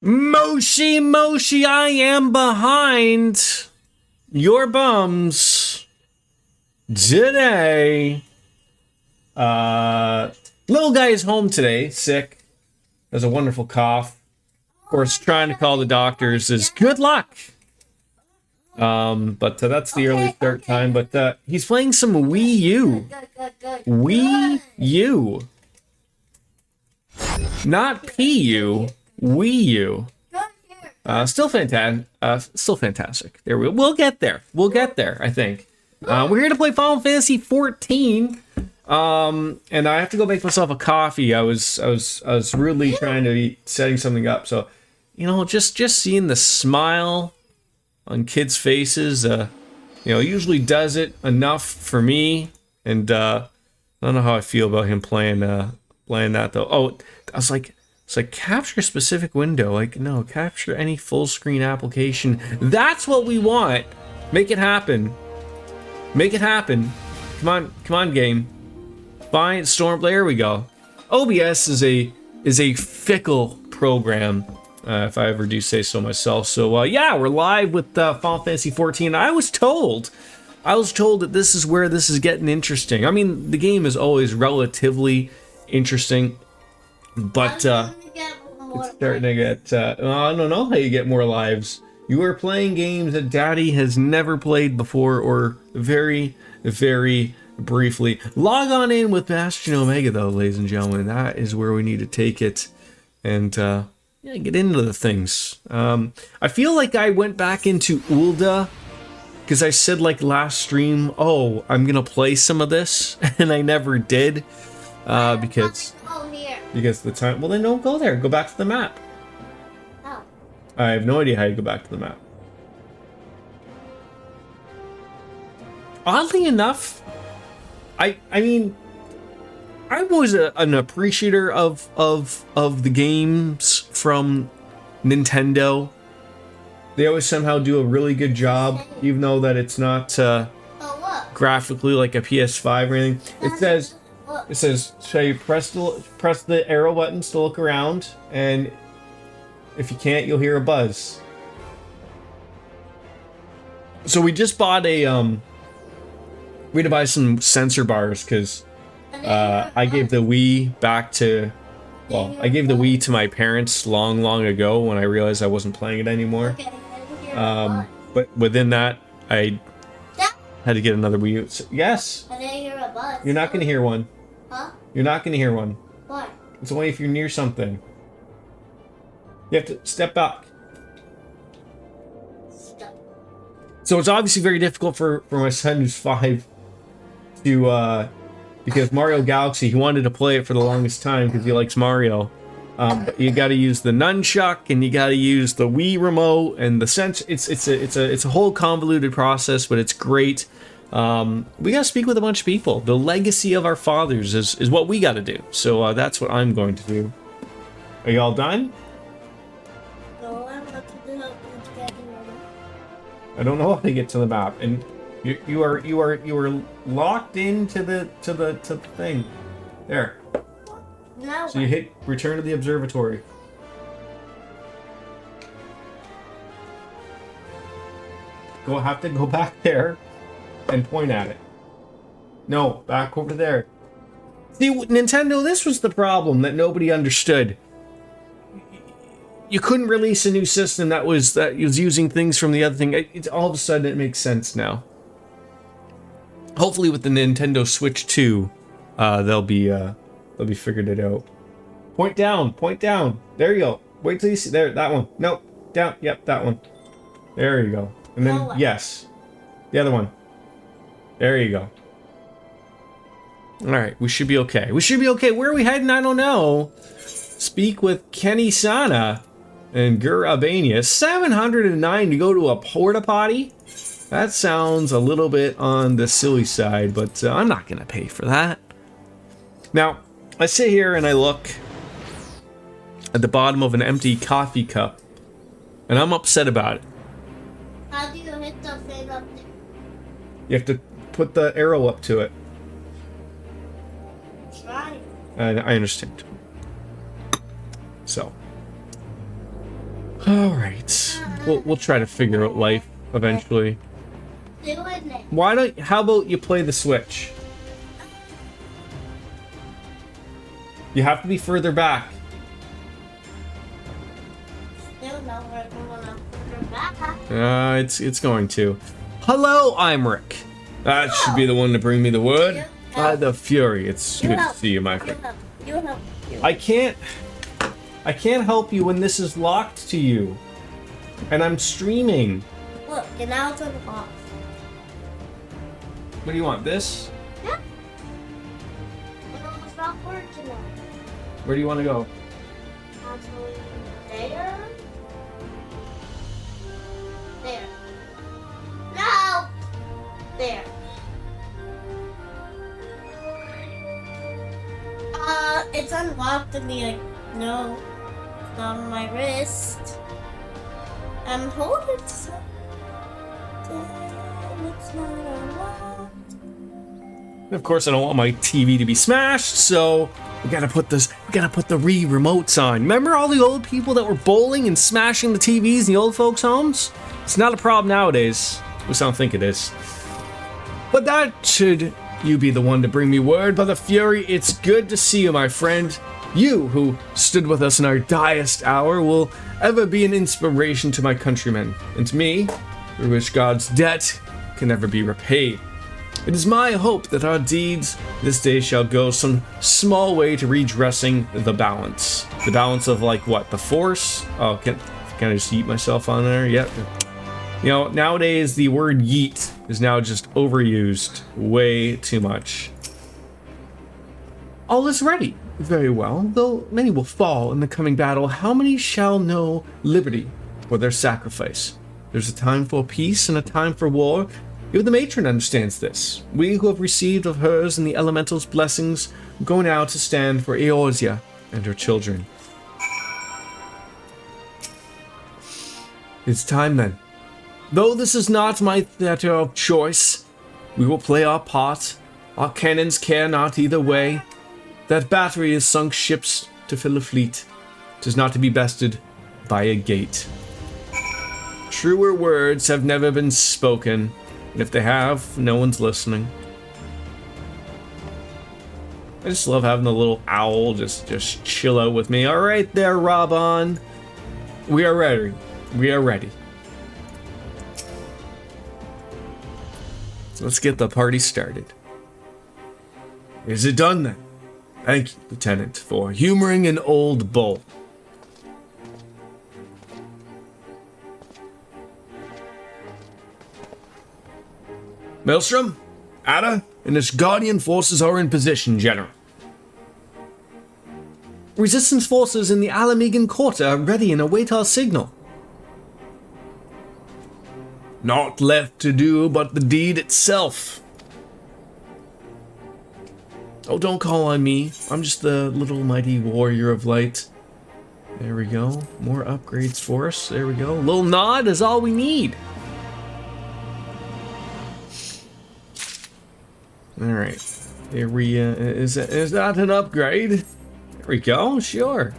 Moshi, Moshi, I am behind your bums today. Little guy is home today, sick. Has a wonderful cough. Of course, trying to call the doctors is good luck. But that's the early start time. But he's playing some Wii U. Wii U. Not PU. Wii U. Still fantastic. There we'll get there. We'll get there, I think. We're here to play Final Fantasy 14. And I have to go make myself a coffee. I was really trying to be setting something up. So, just seeing the smile on kids' faces, usually does it enough for me. And I don't know how I feel about him playing that though. Oh, I was like, it's like capture a specific window. Like, no, capture any full screen application. That's what we want. Make it happen. Make it happen. Come on, game. Fine, Stormblood. There we go. OBS is a fickle program, if I ever do say so myself. So yeah, we're live with Final Fantasy 14. I was told that this is where this is getting interesting. I mean, the game is always relatively interesting, but it's starting to get. I don't know how you get more lives. You are playing games that Daddy has never played before, or very, very briefly. Log on in with Bastion Omega, though, ladies and gentlemen. That is where we need to take it, and get into the things. I feel like I went back into Ulda because I said like last stream, oh, I'm gonna play some of this, and I never did because the time. Well, then don't go there. Go back to the map. Oh. I have no idea how you go back to the map. Oddly enough, I mean, I was an appreciator of the games from Nintendo. They always somehow do a really good job, even though that it's not graphically like a PS5 or anything. It says, so you press the arrow buttons to look around, and if you can't, you'll hear a buzz. So we just bought we had to buy some sensor bars because I gave the Wii back to, I gave the Wii to my parents long ago when I realized I wasn't playing it anymore. But within that, I had to get another Wii U. So, yes. I didn't hear a buzz. You're not going to hear one. Huh? You're not going to hear one. Why? It's only if you're near something. You have to step back. Stop. So it's obviously very difficult for my son who's 5 to, because Mario Galaxy, he wanted to play it for the longest time because he likes Mario. But you got to use the nunchuck, and you got to use the Wii remote and the sense. It's a whole convoluted process, but it's great. We got to speak with a bunch of people. The legacy of our fathers is what we got to do. So that's what I'm going to do. Are you all done? No, I'm not to do it. I don't know how to get to the map, and you are locked into the thing. There. No. So you hit return to the observatory. Have to go back there and point at it. No, back over there. See, Nintendo, this was the problem that nobody understood. You couldn't release a new system that was using things from the other thing. It's all of a sudden it makes sense now. Hopefully with the Nintendo Switch 2, they'll be figured it out. Point down. There you go. Wait till you see there. That one. Nope. Down. Yep, that one. There you go. And then yes, the other one. There you go. All right, we should be okay. Where are we heading? I don't know. Speak with Kenny Sana and Gur Albania. 709 to go to a porta potty. That sounds a little bit on the silly side, but I'm not gonna pay for that. Now, I sit here and I look at the bottom of an empty coffee cup, and I'm upset about it. How do you hit the thing up there? You have to put the arrow up to it. Try. I understand. So, All right. We'll try to figure out life eventually. Do it now. How about you play the Switch? You have to be further back. Still not working when I'm putting back. It's going to. Hello, I'm Rick. That should be the one to bring me the word. The Fury. It's good to see you, my friend. You help. I can't help you when this is locked to you. And I'm streaming. Look, and now it's on off. What do you want? This? Yeah. It almost not working now. Where do you want to go? Actually, there. There. No! There. It's unlocked and the no, it's not on my wrist. I'm holding something. It's not unlocked. Of course, I don't want my TV to be smashed, so we gotta put the Wii remotes on. Remember all the old people that were bowling and smashing the TVs in the old folks' homes? It's not a problem nowadays. At least I don't think it is. But that should you be the one to bring me word, Brother Fury. It's good to see you, my friend. You, who stood with us in our diest hour, will ever be an inspiration to my countrymen, and to me, through which God's debt can never be repaid. It is my hope that our deeds this day shall go some small way to redressing the balance. The balance of, like, what? The Force? Oh, can I just yeet myself on there? Yep. You know, nowadays the word yeet is now just overused way too much. All is ready. Very well. Though many will fall in the coming battle, how many shall know liberty for their sacrifice? There's a time for peace and a time for war. Even the matron understands this. We who have received of hers and the elemental's blessings go now to stand for Eorzea and her children. It's time then. Though this is not my theater of choice, we will play our part. Our cannons care not either way. That battery has sunk ships to fill a fleet. 'Tis not to be bested by a gate. Truer words have never been spoken, and if they have, no one's listening. I just love having the little owl just chill out with me. All right there, Robon. We are ready. We are ready. Let's get the party started. Is it done then? Thank you, Lieutenant, for humoring an old bull. Maelstrom, Ada, and its Guardian forces are in position, General. Resistance forces in the Alamegan Quarter are ready and await our signal. Naught left to do but the deed itself. Oh, don't call on me. I'm just the little mighty warrior of light. There we go. More upgrades for us. There we go. A little nod is all we need. Alright. Here we, is that an upgrade? There we go. Sure.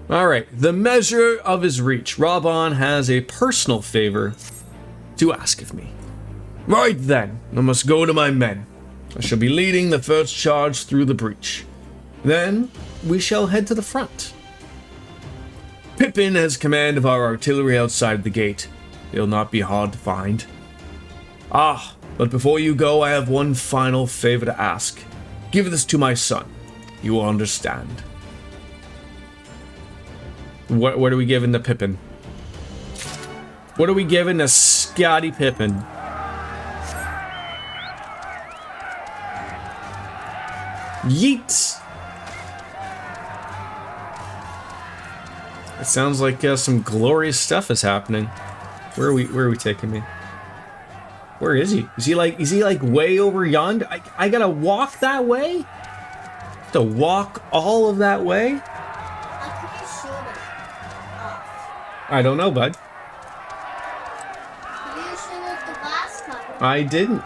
Alright. The measure of his reach. Robon has a personal favor to ask of me. Right then. I must go to my men. I shall be leading the first charge through the breach. Then we shall head to the front. Pippin has command of our artillery outside the gate. It'll not be hard to find. Ah, but before you go, I have one final favor to ask. Give this to my son. You will understand. What are we giving to Pippin? What are we giving to Scotty Pippin? Yeet! It sounds like some glorious stuff is happening. Where are we taking me? Where is he? Is he like way over yonder? I gotta walk that way? To walk all of that way? How could you shoot it off? I don't know, bud. Could you shoot it the last time? I didn't.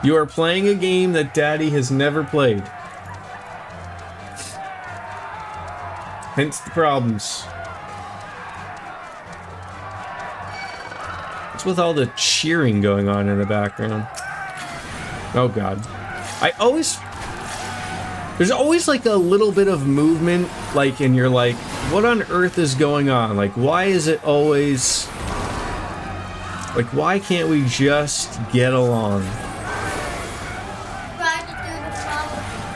You are playing a game that Daddy has never played. Hence the problems. What's with all the cheering going on in the background? Oh god. There's always like a little bit of movement, like, and you're like, what on earth is going on? Like, why is it always... Like, why can't we just get along?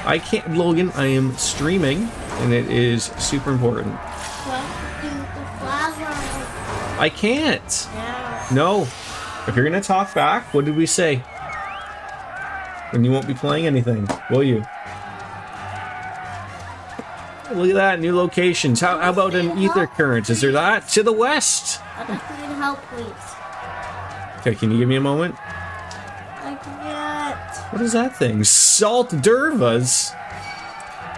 I can't, Logan, I am streaming, and it is super important. I can't. No. If you're gonna talk back, what did we say? Then you won't be playing anything, will you? Look at that, new locations. How about an ether current? Is there that? To the west! I'd like for you to help, please. Okay, can you give me a moment? I can't. What is that thing? Salt Dervas?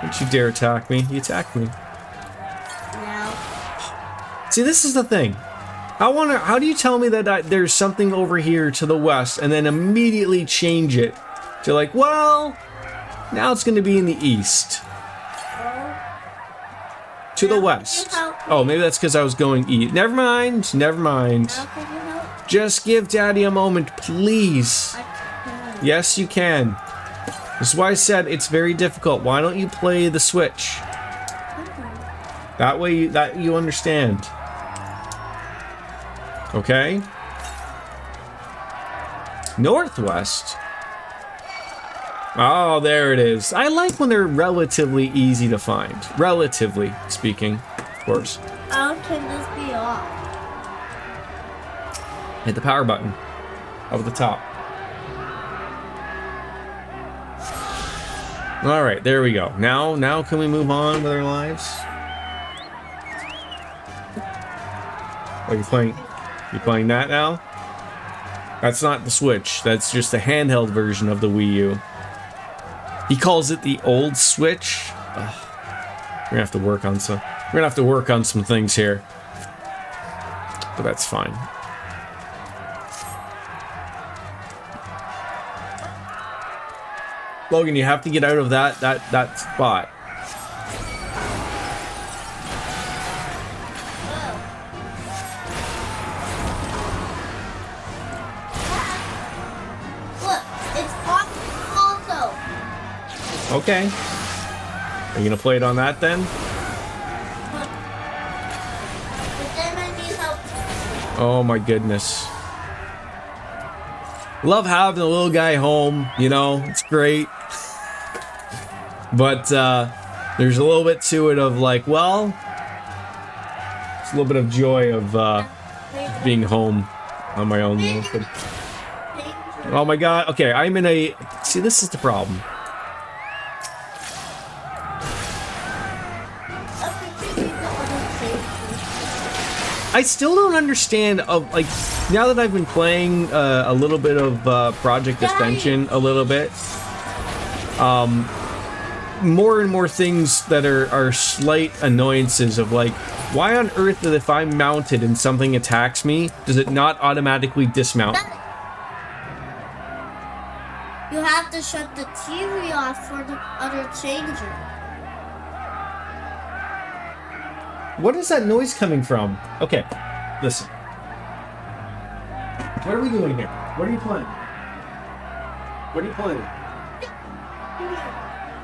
Don't you dare attack me. You attacked me. No. See, this is the thing. How do you tell me that there's something over here to the west and then immediately change it to like, well, now it's going to be in the east. To the west. Oh, maybe that's because I was going east. Never mind. Never mind. How can you help? Just give Daddy a moment, please. I can. Yes, you can. This is why I said it's very difficult. Why don't you play the Switch? That way you understand. Okay? Northwest? Oh, there it is. I like when they're relatively easy to find. Relatively speaking, of course. How can this be off? Hit the power button up at the top. All right, there we go. Now can we move on with our lives? Are you playing? You playing that now? That's not the Switch. That's just the handheld version of the Wii U. He calls it the old Switch. Ugh. We're gonna have to work on some. We're gonna have to work on some things here, but that's fine. Logan, you have to get out of that spot. Look, it's off also. Okay. Are you gonna play it on that then? But then I need help. Oh my goodness. Love having the little guy home, you know, it's great. But there's a little bit to it of like, well, it's a little bit of joy of being home on my own. Oh my god, okay, I'm in a... See, this is the problem. I still don't understand of like now that I've been playing a little bit of Project Ascension a little bit, more and more things that are slight annoyances of like, why on earth that if I'm mounted and something attacks me, does it not automatically dismount? You have to shut the TV off for the other changer. What is that noise coming from? Okay, listen. What are we doing here? What are you playing? What are you playing?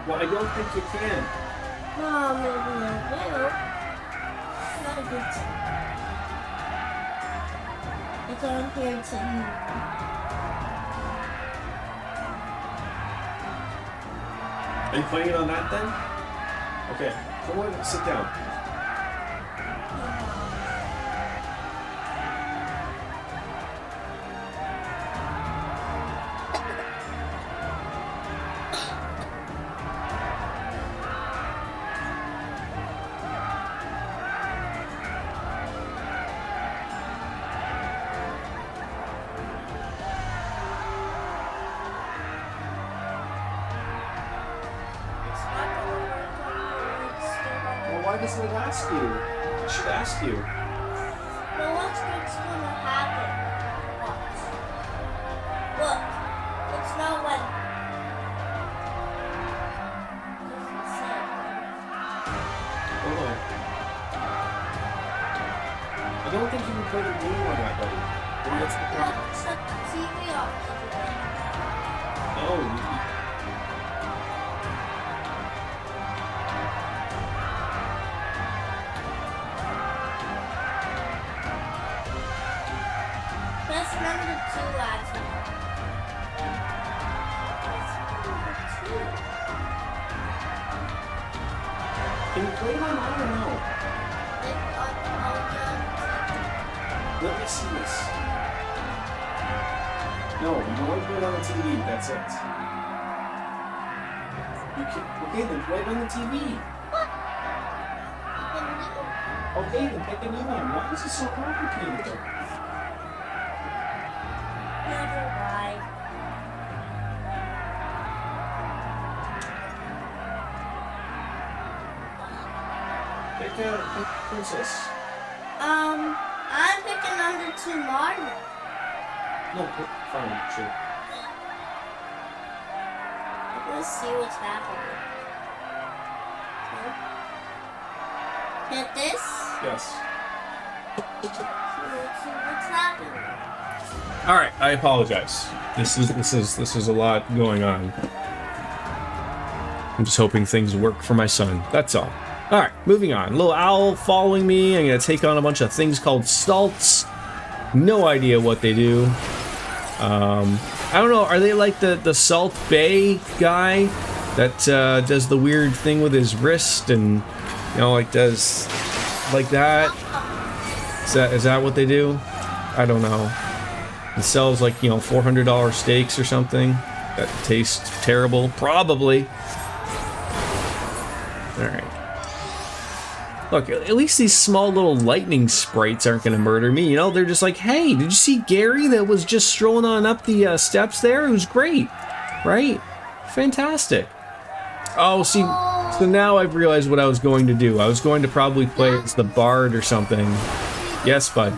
Well, I don't think you can. No, maybe I will. Not a good time. It's on here to you. Are you playing it on that then? Okay, come on, sit down. Why doesn't it ask you? It should ask you. Well, what's gonna happen? Watch. Look, it's not when. Hold on. I don't think you can play the game on that, buddy. Maybe that's the problem. Shut the TV off. No. Press number 2, actually. Press number 2. Can you play my mind or no? Let me see this. No, you can only play it on the TV. That's it. You can, okay, then play it on the TV. Okay, then pick a new one. Why is it so complicated? Never mind. Pick a princess. I'm picking number 2, Mario. No, fine, sure. Let's see what's happening. Okay. Hit this. Yes. Let's see what's happening. All right, I apologize. This is a lot going on. I'm just hoping things work for my son. That's all. All right, moving on. Little owl following me. I'm gonna take on a bunch of things called stalts. No idea what they do. I don't know. Are they like the Salt Bay guy that does the weird thing with his wrist and like does like that? Is that what they do? I don't know. It sells like $400 steaks or something that taste terrible. Probably. All right. Look, at least these small little lightning sprites aren't going to murder me. They're just like, hey, did you see Gary that was just strolling on up the steps there? It was great, right? Fantastic. Oh, see, so now I've realized what I was going to do. I was going to probably play as the bard or something. Yes, bud.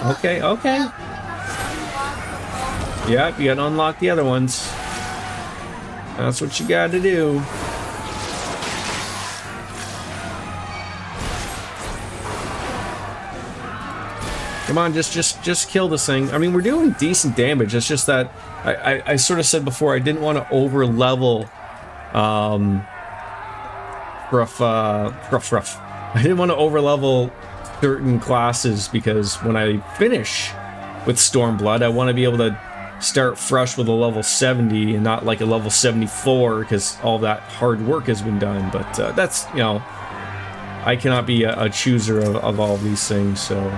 Okay. Yep, you got to unlock the other ones. That's what you got to do. Come on, just kill this thing. I mean, we're doing decent damage. It's just that I sort of said before I didn't want to over level rough. I didn't want to over level certain classes because when I finish with Stormblood, I want to be able to start fresh with a level 70 and not like a level 74 because all that hard work has been done. But that's I cannot be a chooser of all of these things, so.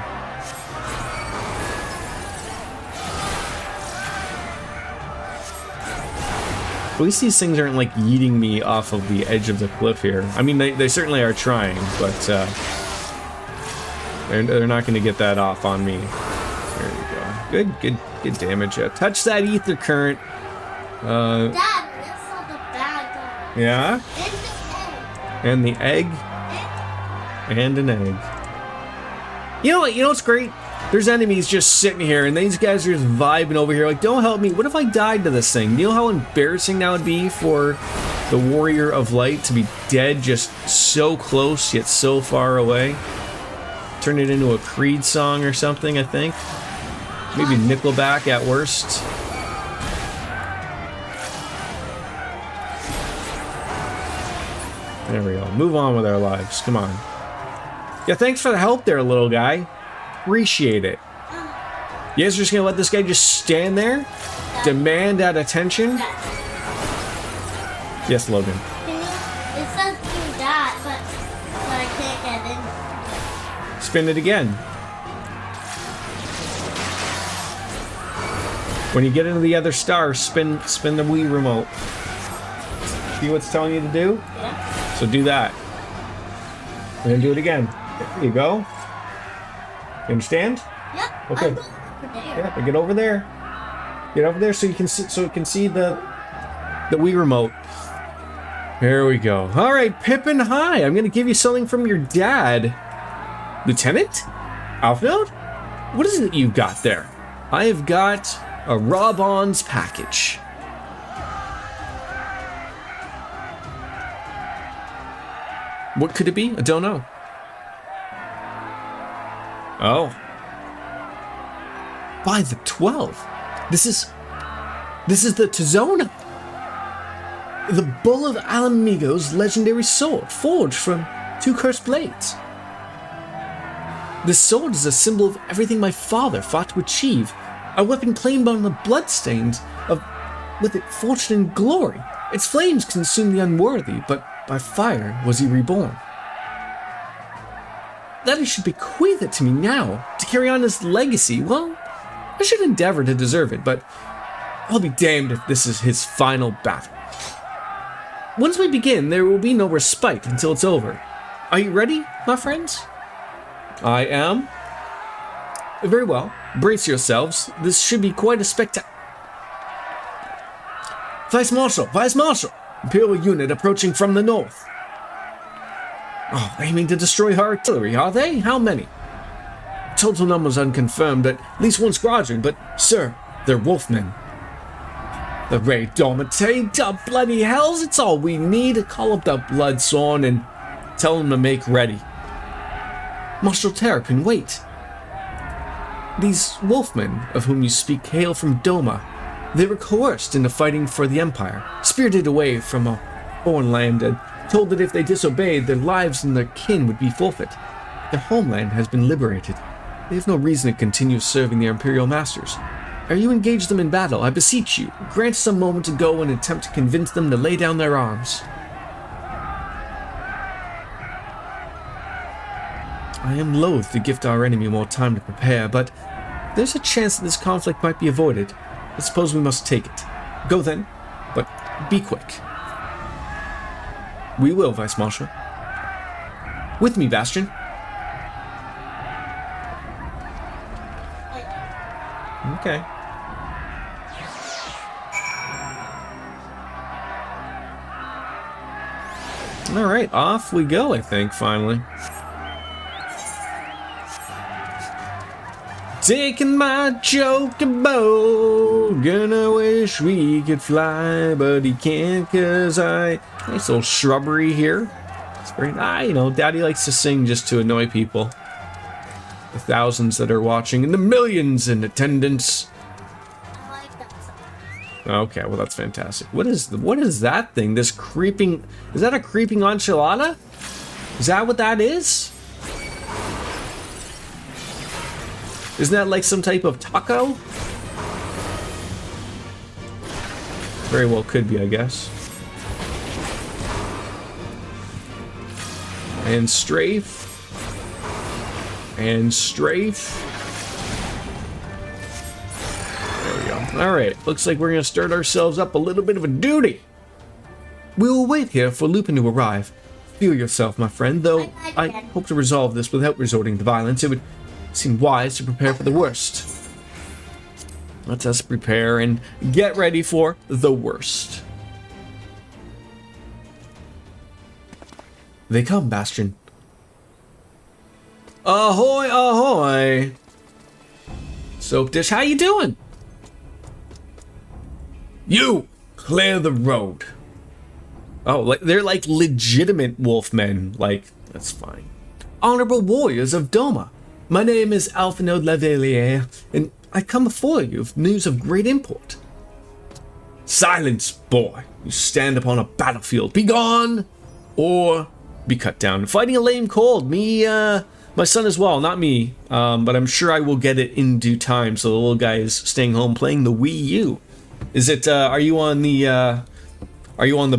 At least these things aren't like yeeting me off of the edge of the cliff here. I mean, they certainly are trying, but they're not going to get that off on me. There you go. Good damage. Yeah. Touch that ether current. Dad, that's not the bad guy. Yeah? And the egg. And an egg. You know what's great? There's enemies just sitting here, and these guys are just vibing over here like, don't help me. What if I died to this thing? You know how embarrassing that would be for the Warrior of Light to be dead just so close, yet so far away? Turn it into a Creed song or something, I think. Maybe Nickelback at worst. There we go. Move on with our lives. Come on. Yeah, thanks for the help there, little guy. Appreciate it. You guys are just gonna let this guy just stand there? Demand that attention? Yes, Logan. It says do that, but I can't get in. Spin it again. When you get into the other star, spin the Wii remote. See what it's telling you to do? Yeah. So do that. And then do it again. There you go. You understand? Yep. Okay. I'm going over there. Yeah, get over there. Get over there so you can see the Wii remote. There we go. All right, Pippin, hi. I'm gonna give you something from your dad, Lieutenant Alphnode. What is it you've got there? I have got a Robon's package. What could it be? I don't know. Oh. By the 12. This is the Tizona. The Bull of Alamigo's legendary sword, forged from 2 cursed blades. This sword is a symbol of everything my father fought to achieve. A weapon claimed on the bloodstains of, with it, fortune and glory. Its flames consumed the unworthy, but by fire was he reborn. That he should bequeath it to me now, to carry on his legacy, well, I should endeavor to deserve it, but I'll be damned if this is his final battle. Once we begin, there will be no respite until it's over. Are you ready, my friends? I am. Very well. Brace yourselves. This should be quite a spectacle. Vice Marshal! Vice Marshal! Imperial unit approaching from the north. Oh, aiming to destroy our artillery, are they? How many? Total numbers unconfirmed, at least 1 squadron, but, sir, they're wolfmen. The Ray Dormite, the bloody hells, it's all we need. Call up the Bloodsworn and tell them to make ready. Marshal Terra can wait. These wolfmen of whom you speak hail from Doma. They were coerced into fighting for the Empire, spirited away from a foreign land and told that if they disobeyed, their lives and their kin would be forfeit. Their homeland has been liberated. They have no reason to continue serving their Imperial masters. Are you engage them in battle? I beseech you, grant us a moment to go and attempt to convince them to lay down their arms. I am loath to gift our enemy more time to prepare, but there's a chance that this conflict might be avoided. I suppose we must take it. Go then, but be quick. We will, Vice Marshal. With me, Bastion. Okay. Alright, off we go, I think, finally. Taking my chocobo, gonna wish we could fly, but he can't, cause nice little shrubbery here. It's very nice, you know, Daddy likes to sing just to annoy people. The thousands that are watching and the millions in attendance. I like that song. Okay, well that's fantastic. What is that thing? This creeping, is that a creeping enchilada? Is that what that is? Isn't that like some type of taco? Very well could be, I guess. And strafe. And strafe. There we go. Alright, looks like we're going to start ourselves up a little bit of a duty. We will wait here for Lupin to arrive. Feel yourself, my friend, though I hope to resolve this without resorting to violence. It would seem wise to prepare for the worst. Let us prepare and get ready for the worst. They come, Bastion. Ahoy, ahoy! Soap Dish, how you doing? You! Clear the road. Oh, they're like legitimate wolfmen. Like, that's fine. Honorable warriors of Doma. My name is Alphinaud Lavalier, and I come before you with news of great import. Silence, boy. You stand upon a battlefield. Be gone, or be cut down. Fighting a lame cold. My son as well, not me. But I'm sure I will get it in due time. So the little guy is staying home playing the Wii U. Is it? Are you on the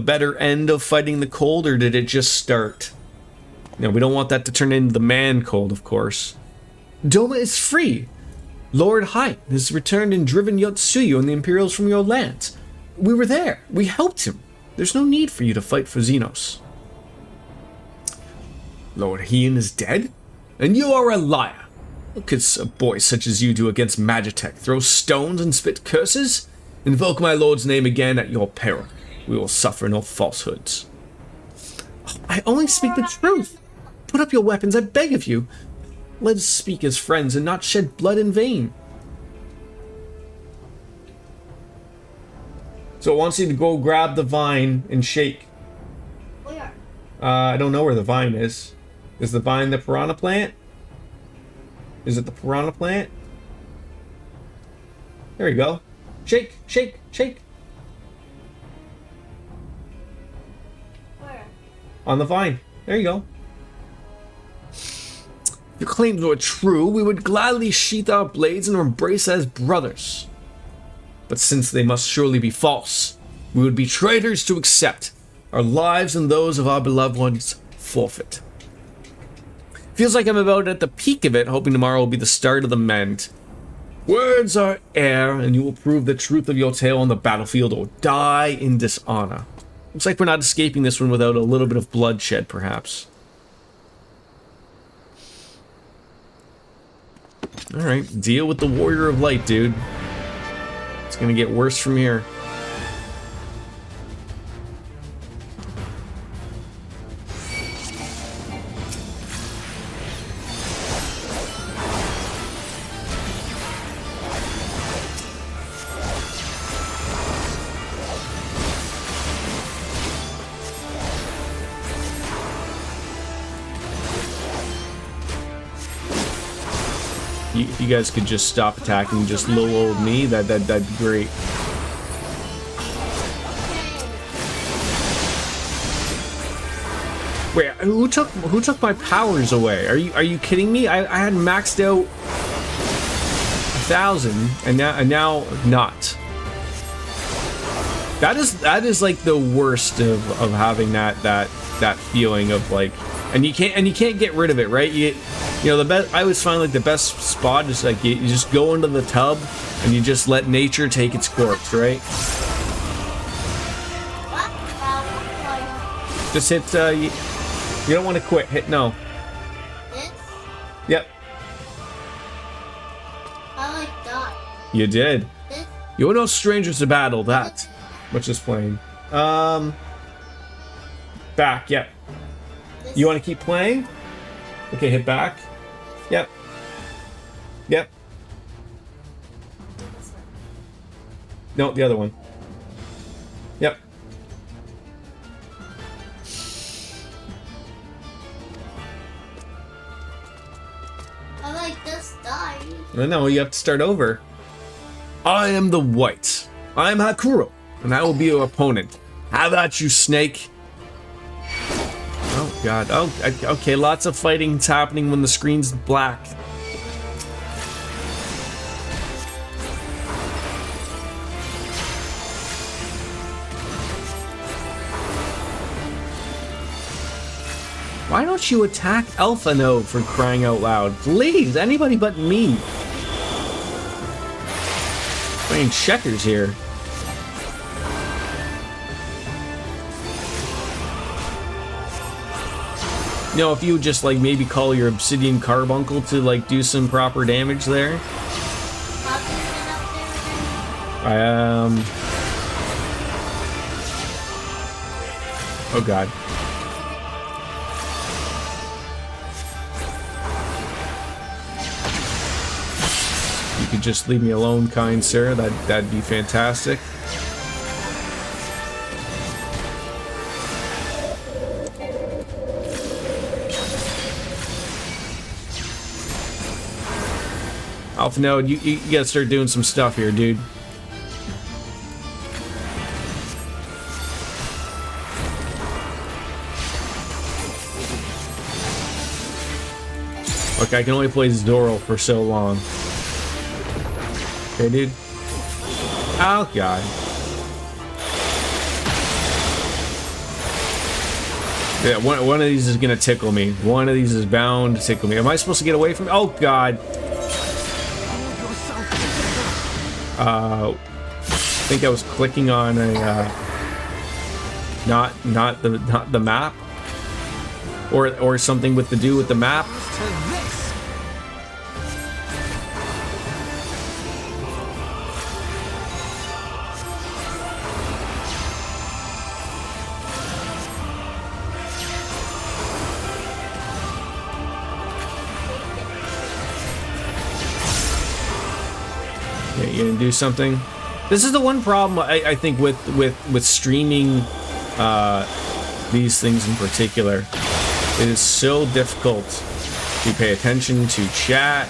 better end of fighting the cold, or did it just start? No, we don't want that to turn into the man cold, of course. Doma is free. Lord Hyde has returned and driven Yotsuyu and the Imperials from your lands. We were there. We helped him. There's no need for you to fight for Xenos. Lord Heian is dead? And you are a liar. What could a boy such as you do against Magitech? Throw stones and spit curses? Invoke my lord's name again at your peril. We will suffer no falsehoods. I only speak the truth. Put up your weapons, I beg of you. Let us speak as friends and not shed blood in vain. So it wants you to go grab the vine and shake. Where? I don't know where the vine is. Is the vine the piranha plant? Is it the piranha plant? There you go. Shake, shake, shake. Where? On the vine. There you go. If your claims were true, we would gladly sheath our blades and embrace as brothers. But since they must surely be false, we would be traitors to accept our lives and those of our beloved ones forfeit. Feels like I'm about at the peak of it, hoping tomorrow will be the start of the mend. Words are air, and you will prove the truth of your tale on the battlefield or die in dishonor. Looks like we're not escaping this one without a little bit of bloodshed, perhaps. Alright, deal with the Warrior of Light, dude. It's gonna get worse from here. If you guys could just stop attacking, just little old me, that'd be great. Wait, who took my powers away? Are you kidding me? I had maxed out 1,000 and now not. That is like the worst of having that feeling of like, and you can't get rid of it, right? You know, the best, I always find like the best spot is like you just go into the tub and you just let nature take its course, right? Just hit, you don't want to quit, hit no. This? Yep. I like that. You did. This? You're no strangers to battle, that. Much is plain. Back, yep. This? You want to keep playing? Okay, hit back. Yep. Yep. This one. No, the other one. Yep. I like this die. No, you have to start over. I am the White. I am Hakuro, and I will be your opponent. How about you, Snake? Oh god. Oh, okay. Lots of fighting's happening when the screen's black. Why don't you attack Alpha Node, for crying out loud? Please, anybody but me. Playing checkers here. You know, if you just like maybe call your Obsidian Carbuncle to like do some proper damage there. Oh god. You could just leave me alone, kind sir. That'd be fantastic. Alpha Node, you gotta start doing some stuff here, dude. Look, I can only play Zoro for so long. Okay, dude. Oh, God. Yeah, one of these is gonna tickle me. One of these is bound to tickle me. Am I supposed to get away from it? Oh, God. I think I was clicking on a not the map, or something with to do with the map. You gonna do something? This is the one problem I think with streaming these things in particular. It is so difficult We pay attention to chat.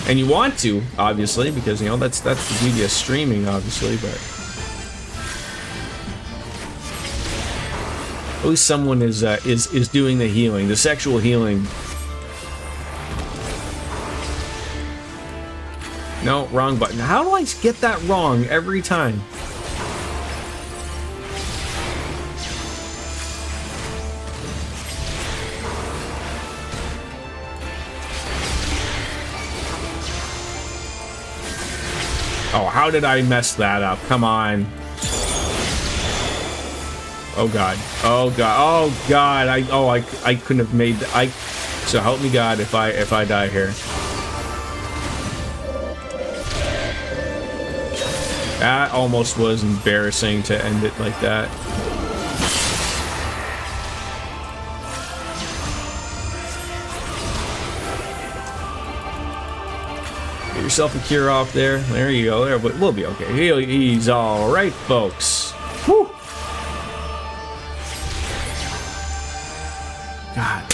And you want to, obviously, because you know that's the beauty of streaming, obviously, but at least someone is doing the healing, the sexual healing. No, wrong button. How do I get that wrong every time? Oh, how did I mess that up? Come on. Oh god. Oh god. Oh god. I couldn't have made so help me God if I die here. That almost was embarrassing to end it like that. Get yourself a cure off there. There you go. There, but we'll be okay. He's all right, folks. Whew. God.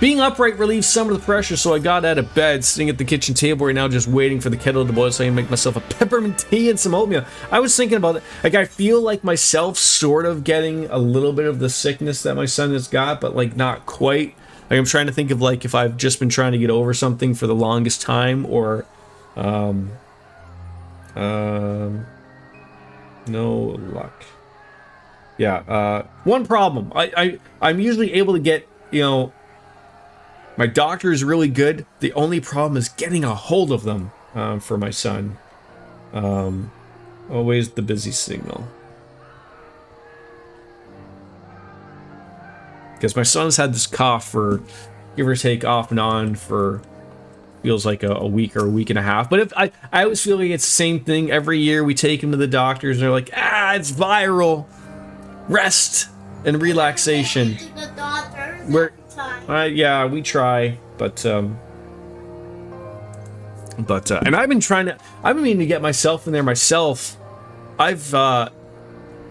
Being upright relieves some of the pressure, so I got out of bed, sitting at the kitchen table right now, just waiting for the kettle to boil so I can make myself a peppermint tea and some oatmeal. I was thinking about it. Like, I feel like myself sort of getting a little bit of the sickness that my son has got, but, like, not quite. Like, I'm trying to think of, like, if I've just been trying to get over something for the longest time, or, no luck. Yeah, one problem. I'm usually able to get, you know, my doctor is really good. The only problem is getting a hold of them for my son. Always the busy signal. Because my son's had this cough for, give or take, off and on for, feels like a week or a week and a half. But if I always feel like it's the same thing. Every year we take him to the doctors and they're like, it's viral. Rest and relaxation. Yeah, we try, but and I've been meaning to get myself in there myself. This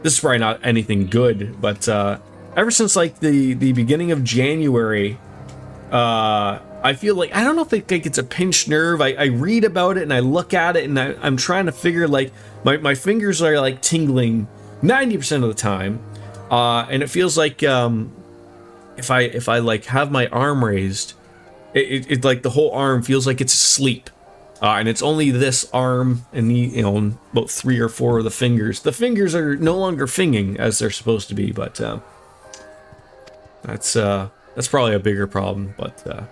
is probably not anything good, but ever since like the beginning of January, I feel like, I don't know if it's a pinched nerve. I read about it and I look at it and I'm trying to figure, like, my fingers are like tingling 90% of the time, and it feels like if I like have my arm raised, it like the whole arm feels like it's asleep, and it's only this arm and the, you know, about 3 or 4 of the fingers. The fingers are no longer finging as they're supposed to be, but that's probably a bigger problem. But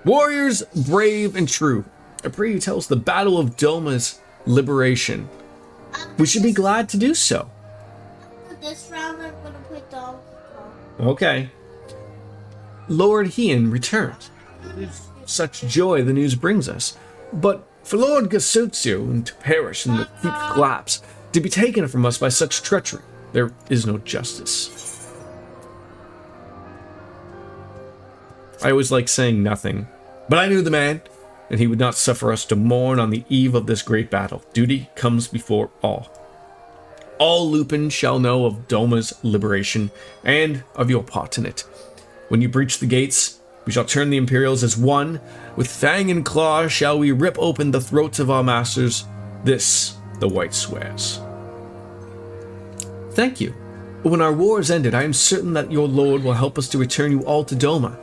warriors brave and true, I pray you tell us the battle of Doma's liberation. We should be glad to do so. This round I'm gonna play Dog. Okay. Lord Heian returned. Such joy the news brings us. But for Lord Gasutsu to perish in the heaped collapse, to be taken from us by such treachery, there is no justice. I always like saying nothing, but I knew the man, and he would not suffer us to mourn on the eve of this great battle. Duty comes before all. All Lupin shall know of Doma's liberation, and of your part in it. When you breach the gates, we shall turn the Imperials as one. With fang and claw shall we rip open the throats of our masters. This the White swears. Thank you. When our war is ended, I am certain that your lord will help us to return you all to Doma.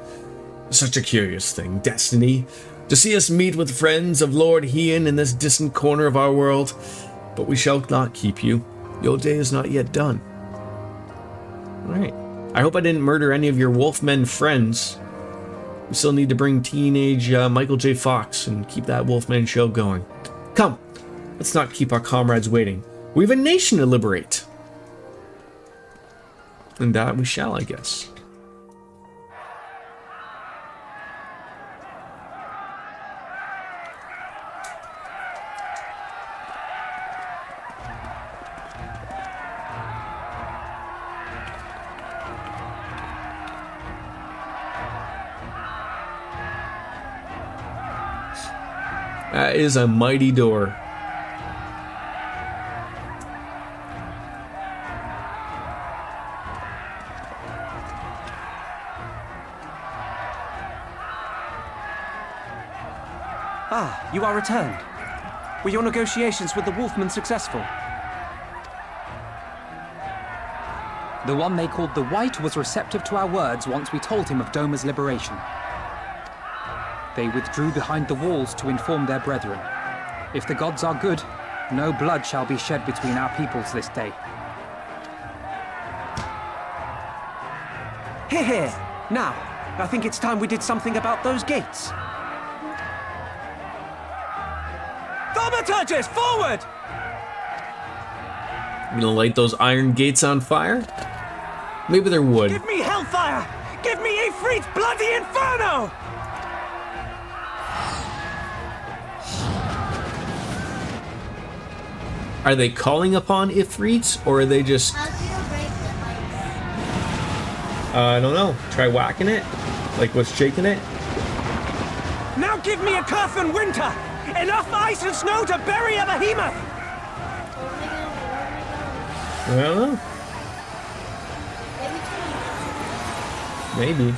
Such a curious thing, destiny, to see us meet with friends of Lord Heian in this distant corner of our world. But we shall not keep you. Your day is not yet done. Alright. I hope I didn't murder any of your Wolfmen friends. We still need to bring teenage Michael J. Fox and keep that Wolfman show going. Come, let's not keep our comrades waiting. We have a nation to liberate. And that we shall, I guess. That is a mighty door. You are returned. Were your negotiations with the Wolfmen successful? The one they called the White was receptive to our words once we told him of Doma's liberation. They withdrew behind the walls to inform their brethren. If the gods are good, no blood shall be shed between our peoples this day. Hear, hear. Now, I think it's time we did something about those gates. Thaumaturges, forward! You gonna light those iron gates on fire? Maybe they're wood. Give me hellfire! Give me Ifrit's bloody inferno! Are they calling upon Ifrits, or are they just... How do you break the ice? I don't know. Try whacking it? Like what's shaking it? Now give me a Curfin winter! Enough ice and snow to bury a behemoth! Where am I going? Where am I I going? don't know. Maybe Maybe.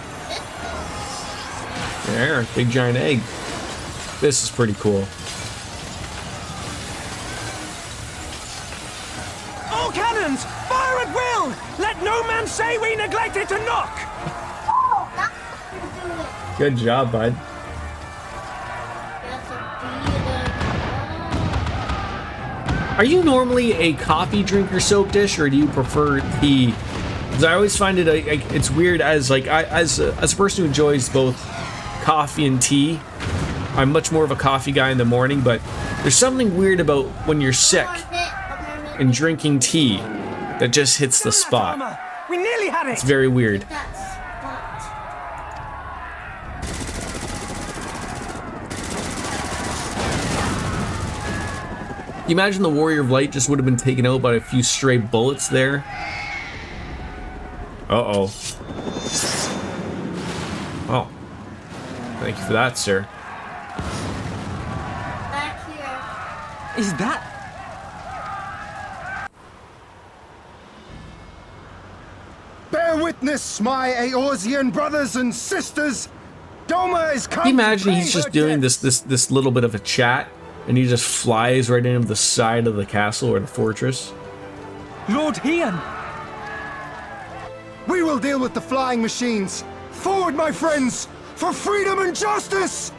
There, big giant egg. This is pretty cool. All cannons! Fire at will! Let no man say we neglected to knock! Oh, that's how you do it. Good job, bud. That's a Are you normally a coffee drinker, Soap Dish, or do you prefer tea? Because I always find it it's weird as as a person who enjoys both coffee and tea. I'm much more of a coffee guy in the morning, but there's something weird about when you're sick and drinking tea that just hits the spot. We nearly had it! It's very weird. That's Can you imagine the Warrior of Light just would have been taken out by a few stray bullets there? Uh-oh. Oh. Thank you for that, sir. back here. Is that... Bear witness, my Eorzean brothers and sisters. Doma is coming. Can you imagine he's just doing this little bit of a chat, and he just flies right into the side of the castle or the fortress? Lord Hian! We will deal with the flying machines. Forward, my friends, for freedom and justice.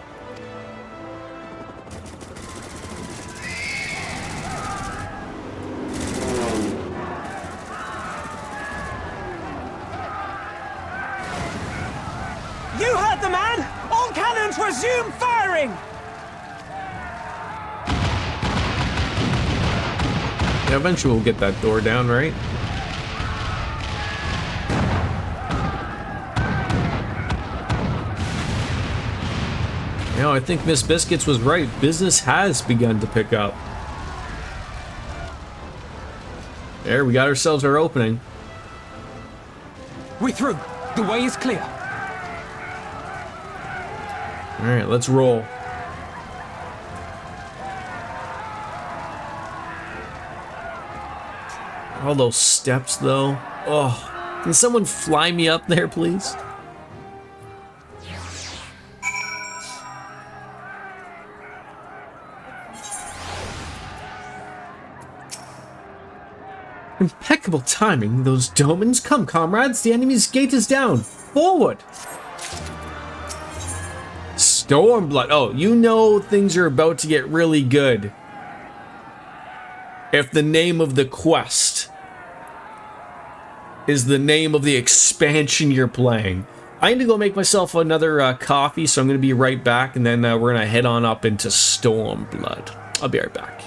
You heard the man! All cannons resume firing! Yeah, eventually we'll get that door down, right? You know, I think Miss Biscuits was right. Business has begun to pick up. There, we got ourselves our opening. We're through. The way is clear. All right, let's roll. All those steps, though. Oh, can someone fly me up there, please? Impeccable timing, those Domans. Come, comrades, the enemy's gate is down. Forward! Stormblood. Oh, you know things are about to get really good if the name of the quest is the name of the expansion you're playing. I need to go make myself another coffee, so I'm going to be right back, and then we're going to head on up into Stormblood. I'll be right back.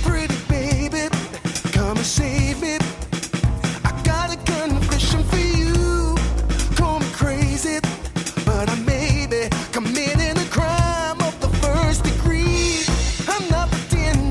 Pretty baby, come and save me. I got a confession for you. Call me crazy, but I may be committing a crime of the first degree. I'm not pretending.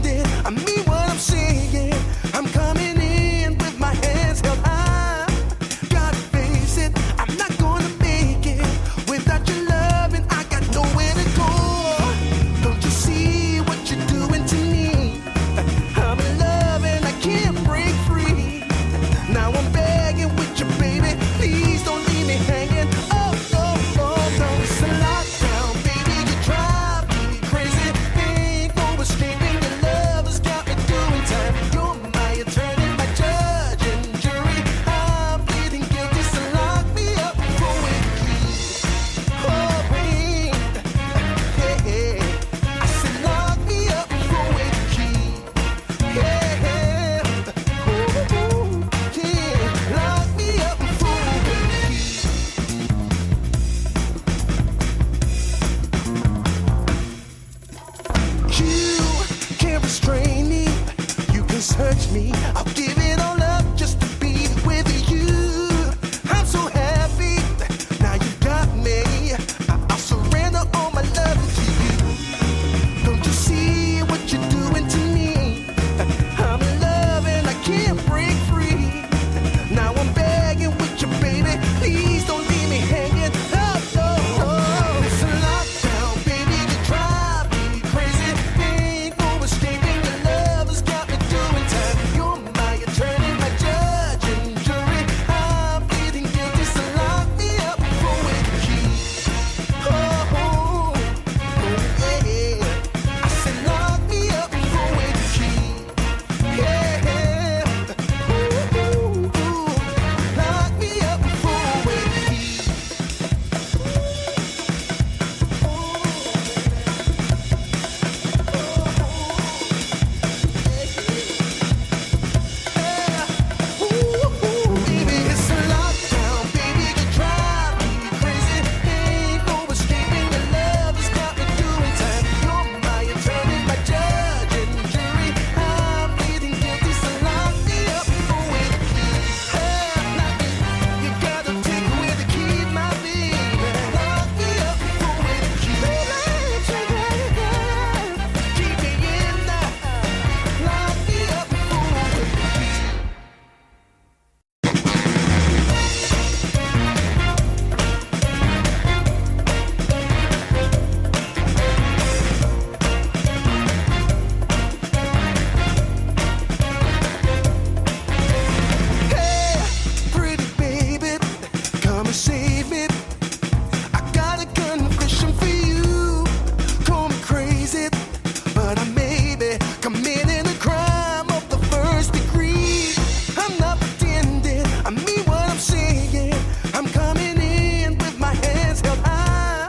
me. I'll give it all up just to be with you. I'm so happy. Now you got me. I'll surrender all my love to you. Don't you see what you're doing to me? I'm in love and I can't break free. Now I'm begging with you, baby. Please don't leave me hanging. Oh, oh, oh. It's a lockdown, baby. You drive me crazy. Ain't no escaping. Your love has got me doing time. You're my attorney, my judge and jury. I'm pleading guilty, so lock me up for with the key. Oh, oh, oh, yeah. I said lock me up for with the key. Yeah, ooh, ooh, ooh. Lock me up for with the key. Baby, it's a lockdown, baby, you drive me crazy. Ain't no escaping, your love has got me doing time. You're my attorney, my judge and jury. I'm pleading guilty, so lock me up for with the key. You gotta take away the key, my baby. Lock me up for with the key. Keep me in there. Lock me up for with the key. Hey, pretty baby, come and save me. I got a confession for you. Call me crazy, but I may be committing a crime of the first degree. I'm not pretending, I mean what I'm saying. I'm coming in with my hands held high.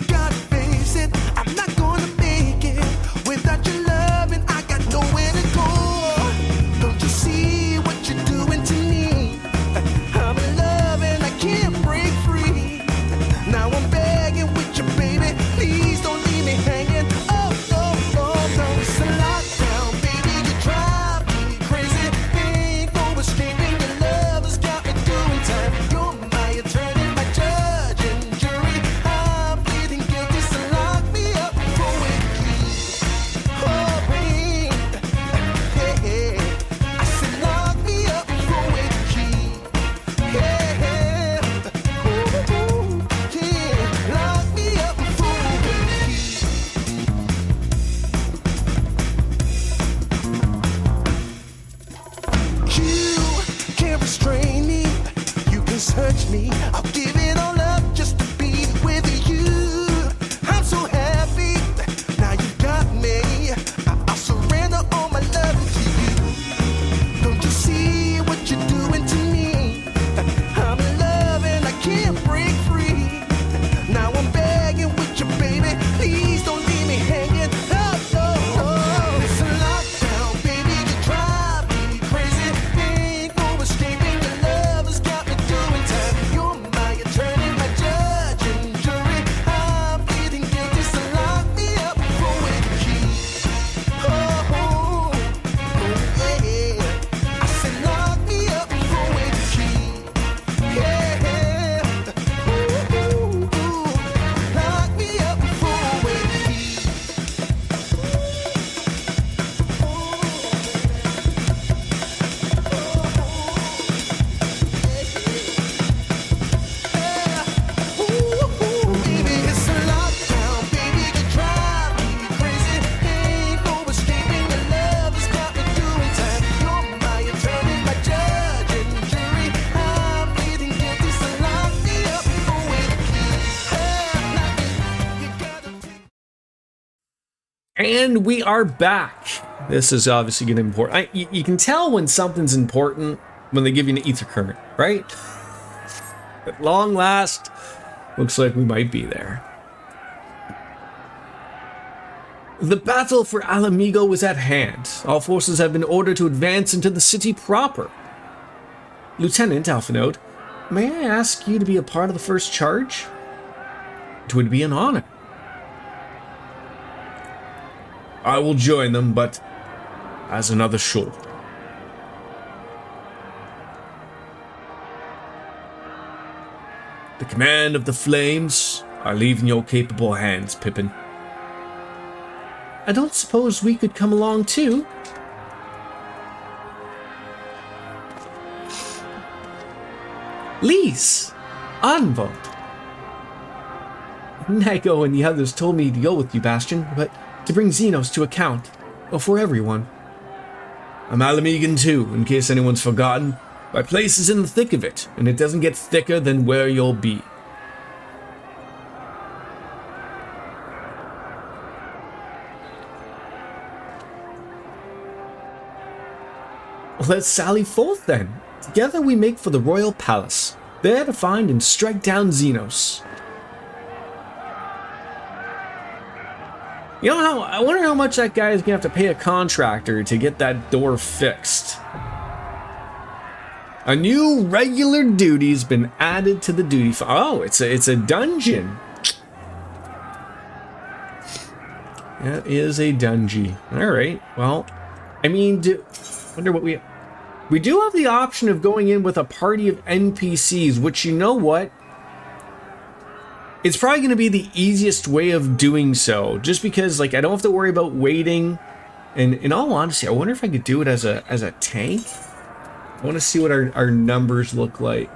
Gotta face it, I'm not gonna make it without your love, and I got nowhere to go. Don't you see what you're doing to me? I'm in love and I can't break free. Now I'm begging with you, baby. Please don't leave me hanging. Oh, oh, oh, no. It's a lockdown, baby. You drive me crazy. Ain't no escaping. Your love has got me doing time. You're my attorney, my judge and jury. I'm pleading guilty, so lock me up for with the key. Oh, babe. Hey, I said lock me up for with the key. Yeah, ooh, yeah, lock me up for with the key. You can't restrain me. You can search me. I'll give it all up just to be with you. I'm so happy. Now you got me. I'll surrender all my love to you. Don't you see what you're doing to me? I'm in love and I can't break free. Now I'm begging with you, baby. Please don't leave me hanging. Oh, oh, oh. It's a lockdown, baby. You drive me crazy. Ain't no escaping. Your love has got me doing time. You're my attorney, my judge and jury. I'm pleading guilty, so lock me up for with the key. Oh, oh, oh, yeah. I said lock me up for with the key. Yeah, ooh, ooh, ooh. Lock me up for with the key. Baby, it's a lockdown, baby. You drive me crazy. Ain't no escaping. Your love has got me doing time. You're my attorney, my judge and jury. I'm pleading guilty, so lock me up for with the key. You gotta take. And we are back. This is obviously going to be important. You can tell when something's important when they give you an ether current, right? At long last, looks like we might be there. The battle for Alamigo is at hand. All forces have been ordered to advance into the city proper. Lieutenant Alphinote, may I ask you to be a part of the first charge? It would be an honor. I will join them, but as another soldier. The command of the flames I leave in your capable hands, Pippin. I don't suppose we could come along too? Lise! Anvo! Nago and the others told me to go with you, Bastion, but to bring Xenos to account. Well, for everyone. I'm Alamegan too, in case anyone's forgotten. My place is in the thick of it, and it doesn't get thicker than where you'll be. Let's sally forth then. Together we make for the royal palace, there to find and strike down Xenos. You know how, I wonder how much that guy is gonna have to pay a contractor to get that door fixed. A new regular duty's been added to the duty oh, it's a dungeon. That is a dungeon. Alright, well, I mean, wonder what we do have the option of going in with a party of NPCs, which, you know what? It's probably going to be the easiest way of doing so, just because, like, I don't have to worry about waiting. And in all honesty, I wonder if I could do it as a tank. I want to see what our numbers look like.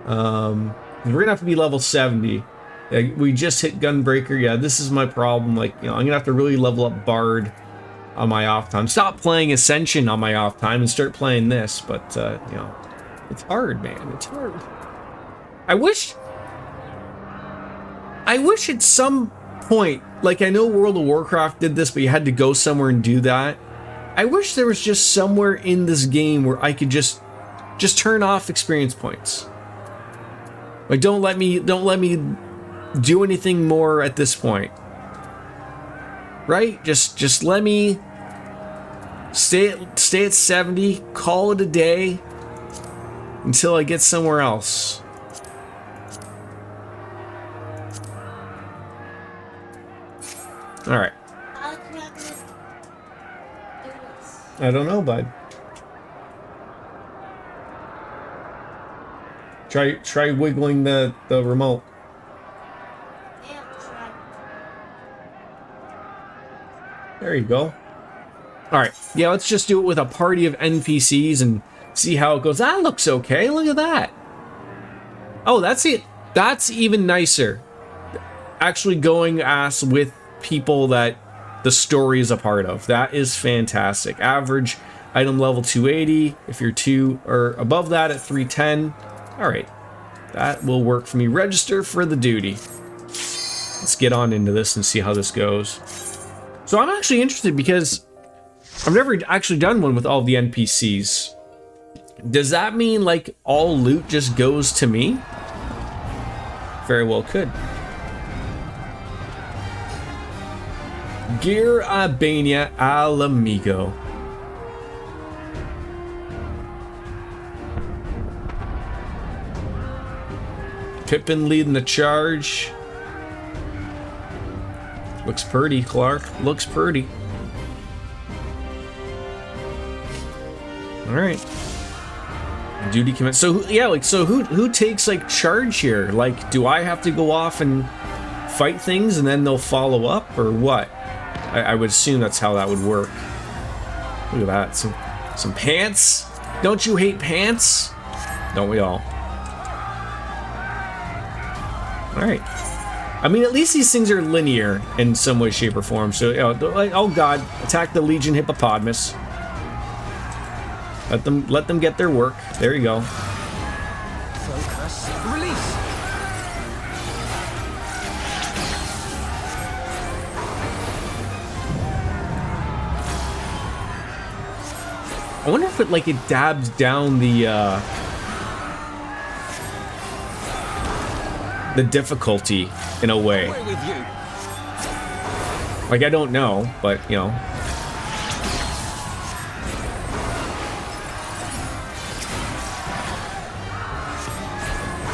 We're gonna have to be level 70. We just hit Gunbreaker. Yeah, this is my problem. Like, you know, I'm gonna have to really level up Bard on my off time. Stop playing Ascension on my off time and start playing this. But you know, it's hard, man. It's hard. I wish at some point, like, I know World of Warcraft did this, but you had to go somewhere and do that. I wish there was just somewhere in this game where I could just turn off experience points. Like, don't let me do anything more at this point. Right? Just let me stay at 70, call it a day until I get somewhere else. All right. I don't know, bud. Try wiggling the remote. Yeah, try. There you go. Alright, yeah, let's just do it with a party of NPCs and see how it goes. That looks okay, look at that. Oh, that's it. That's even nicer. Actually going ass with people that the story is a part of. That is fantastic. Average item level 280. If you're 2 or above that at 310. Alright, that will work for me. Register for the duty. Let's get on into this and see how this goes. So I'm actually interested because I've never actually done one with all the NPCs. Does that mean, like, all loot just goes to me? Very well could. Gear Albania al amigo. Pippin leading the charge. Looks pretty, Clark. Looks pretty. All right. Duty commit. So yeah, like, so who takes, like, charge here? Like, do I have to go off and fight things and then they'll follow up, or what? I would assume that's how that would work. Look at that. Some pants. Don't you hate pants? Don't we all? All right. I mean, at least these things are linear in some way, shape, or form. So, you know, like, oh god, attack the Legion Hippopotamus. Let them get their work. There you go. Focus. Release. I wonder if it, like, it dabs down the difficulty in a way. Away with you. Like, I don't know, but, you know.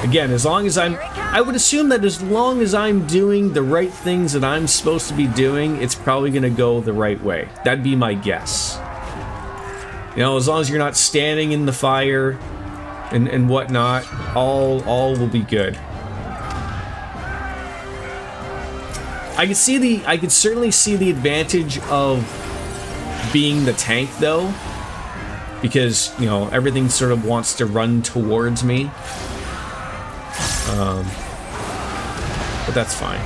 Again, as long as I would assume that as long as I'm doing the right things that I'm supposed to be doing, it's probably going to go the right way. That'd be my guess. You know, as long as you're not standing in the fire, and whatnot, all will be good. I could certainly see the advantage of being the tank though, because you know everything sort of wants to run towards me. But that's fine.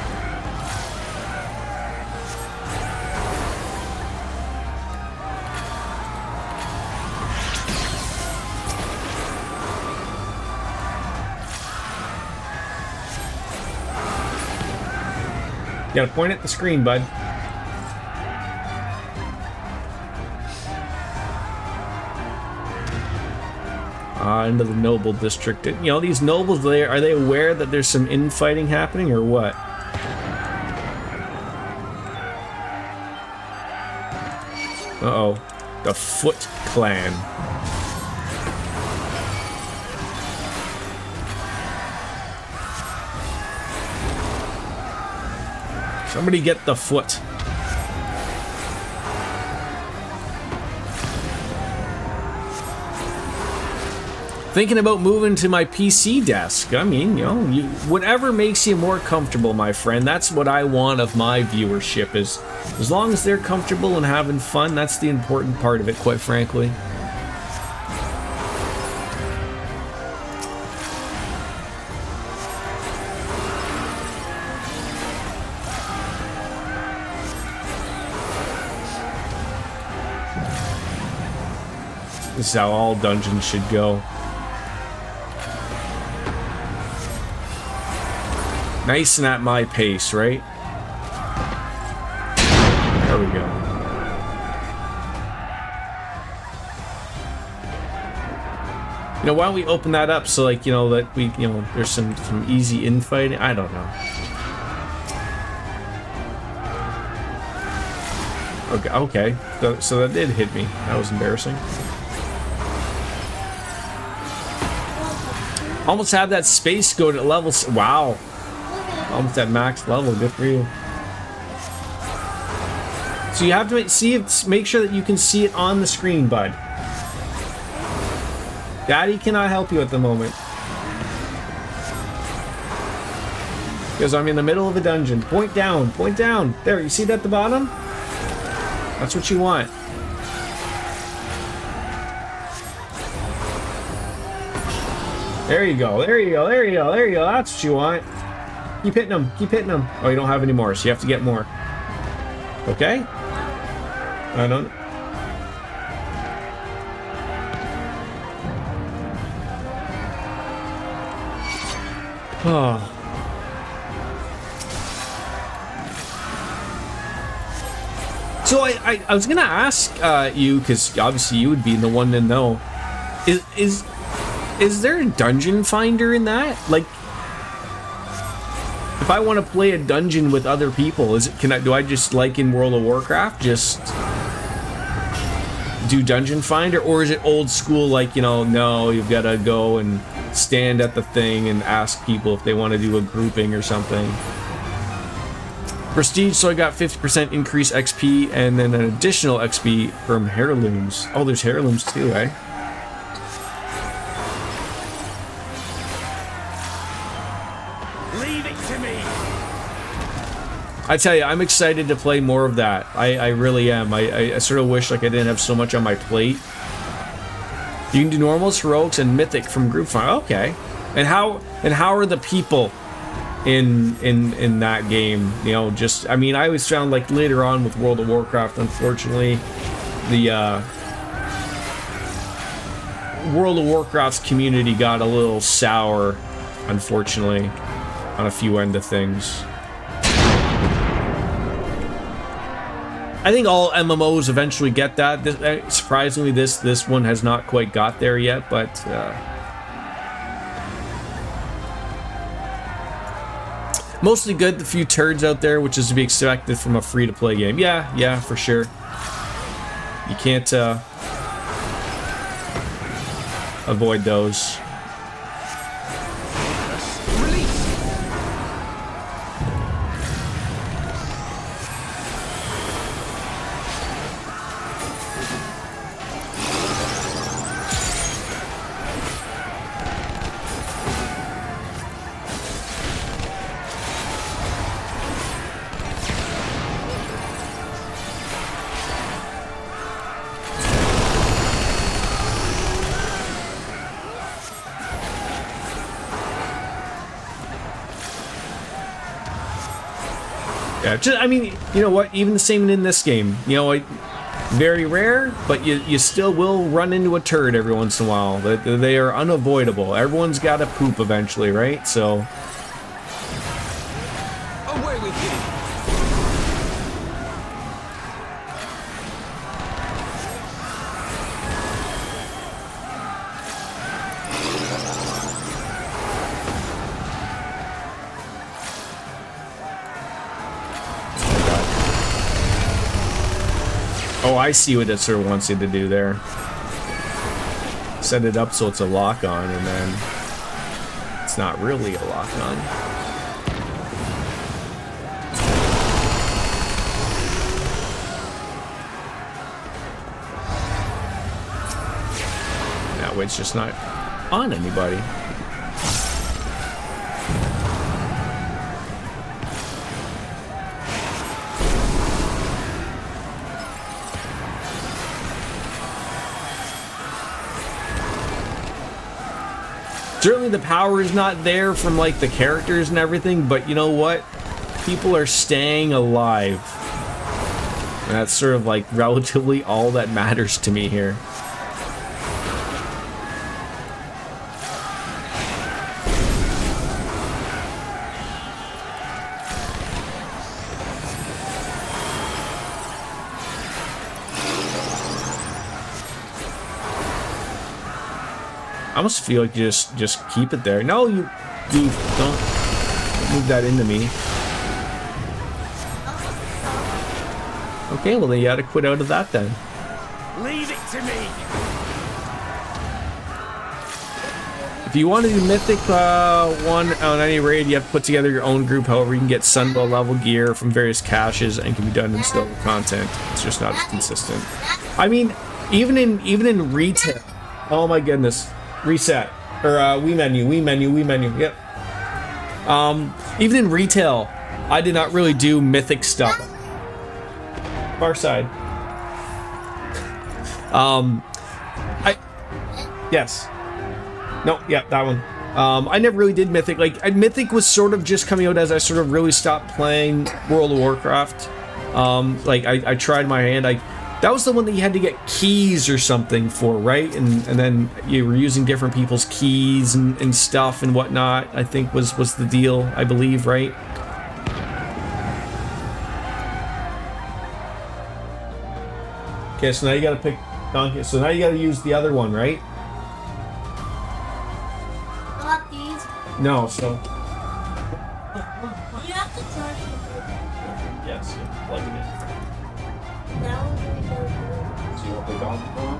You gotta point at the screen, bud. Into the noble district. You know, these nobles, are they aware that there's some infighting happening or what? Uh-oh. The Foot Clan. Somebody get the foot. Thinking about moving to my PC desk. I mean, you know, whatever makes you more comfortable, my friend. That's what I want of my viewership, is as long as they're comfortable and having fun, that's the important part of it, quite frankly. This is how all dungeons should go. Nice and at my pace, right? There we go. You know, why don't we open that up so, like, you know, that we, you know, there's some easy infighting? I don't know. Okay. So that did hit me. That was embarrassing. Almost have that space go to level. Wow. Almost at max level. Good for you. So you have to make sure that you can see it on the screen, bud. Daddy cannot help you at the moment, because I'm in the middle of a dungeon. Point down. Point down. There. You see that at the bottom? That's what you want. There you go. There you go. There you go. There you go. That's what you want. Keep hitting them. Keep hitting them. Oh, you don't have any more, so you have to get more. Okay? I don't... Oh. So I was gonna ask you, because obviously you would be the one to know. Is there a dungeon finder in that? Like, if I want to play a dungeon with other people, do I just, like in World of Warcraft, just do dungeon finder, or is it old school, like, you know, no, you've got to go and stand at the thing and ask people if they want to do a grouping or something? Prestige, so I got 50% increase XP and then an additional XP from heirlooms. Oh, there's heirlooms too, eh? I tell you, I'm excited to play more of that. I really am. I sort of wish like I didn't have so much on my plate. You can do normals, heroics, and mythic from group fire. Okay. And how are the people in that game? You know, just, I mean, I always found like later on with World of Warcraft, unfortunately, the World of Warcraft's community got a little sour, unfortunately, on a few end of things. I think all MMOs eventually get that. Surprisingly, this one has not quite got there yet, but mostly good. A few turds out there, which is to be expected from a free-to-play game. Yeah, for sure. You can't avoid those. Yeah, I mean, you know what? Even the same in this game. You know, very rare, but you still will run into a turd every once in a while. They are unavoidable. Everyone's got to poop eventually, right? So. Away with you! Oh, I see what it sort of wants you to do there. Set it up so it's a lock-on, and then it's not really a lock-on. That way it's just not on anybody. Certainly the power is not there from like the characters and everything, but you know what? People are staying alive. And that's sort of like relatively all that matters to me here. I almost feel like you just keep it there. No, you don't move that into me. Okay, well then you gotta quit out of that then. Leave it to me! If you want to do Mythic 1 on any raid, you have to put together your own group. However, you can get Sunbow level gear from various caches and can be done in still content. It's just not as consistent. I mean, even in retail. Oh my goodness. Reset. Or Wii menu. Yep. Even in retail, I did not really do mythic stuff. Far side. Yes. No, yeah, that one. I never really did mythic. Like mythic was sort of just coming out as I sort of really stopped playing World of Warcraft. Like I tried my hand. That was the one that you had to get keys or something for, right? And then you were using different people's keys and stuff and whatnot, I think was the deal, I believe, right? Okay, so now you gotta pick Donkey. So now you gotta use the other one, right? Not these. No, so... You have to charge it. Yes, you plug it in. Now we go. So you want the Donkey Kong?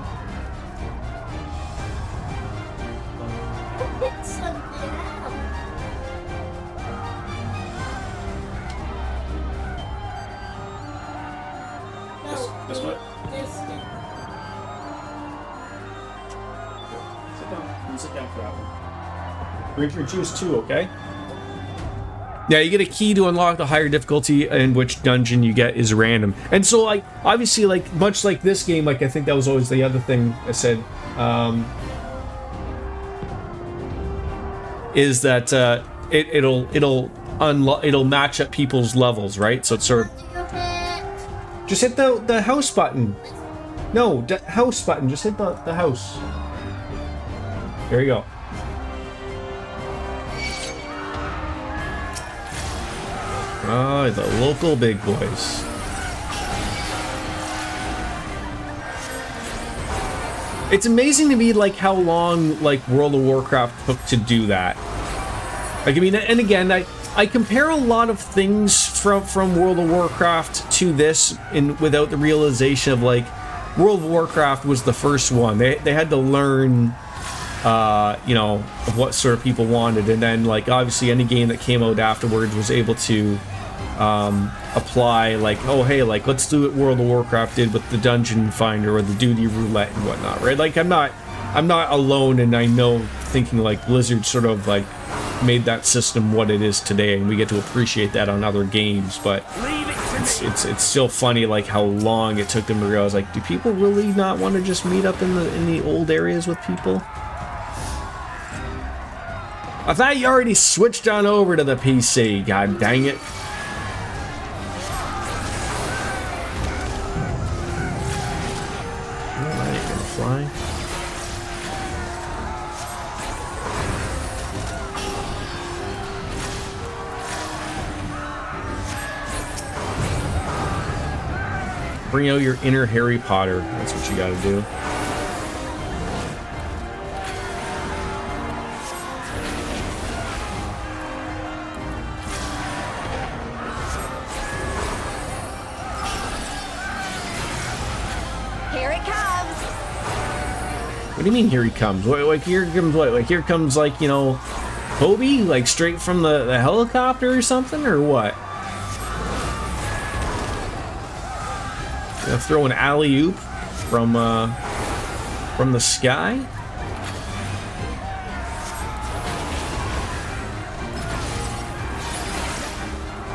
Pick something out. No, This way? This thing. Sit down. You sit down for that one. Choose two, okay? Yeah, you get a key to unlock the higher difficulty, and which dungeon you get is random. And so, like, obviously, like, much like this game, like, I think that was always the other thing I said, is that it'll match up people's levels, right? So it's sort of just hit the house button. No, the house button. Just hit the house. There you go. Oh, the local big boys. It's amazing to me, like, how long, like, World of Warcraft took to do that. Like, I mean, and again, I compare a lot of things from World of Warcraft to this without the realization of, like, World of Warcraft was the first one. They had to learn, you know, of what sort of people wanted, and then, like, obviously any game that came out afterwards was able to apply, like, oh hey, like, let's do what World of Warcraft did with the dungeon finder or the duty roulette and whatnot, right? Like, I'm not alone, and I know, thinking like Blizzard sort of like made that system what it is today, and we get to appreciate that on other games, but it's still funny, like, how long it took them to realize, like, do people really not want to just meet up in the old areas with people? I thought you already switched on over to the PC, god dang it. fly. Bring out your inner Harry Potter. That's what you gotta do. Here it comes. What do you mean here he comes? Like here comes what? Like here comes like, you know, Hobie? Like straight from the helicopter or something? Or what? Gonna throw an alley-oop from the sky?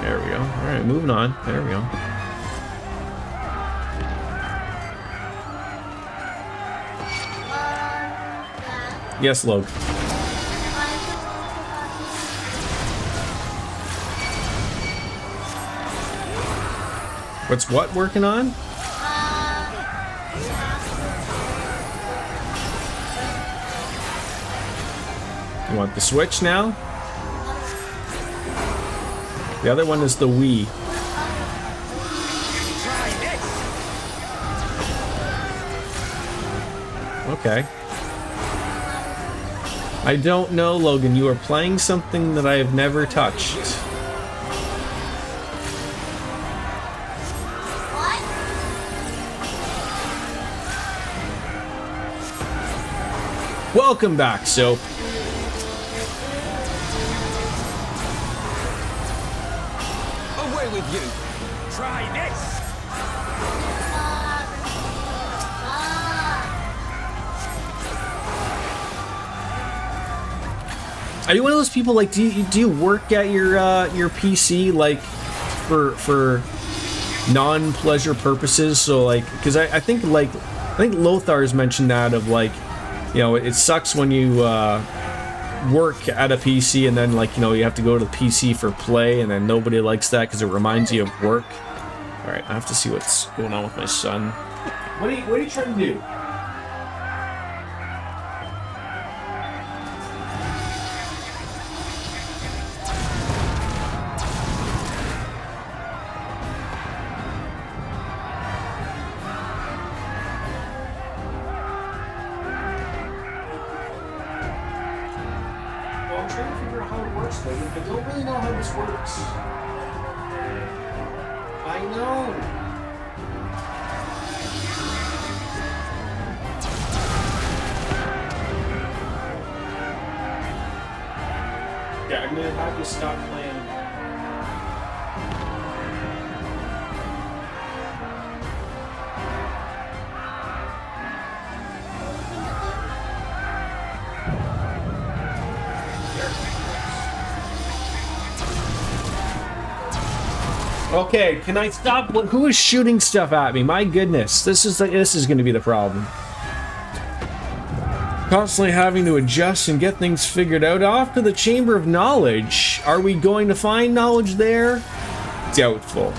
There we go. Alright, moving on. There we go. Yes, Logan. What's what working on? You want the Switch now? The other one is the Wii. Okay. I don't know, Logan. You are playing something that I have never touched. Welcome back, Soap. Away with you. Try this. Are you one of those people, like, do you work at your PC, like, for non-pleasure purposes? So, like, because I think Lothar's mentioned that of, like, you know, it sucks when you work at a PC and then, like, you know, you have to go to the PC for play, and then nobody likes that because it reminds you of work. All right, I have to see what's going on with my son. What are you trying to do? I'm trying to figure out how it works, though. I don't really know how this works. I know. Yeah, I'm gonna have to stop playing. Okay, can I stop? Who is shooting stuff at me? My goodness, this is going to be the problem. Constantly having to adjust and get things figured out. Off to the Chamber of Knowledge. Are we going to find knowledge there? Doubtful.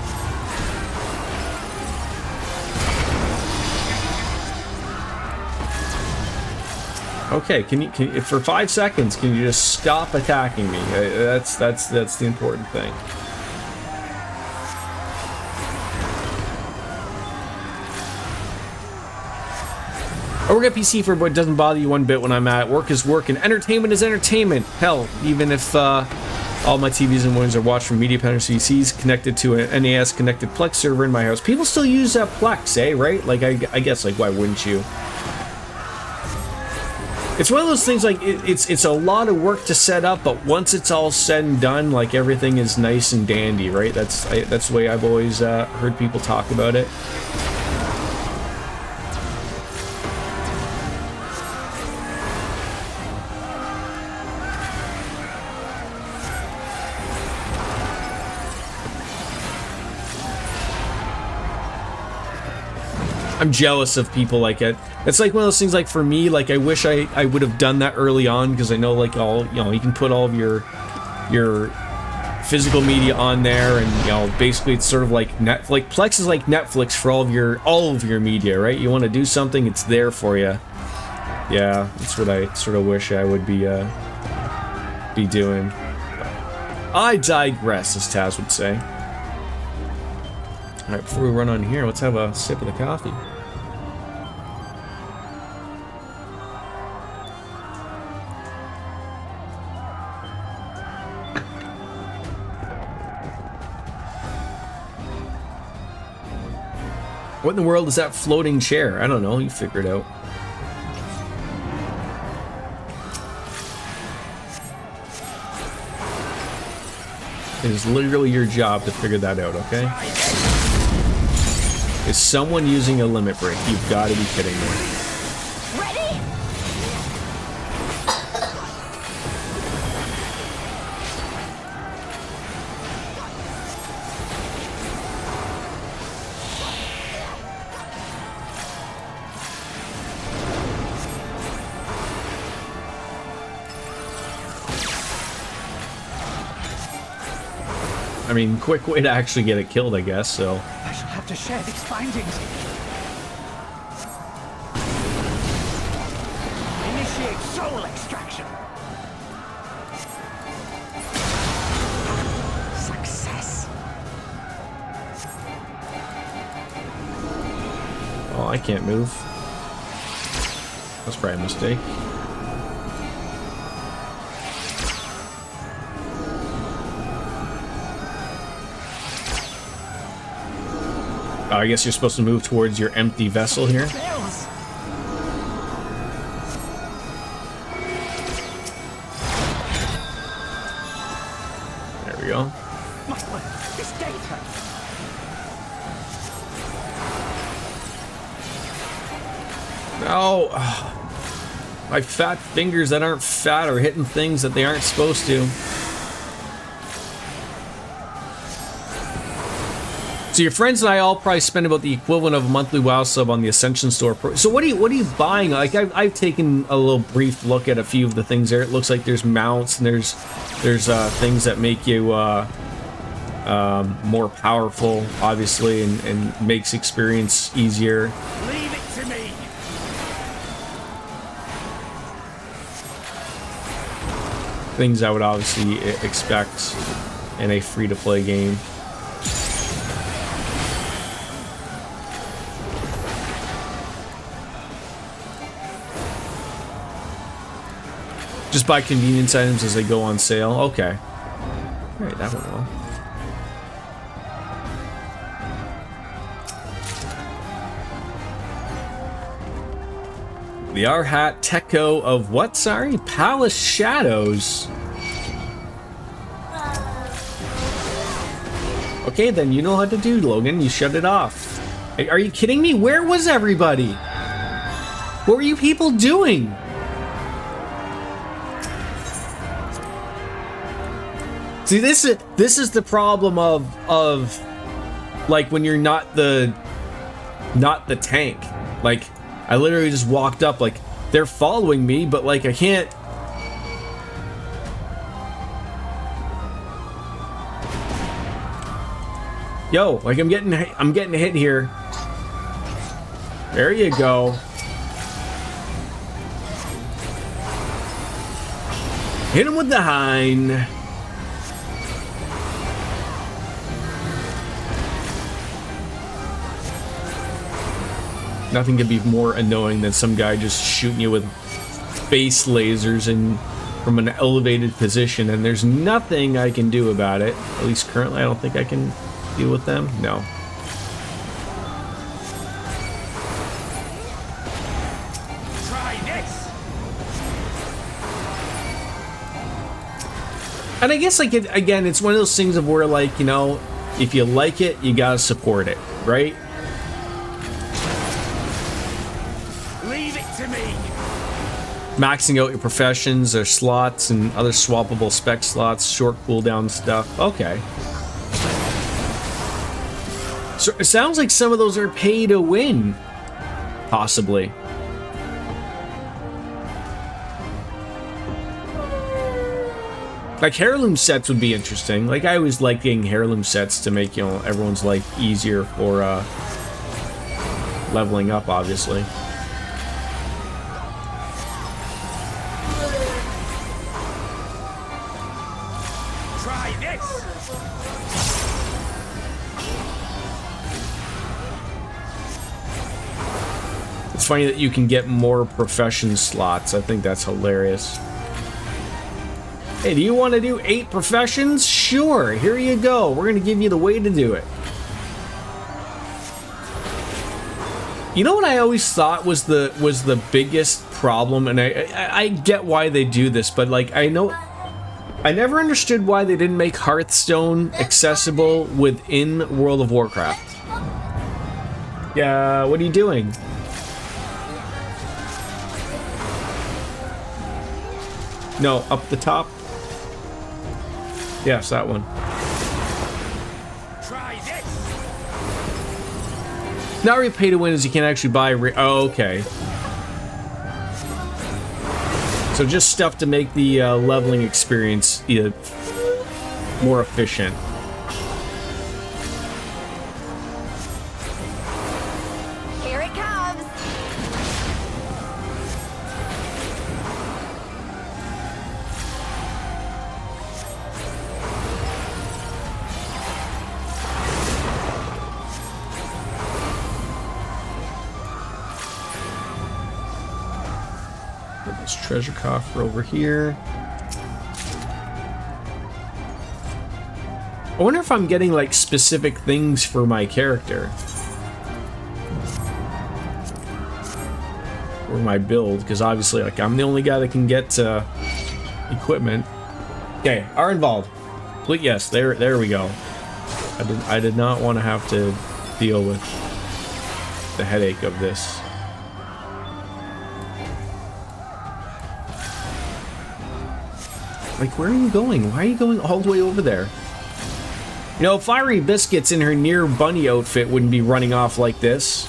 Okay, can you for 5 seconds? Can you just stop attacking me? That's the important thing. I work at PC for what doesn't bother you one bit when I'm at work is work and entertainment is entertainment. Hell, even if all my TVs and monitors are watched from Media Planner CCs connected to an NAS connected Plex server in my house. People still use Plex, eh? Right? Like I guess, like, why wouldn't you? It's one of those things, like it's a lot of work to set up, but once it's all said and done, like everything is nice and dandy, right? That's the way I've always heard people talk about it. I'm jealous of people like it. It's like one of those things, like for me, like I wish I would have done that early on, because I know, like, all, you know, you can put all of your physical media on there, and you know, basically it's sort of like Plex is like Netflix for all of your media, right? You want to do something, it's there for you. Yeah, that's what I sort of wish I would be doing. I digress, as Taz would say. All right, before we run on here, let's have a sip of the coffee. What in the world is that floating chair? I don't know. You figure it out. It is literally your job to figure that out, okay? Is someone using a limit break? You've got to be kidding me. Ready? I mean, quick way to actually get it killed, I guess, so. I shall have to share these findings. Initiate soul extraction. Success. Oh, I can't move. That's probably a mistake. I guess you're supposed to move towards your empty vessel here. Bells. There we go. This data. No! My fat fingers that aren't fat are hitting things that they aren't supposed to. So your friends and I all probably spend about the equivalent of a monthly WoW sub on the Ascension store. So what are you buying? Like I've taken a little brief look at a few of the things there. It looks like there's mounts and there's things that make you more powerful, obviously, and makes experience easier. Leave it to me. Things I would obviously expect in a free-to-play game. Just buy convenience items as they go on sale. Okay. Alright, that went well. The Arhat Tekko of what? Sorry? Palace Shadows. Okay, then you know how to do, Logan. You shut it off. Are you kidding me? Where was everybody? What were you people doing? See, this is the problem of like when you're not the tank. Like I literally just walked up, like they're following me, but like I can't. Yo, like I'm getting hit here. There you go. Hit him with the hind. Nothing could be more annoying than some guy just shooting you with base lasers and from an elevated position, and there's nothing I can do about it. At least currently, I don't think I can deal with them. No. Try this. And I guess like again, it's one of those things of where like, you know, if you like it, you gotta support it, right? Maxing out your professions or slots and other swappable spec slots, short cooldown stuff. Okay. So it sounds like some of those are pay to win, possibly. Like heirloom sets would be interesting. Like I always like getting heirloom sets to make, you know, everyone's life easier for leveling up, obviously. Try this! It's funny that you can get more profession slots. I think that's hilarious. Hey, do you want to do 8 professions? Sure, here you go. We're gonna give you the way to do it. You know what I always thought was the biggest problem, and I get why they do this, but like I never understood why they didn't make Hearthstone accessible within World of Warcraft. Yeah, what are you doing? No, up the top. Yes, that one. Try this! Not really pay to win is you can actually buy. Oh, okay. So just stuff to make the leveling experience more efficient. Here it comes. Put this treasure coffer over here. I wonder if I'm getting like specific things for my character. Or my build, because obviously like I'm the only guy that can get equipment. Okay, are involved. But yes, there we go. I did not want to have to deal with the headache of this. Like, where are you going? Why are you going all the way over there? You know, Fiery Biscuits in her near bunny outfit wouldn't be running off like this.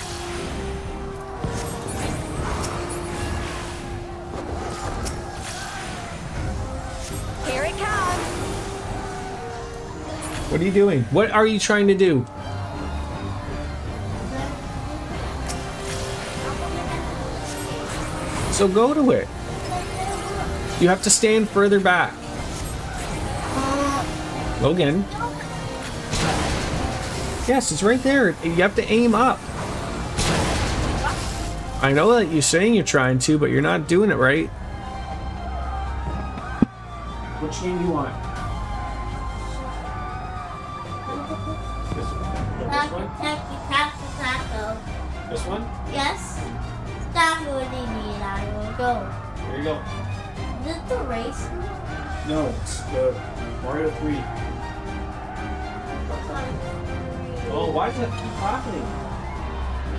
Here it comes. What are you doing? What are you trying to do? So go to it. You have to stand further back. Logan. Yes, it's right there. You have to aim up. I know that you're saying you're trying to, but you're not doing it right. Which game do you want? This one? This one? Yes. That's what they need. I will go. There you go. Is it the race? No, it's the Mario 3. Oh, why does that keep happening?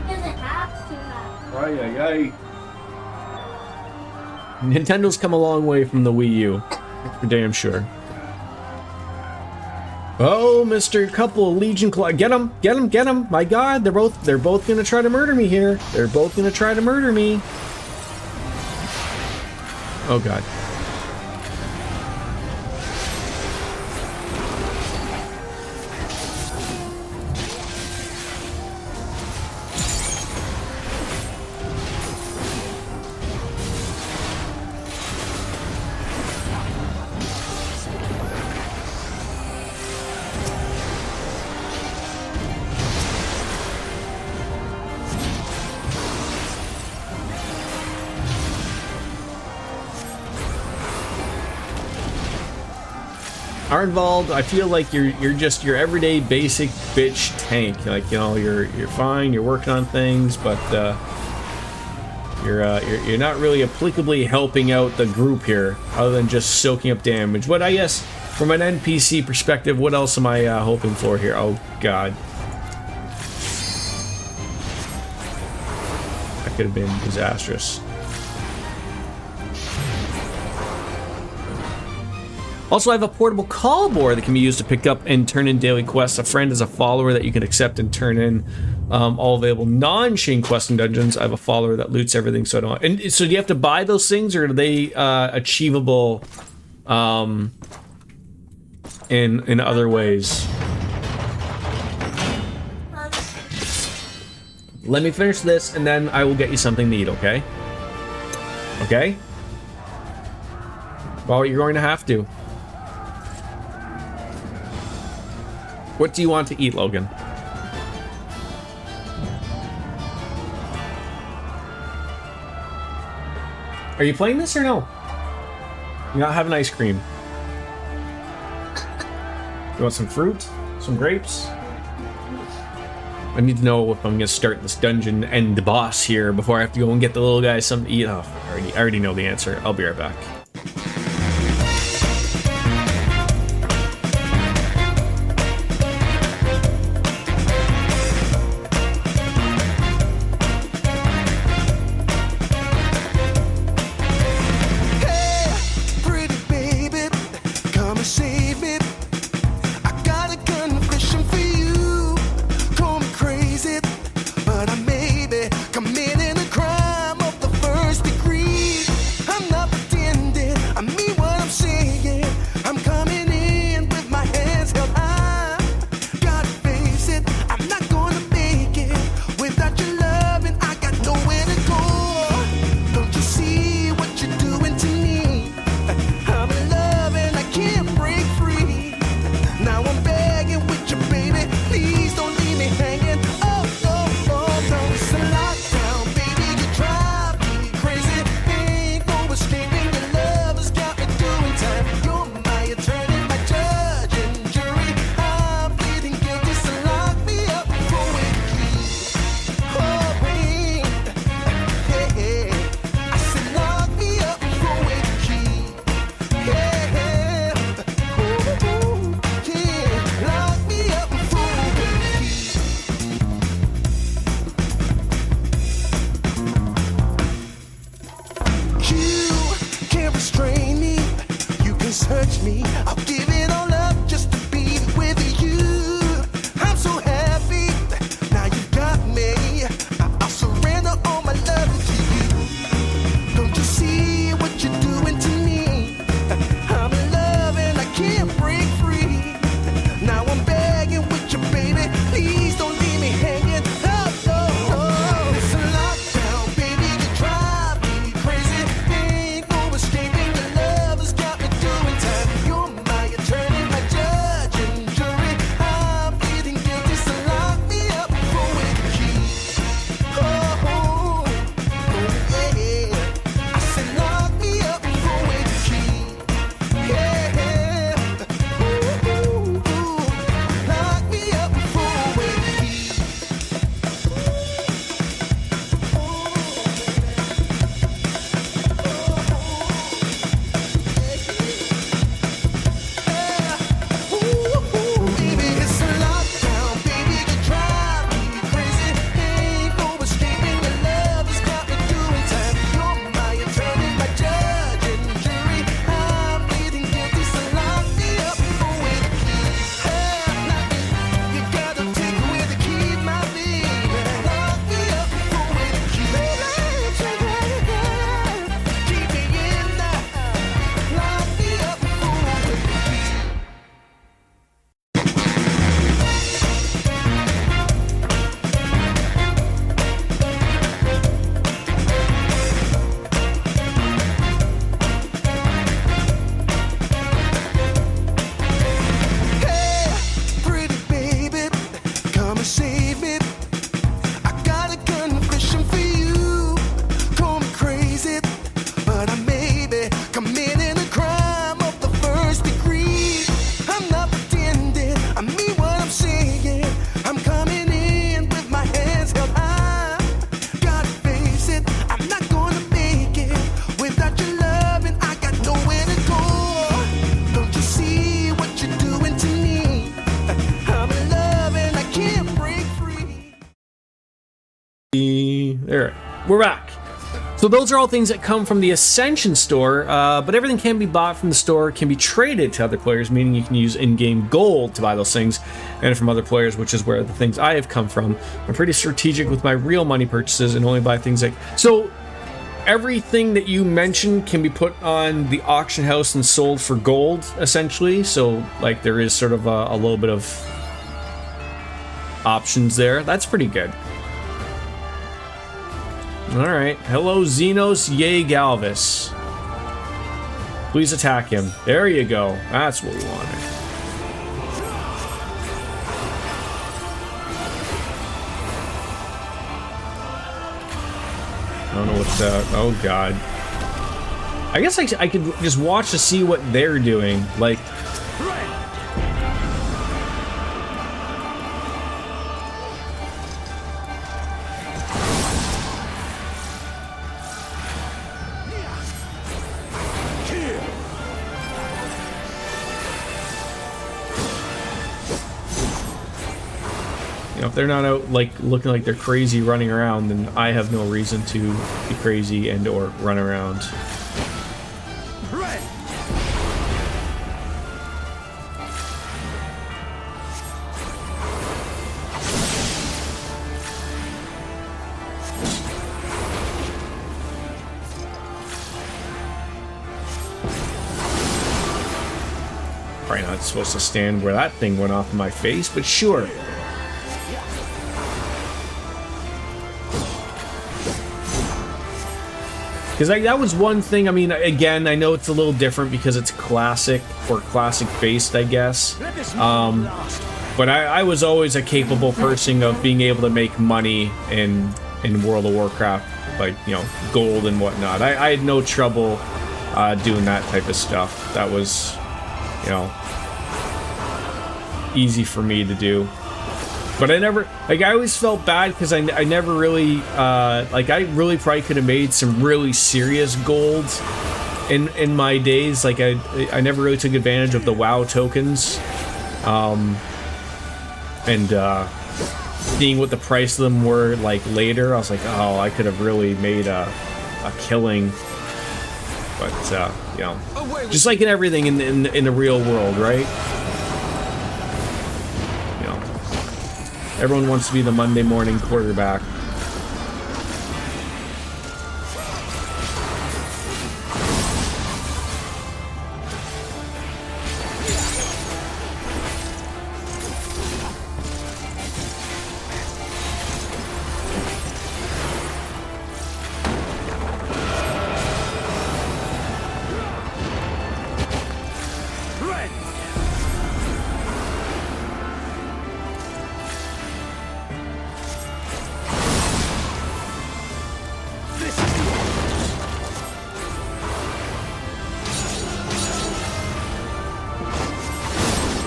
Because it has to happen. Ay, ay, ay. Nintendo's come a long way from the Wii U. For damn sure. Oh, Mr. Couple Legion Claw. Get him! Get him! Get him! My god, they're both gonna try to murder me here. They're both gonna try to murder me. Oh god. Are involved. I feel like you're just your everyday basic bitch tank. Like, you know, you're fine. You're working on things, but you're not really applicably helping out the group here, other than just soaking up damage. But I guess from an NPC perspective, what else am I hoping for here? Oh god, that could have been disastrous. Also, I have a portable call board that can be used to pick up and turn in daily quests. A friend is a follower that you can accept and turn in all available non-chain quests and dungeons. I have a follower that loots everything, so I don't. And so, do you have to buy those things, or are they achievable in other ways. Let me finish this, and then I will get you something to eat, okay? Okay? Well, you're going to have to. What do you want to eat, Logan? Are you playing this or no? You're not having ice cream. You want some fruit? Some grapes? I need to know if I'm gonna start this dungeon and the boss here before I have to go and get the little guy something to eat. Oh, I already know the answer. I'll be right back. Pretty baby, come and save me. I got a confession for you. Call me crazy, but I may be committing a crime of the first degree. I'm not pretending, I mean what I'm saying. I'm coming in with my hands held high. Gotta face it, I'm not gonna make it without your love, and I got nowhere to go. Don't you see what you're doing to me? I'm in love and I can't break free. Now I'm begging with you, baby. Please don't leave me hanging. Oh, oh, oh, no, it's a lockdown, baby. You drive me crazy. Ain't no escaping. Your love has got me doing time. You're my attorney, my judge and jury. I'm pleading guilty, so lock me up for a key. Oh, wait. Hey, I said lock me up for a key. Yeah, ooh, yeah, lock me up for a key. You can't restrain me. You can search me. I'll give it all up just to be with you. I'm so happy. Now you got me. I'll surrender all my love to you. Don't you see what you're doing to me? I'm in love and I can't break free. Now I'm begging with you, baby. Please don't leave me hanging. Oh, oh, oh. It's a lockdown, baby. You drive me crazy. Ain't no escaping. Your love has got me doing time. You're my attorney, my judge and jury. I'm pleading guilty, so lock me up for a key. Oh, oh, oh, yeah. I said lock me up for a key. Yeah, ooh, ooh, ooh. Lock me up for a key. Baby, it's a lockdown, baby. You drive me crazy. Ain't no escaping. Your love has got me doing time. You're my attorney, my judge and jury. I'm pleading guilty, so lock me up for a key. You gotta take away the key, my baby. Lock me up for a key. Keep me in there. Lock me up for a key. Hey, pretty baby, come and save me. I got a confession for you. Call me crazy, but I may be committing a crime of the first degree. I'm not pretending, I mean what I'm saying. I'm coming in with my hands held high. Gotta face it, I'm not gonna make it without your love, and I got nowhere to go. Don't you see what you're doing to me? I'm in love and I can't break free. There, we're back. So those are all things that come from the Ascension store, but everything can be bought from the store, can be traded to other players, meaning you can use in-game gold to buy those things, and from other players, which is where the things I have come from. I'm pretty strategic with my real money purchases and only buy things like... So, everything that you mentioned can be put on the auction house and sold for gold, essentially. So, like, there is sort of a little bit of options there. That's pretty good. Alright. Hello, Xenos Yay Galvis. Please attack him. There you go. That's what we wanted. I don't know what's that. Oh, God. I guess I could just watch to see what they're doing. Like... You know, if they're not out, like, looking like they're crazy running around, then I have no reason to be crazy and or run around. Probably not supposed to stand where that thing went off in my face, but sure. Because that was one thing, I mean, again, I know it's a little different because it's classic, or classic-based, I guess. But I was always a capable person of being able to make money in World of Warcraft, like, you know, gold and whatnot. I had no trouble doing that type of stuff. That was, you know, easy for me to do. But I never, like, I always felt bad because I never really, like, I really probably could have made some really serious gold in my days. Like, I never really took advantage of the WoW tokens. Seeing what the price of them were, like, later, I was like, oh, I could have really made a killing. But, you know, just like in everything in the real world, right? Everyone wants to be the Monday morning quarterback.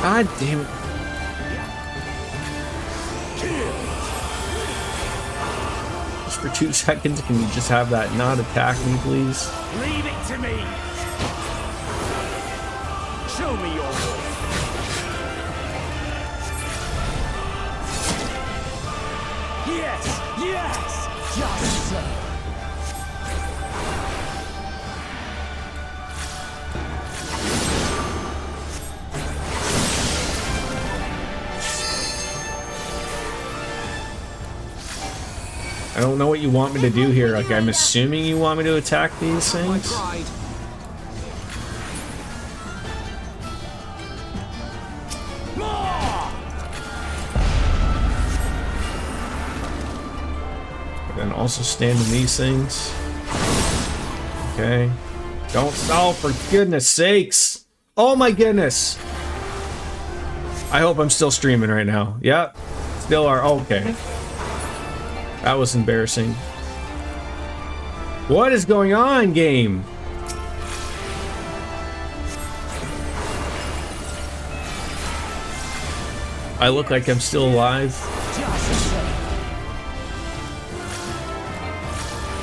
God damn it. Just for 2 seconds, can you just have that not attack me, please? Leave it to me. Show me your worth. Yes, yes, just so. I don't know what you want me to do here. Like, I'm assuming you want me to attack these things. And also stand in these things. Okay. Don't stall, for goodness sakes. Oh my goodness. I hope I'm still streaming right now. Yep. Still are. Okay. That was embarrassing. What is going on, game? I look like I'm still alive.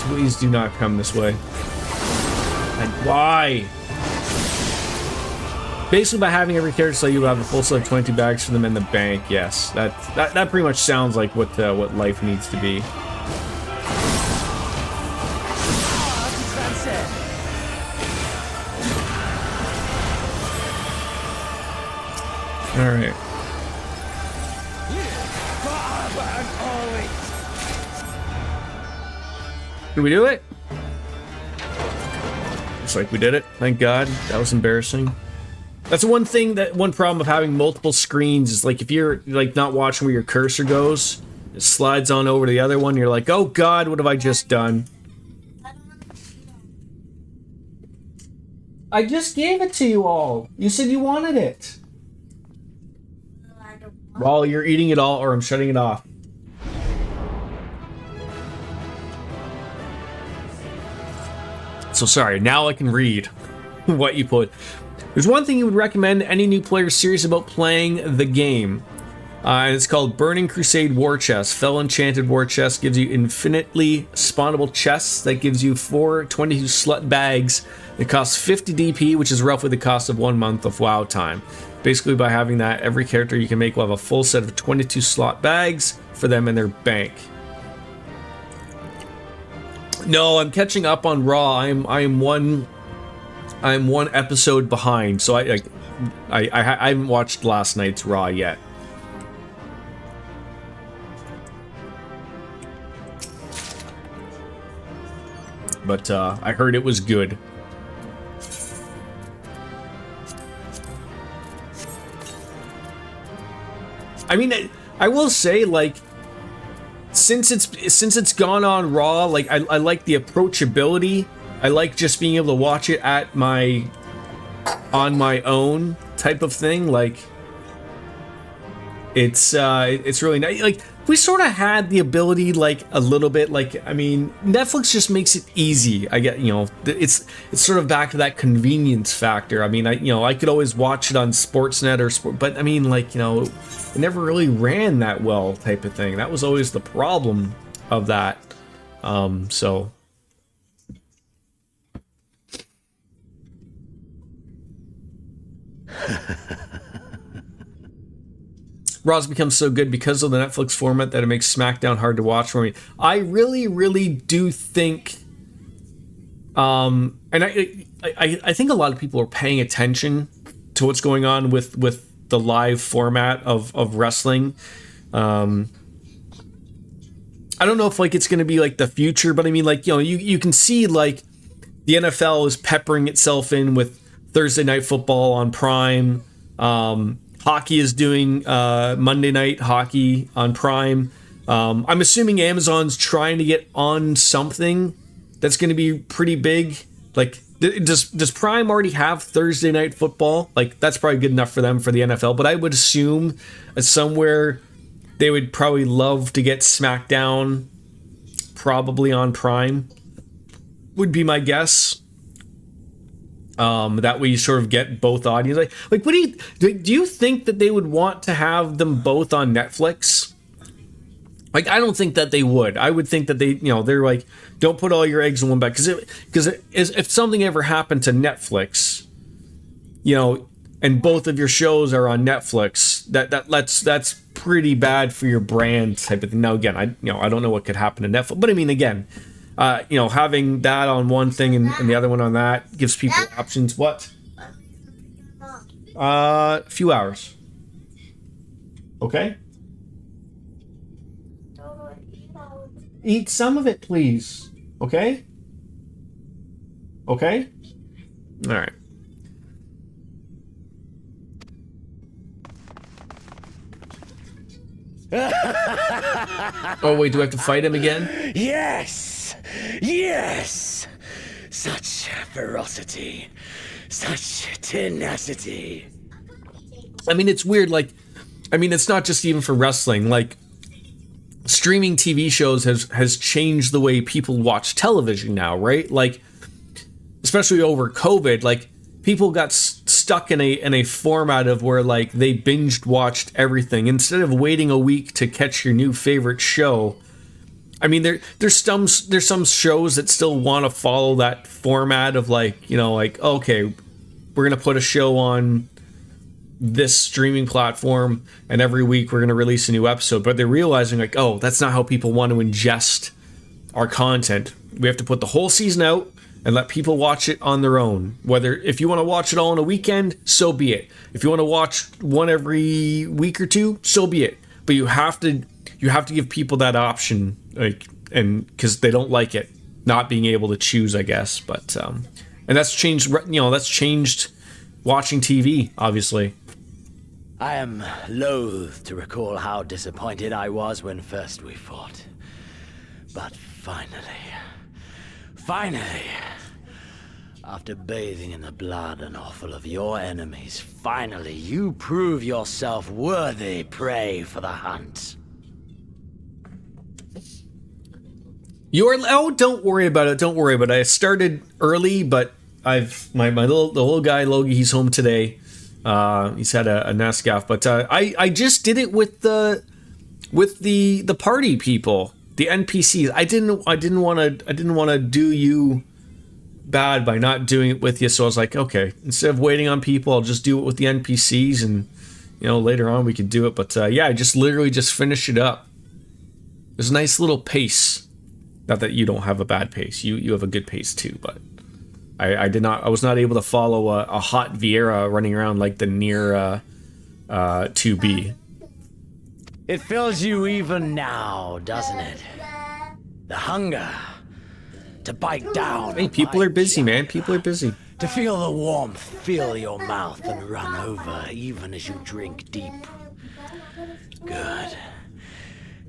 Please do not come this way. Like, why? Basically, by having every character slate, you will have a full set of 20 bags for them in the bank. Yes, that pretty much sounds like what life needs to be. All right. Did we do it? Looks like we did it. Thank God. That was embarrassing. That's one problem of having multiple screens is like if you're like not watching where your cursor goes, it slides on over to the other one. You're like, oh God, what have I just done? I just gave it to you all. You said you wanted it. Well, you're eating it all or I'm shutting it off. So sorry, now I can read what you put. There's one thing you would recommend any new player serious about playing the game. And it's called Burning Crusade War Chest. Fell Enchanted War Chest gives you infinitely spawnable chests that gives you 4 22 slot bags. It costs 50 DP, which is roughly the cost of 1 month of WoW time. Basically, by having that, every character you can make will have a full set of 22 slot bags for them in their bank. No, I'm catching up on Raw. I am one episode behind, so I haven't watched last night's Raw yet. But I heard it was good. I mean, I will say, like, since it's gone on Raw, like I like the approachability. I like just being able to watch it on my own type of thing. Like, it's really nice. Like, we sort of had the ability, like, a little bit, like, I mean, Netflix just makes it easy. I get, you know, it's sort of back to that convenience factor. I mean, I could always watch it on Sportsnet but I mean, like, you know, it never really ran that well type of thing. That was always the problem of that. So. Raw's become so good because of the Netflix format that it makes SmackDown hard to watch for me. I really, really do think, and I think a lot of people are paying attention to what's going on with the live format of wrestling. I don't know if like it's going to be like the future, but I mean, like, you know, you can see like the NFL is peppering itself in with Thursday Night Football on Prime. Hockey is doing Monday Night Hockey on Prime. I'm assuming Amazon's trying to get on something that's going to be pretty big. Like, does Prime already have Thursday Night Football? Like, that's probably good enough for them for the NFL. But I would assume somewhere they would probably love to get SmackDown probably on Prime. Would be my guess. That way you sort of get both audiences. Like, what do you think that they would want to have them both on Netflix? Like, I don't think that they would. I would think that they're like, don't put all your eggs in one basket. Because if something ever happened to Netflix, you know, and both of your shows are on Netflix, that's pretty bad for your brand type of thing. Now, again, I don't know what could happen to Netflix, but I mean, again, having that on one thing and the other one on that gives people options. What? A few hours. Okay. Eat some of it, please. Okay? Okay? All right. Oh, wait, do I have to fight him again? Yes! Yes! Such ferocity. Such tenacity. I mean, it's weird. Like, I mean, it's not just even for wrestling. Like, streaming TV shows has changed the way people watch television now, right? Like, especially over COVID, like, people got stuck in a format of where, like, they binged watched everything instead of waiting a week to catch your new favorite show. I mean, there's some shows that still want to follow that format of, like, you know, like, okay, we're gonna put a show on this streaming platform and every week we're gonna release a new episode, but they're realizing, like, oh, that's not how people want to ingest our content. We have to put the whole season out and let people watch it on their own. Whether, if you want to watch it all on a weekend, so be it. If you want to watch one every week or two, so be it. But you have to give people that option, like, and because they don't like it, not being able to choose, I guess. But And that's changed, you know, that's changed watching TV, obviously. I am loath to recall how disappointed I was when first we fought. But finally, after bathing in the blood and offal of your enemies, finally you prove yourself worthy prey for the hunt. Don't worry about it. Don't worry about it. I started early, but the little guy Logie, he's home today. He's had a NASCAF, but I just did it with the party people, the NPCs. I didn't want to do you bad by not doing it with you. So I was like, okay, instead of waiting on people, I'll just do it with the NPCs, and you know, later on we could do it. But yeah, I just literally just finished it up. There's a nice little pace. Not that you don't have a bad pace. You have a good pace too, but I was not able to follow a hot Vieira running around like the near 2B. It fills you even now, doesn't it? The hunger to bite down. Hey, people are busy, man. People are busy. To feel the warmth fill your mouth and run over even as you drink deep.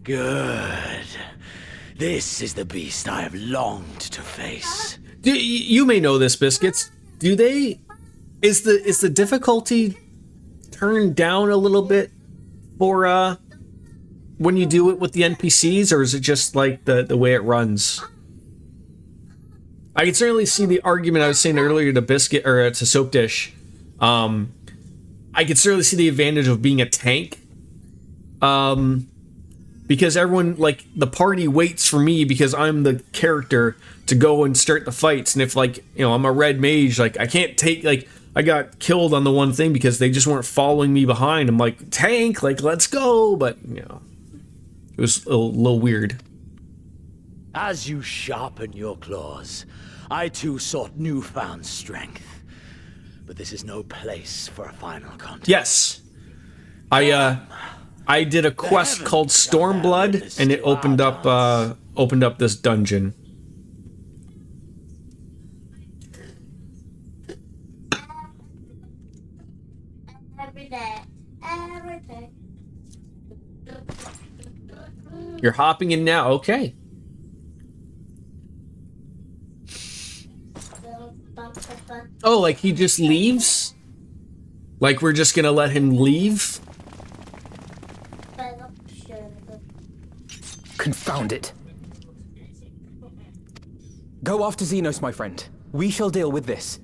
Good. This is the beast I have longed to face. You may know this, Biscuits. Is the difficulty turned down a little bit for when you do it with the NPCs, or is it just like the way it runs? I can certainly see the argument I was saying earlier to Biscuit or to Soap Dish. I could certainly see the advantage of being a tank. Because everyone, like, the party waits for me because I'm the character to go and start the fights. And if, like, you know, I'm a red mage, like, I can't take, like, I got killed on the one thing because they just weren't following me behind. I'm like, tank, like, let's go. But, you know, it was a little weird. As you sharpen your claws, I too sought newfound strength. But this is no place for a final contest. Yes. I did a quest called Stormblood, and it opened up this dungeon. Every day. You're hopping in now, okay? Oh, like he just leaves? Like we're just gonna let him leave? Confound it. Go after Xenos, my friend. We shall deal with this.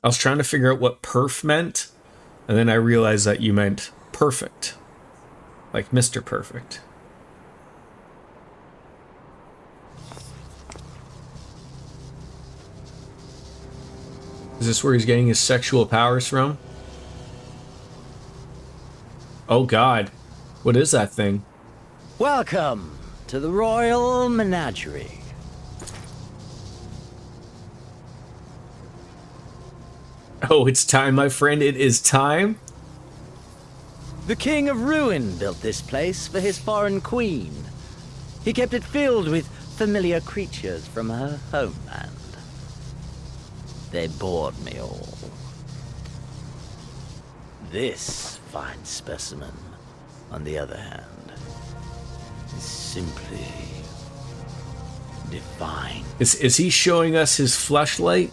I was trying to figure out what perf meant, and then I realized that you meant perfect. Like Mr. Perfect. Is this where he's getting his sexual powers from? Oh god. What is that thing? Welcome to the Royal Menagerie. Oh, it's time, my friend. It is time. The King of Ruin built this place for his foreign queen. He kept it filled with familiar creatures from her homeland. They bored me all. This fine specimen, on the other hand, is simply divine. Is he showing us his fleshlight?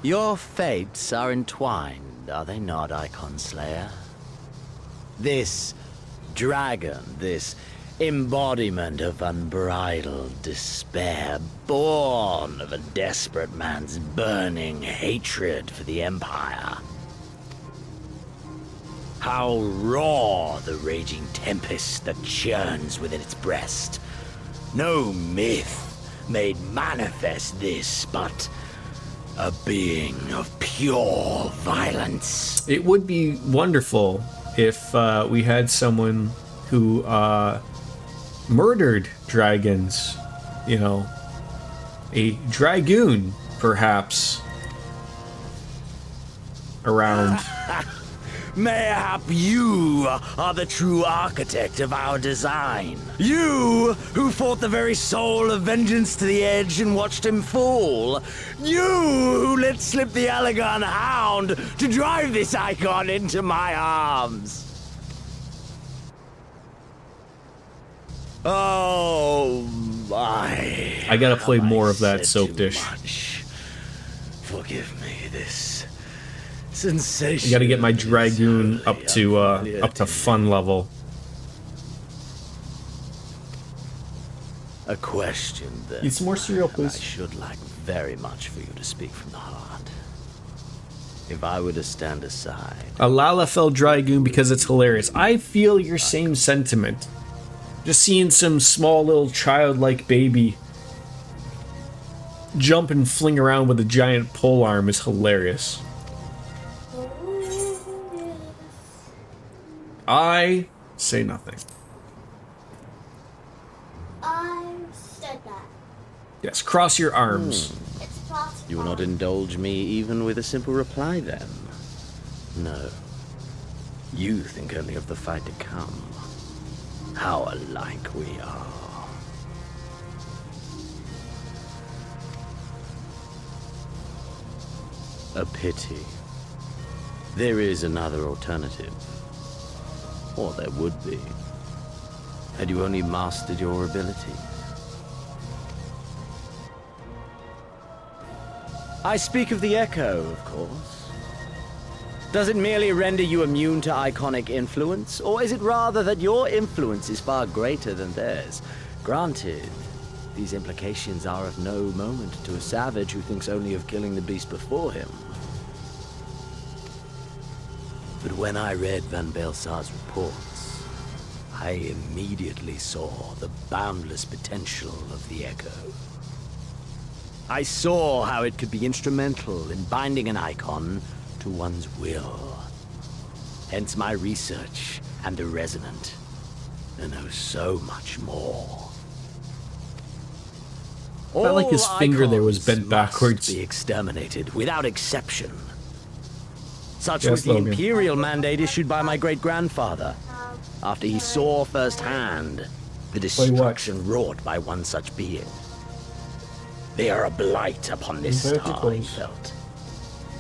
Your fates are entwined, are they not, Icon Slayer? This dragon, this embodiment of unbridled despair, born of a desperate man's burning hatred for the Empire. How raw the raging tempest that churns within its breast. No myth made manifest this, but a being of pure violence. It would be wonderful if we had someone who murdered dragons, you know, a dragoon, perhaps. around. Mayhap you are the true architect of our design. You who fought the very soul of vengeance to the edge and watched him fall. You who let slip the Allegan hound to drive this icon into my arms. Oh my. I gotta play have I more of that said soap too dish. much? Forgive me this sensation. I gotta get my is Dragoon wholly up to fun level. A question then. Eat some more cereal, and please. I should like very much for you to speak from the heart. If I were to stand aside, A Lalafell Dragoon because it's hilarious. I feel your same sentiment. Just seeing some small little childlike baby jump and fling around with a giant pole arm is hilarious. I say nothing. I said that. Yes, cross your arms. It's possible. you will not indulge me even with a simple reply then? No. You think only of the fight to come. How alike we are. A pity. There is another alternative. Or there would be. Had you only mastered your ability. I speak of the Echo, of course. Does it merely render you immune to iconic influence, or is it rather that your influence is far greater than theirs? Granted, these implications are of no moment to a savage who thinks only of killing the beast before him. But when I read Van Belsar's reports, I immediately saw the boundless potential of the Echo. I saw how it could be instrumental in binding an icon to one's will. Hence my research and the Resonant, and oh, so much more. Felt like his All finger there was icons bent backwards. must be exterminated without exception. Such Yes, was the Logan. imperial mandate issued by my great-grandfather, after he saw firsthand the destruction wrought by one such being. They are a blight upon this Very star, he close. felt.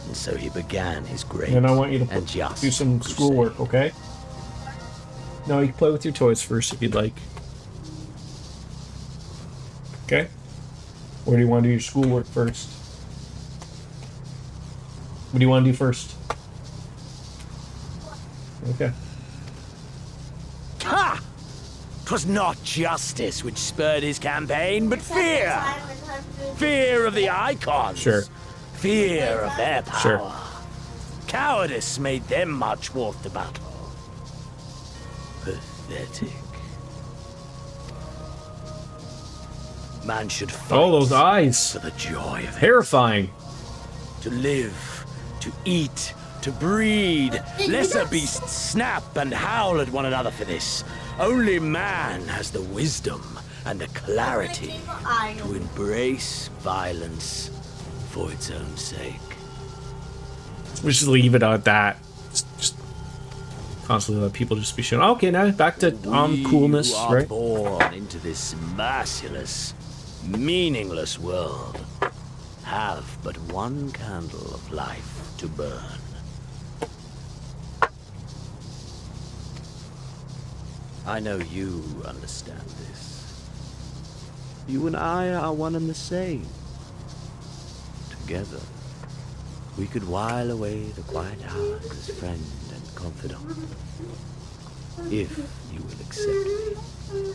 And so he began his great And I want you to and just do some crusade. schoolwork, okay? No, you can play with your toys first if you'd like. Okay? Or do you want to do your schoolwork first? What do you want to do first? Okay. Ha! 'Twas not justice which spurred his campaign, but fear! Fear of the icons! Sure. Fear of their power. Sure. Cowardice made them march forth to battle. Pathetic. Man should fight Oh, those eyes. for the joy of it. Terrifying. To live, to eat, to breed. Lesser beasts snap and howl at one another for this. Only man has the wisdom and the clarity to embrace violence for its own sake. We should leave it at that. Just constantly let people just be shown. Okay, now back to coolness, We who are right? born into this merciless, meaningless world have but one candle of life to burn. I know you understand this. You and I are one and the same. Together, we could while away the quiet hours as friend and confidant. If you will accept me.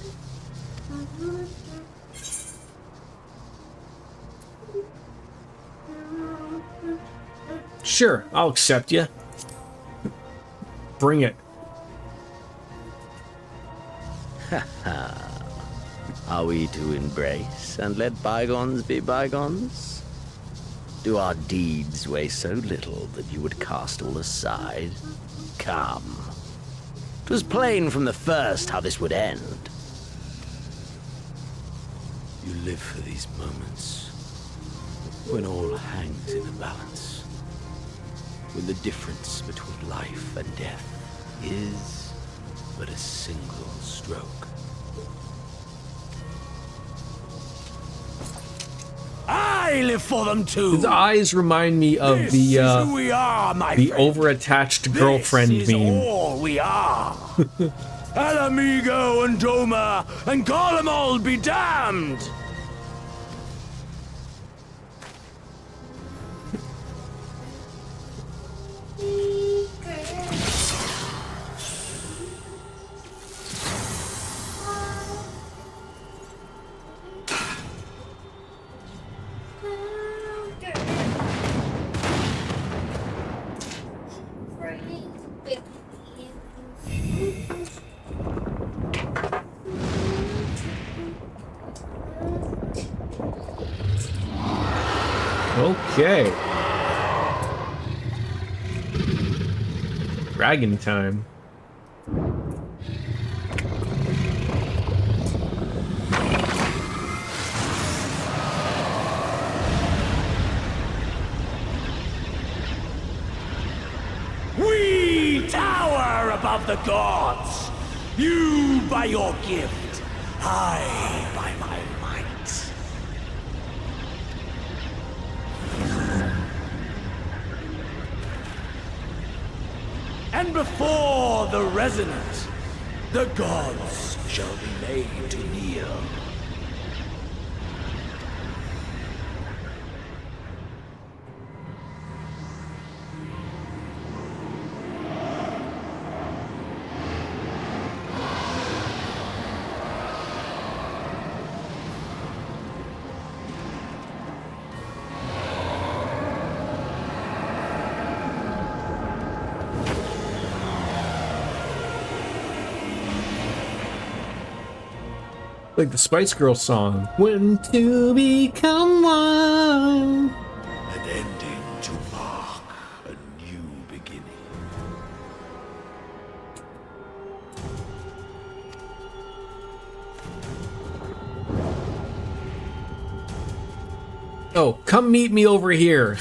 Sure, I'll accept you. Bring it. Are we to embrace and let bygones be bygones? Do our deeds weigh so little that you would cast all aside? Come. 'Twas plain from the first how this would end. You live for these moments when all hangs in the balance. when the difference between life and death is but a single stroke. I live for them too. His eyes remind me of This is who we are, my the friend. over-attached girlfriend This is meme. all we are. Alamigo and Doma, and call them all be damned. Okay. Dragon time. We tower above the gods. You by your gift, I by my might. And before the resonant, the gods shall be made to kneel. Like the Spice Girls song. When to become one. An ending to mark a new beginning. Oh, come meet me over here.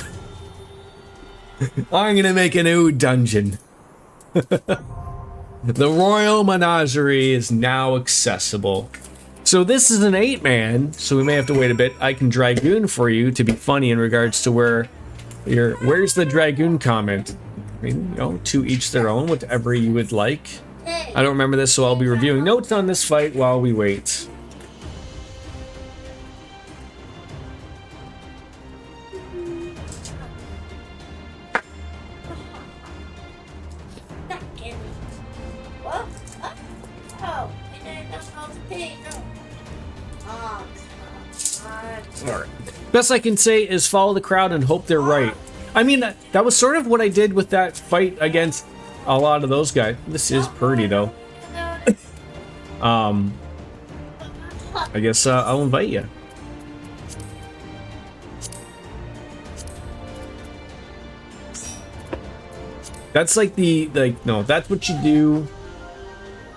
I'm gonna make a new dungeon. The Royal Menagerie is now accessible. So this is an 8-man, so we may have to wait a bit. I can Dragoon for you to be funny in regards to where's the Dragoon comment? I mean, you know, to each their own, whatever you would like. I don't remember this, so I'll be reviewing notes on this fight while we wait. What? Oh, and then that's all the pig. Oh, come on. Alright. Best I can say is follow the crowd and hope they're right. I mean, that was sort of what I did with that fight against a lot of those guys. This is pretty, though. I guess I'll invite you. That's like no, that's what you do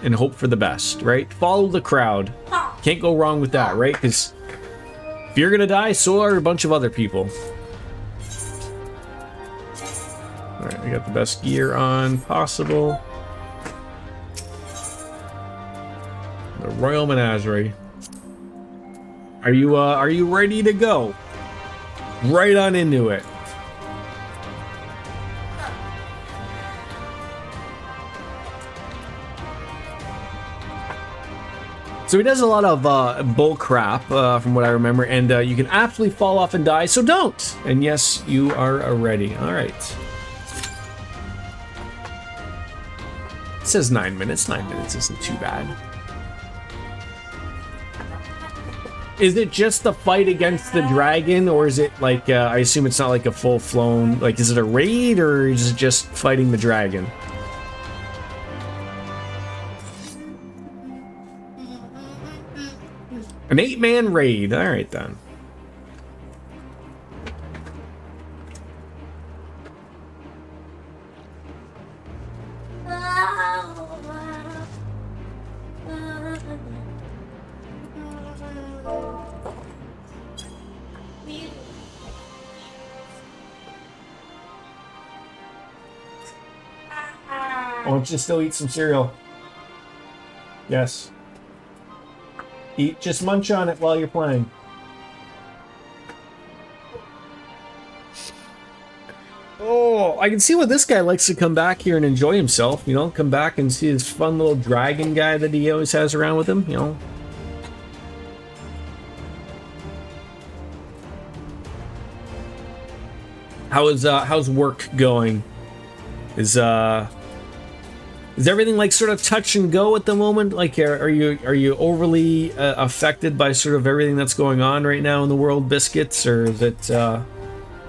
and hope for the best, right? Follow the crowd. Can't go wrong with that, right? Because if you're gonna die, so are a bunch of other people. Alright, we got the best gear on possible. The Royal Menagerie. Are you ready to go? Right on into it. So he does a lot of bull crap, from what I remember, and you can absolutely fall off and die, so don't! And yes, you are ready. Alright. It says 9 minutes. 9 minutes isn't too bad. Is it just the fight against the dragon, or is it like, I assume it's not like a full-flown, like, is it a raid, or is it just fighting the dragon? An 8-man raid. Alright then. I want you to still eat some cereal. Yes. Eat, just munch on it while you're playing. Oh, I can see why this guy likes to come back here and enjoy himself, you know, come back and see his fun little dragon guy that he always has around with him, you know. How's work going? Is everything like sort of touch and go at the moment? Like, are you overly affected by sort of everything that's going on right now in the world, Biscuits, or is it a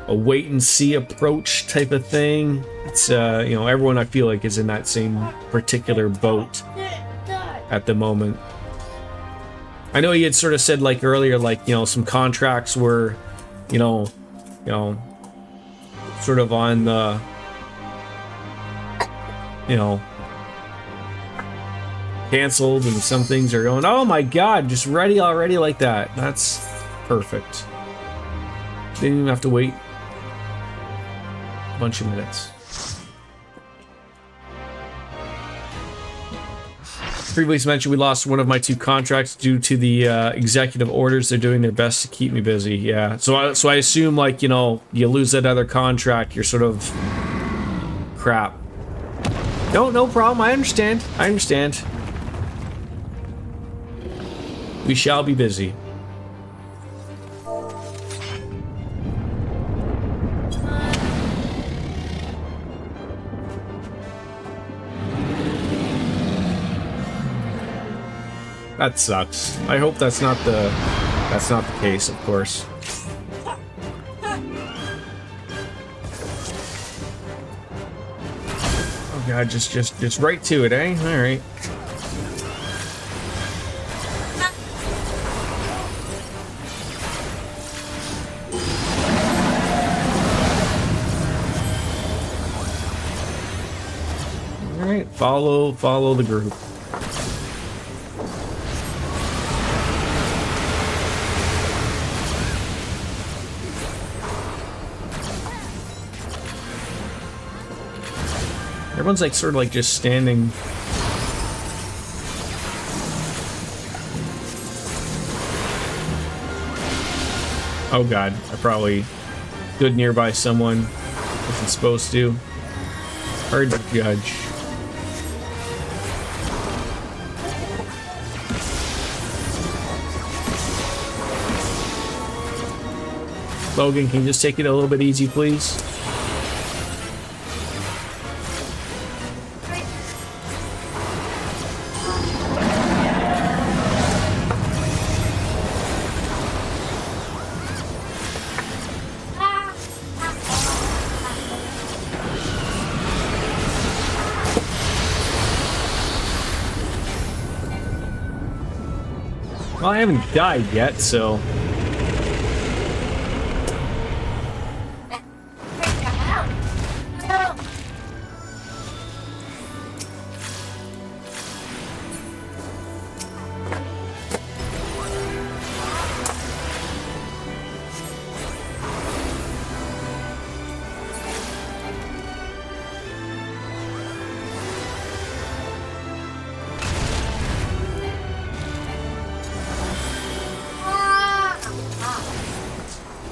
wait and see approach type of thing? It's you know, everyone I feel like is in that same particular boat at the moment. I know he had sort of said like earlier, like, you know, some contracts were, you know, sort of on the, you know, canceled, and some things are going, oh my god, just ready already like that. That's perfect. Didn't even have to wait a bunch of minutes. Previously mentioned we lost one of my 2 contracts due to the executive orders. They're doing their best to keep me busy. Yeah, so I assume, like, you know, you lose that other contract, you're sort of crap. No problem. I understand. We shall be busy. That sucks. I hope that's not the case, of course. Oh god, just right to it, eh? All right. All right, follow the group. Everyone's like sort of like just standing. Oh god, I probably stood nearby someone wasn't supposed to. Hard to judge. Logan, can you just take it a little bit easy, please? Well, I haven't died yet, so...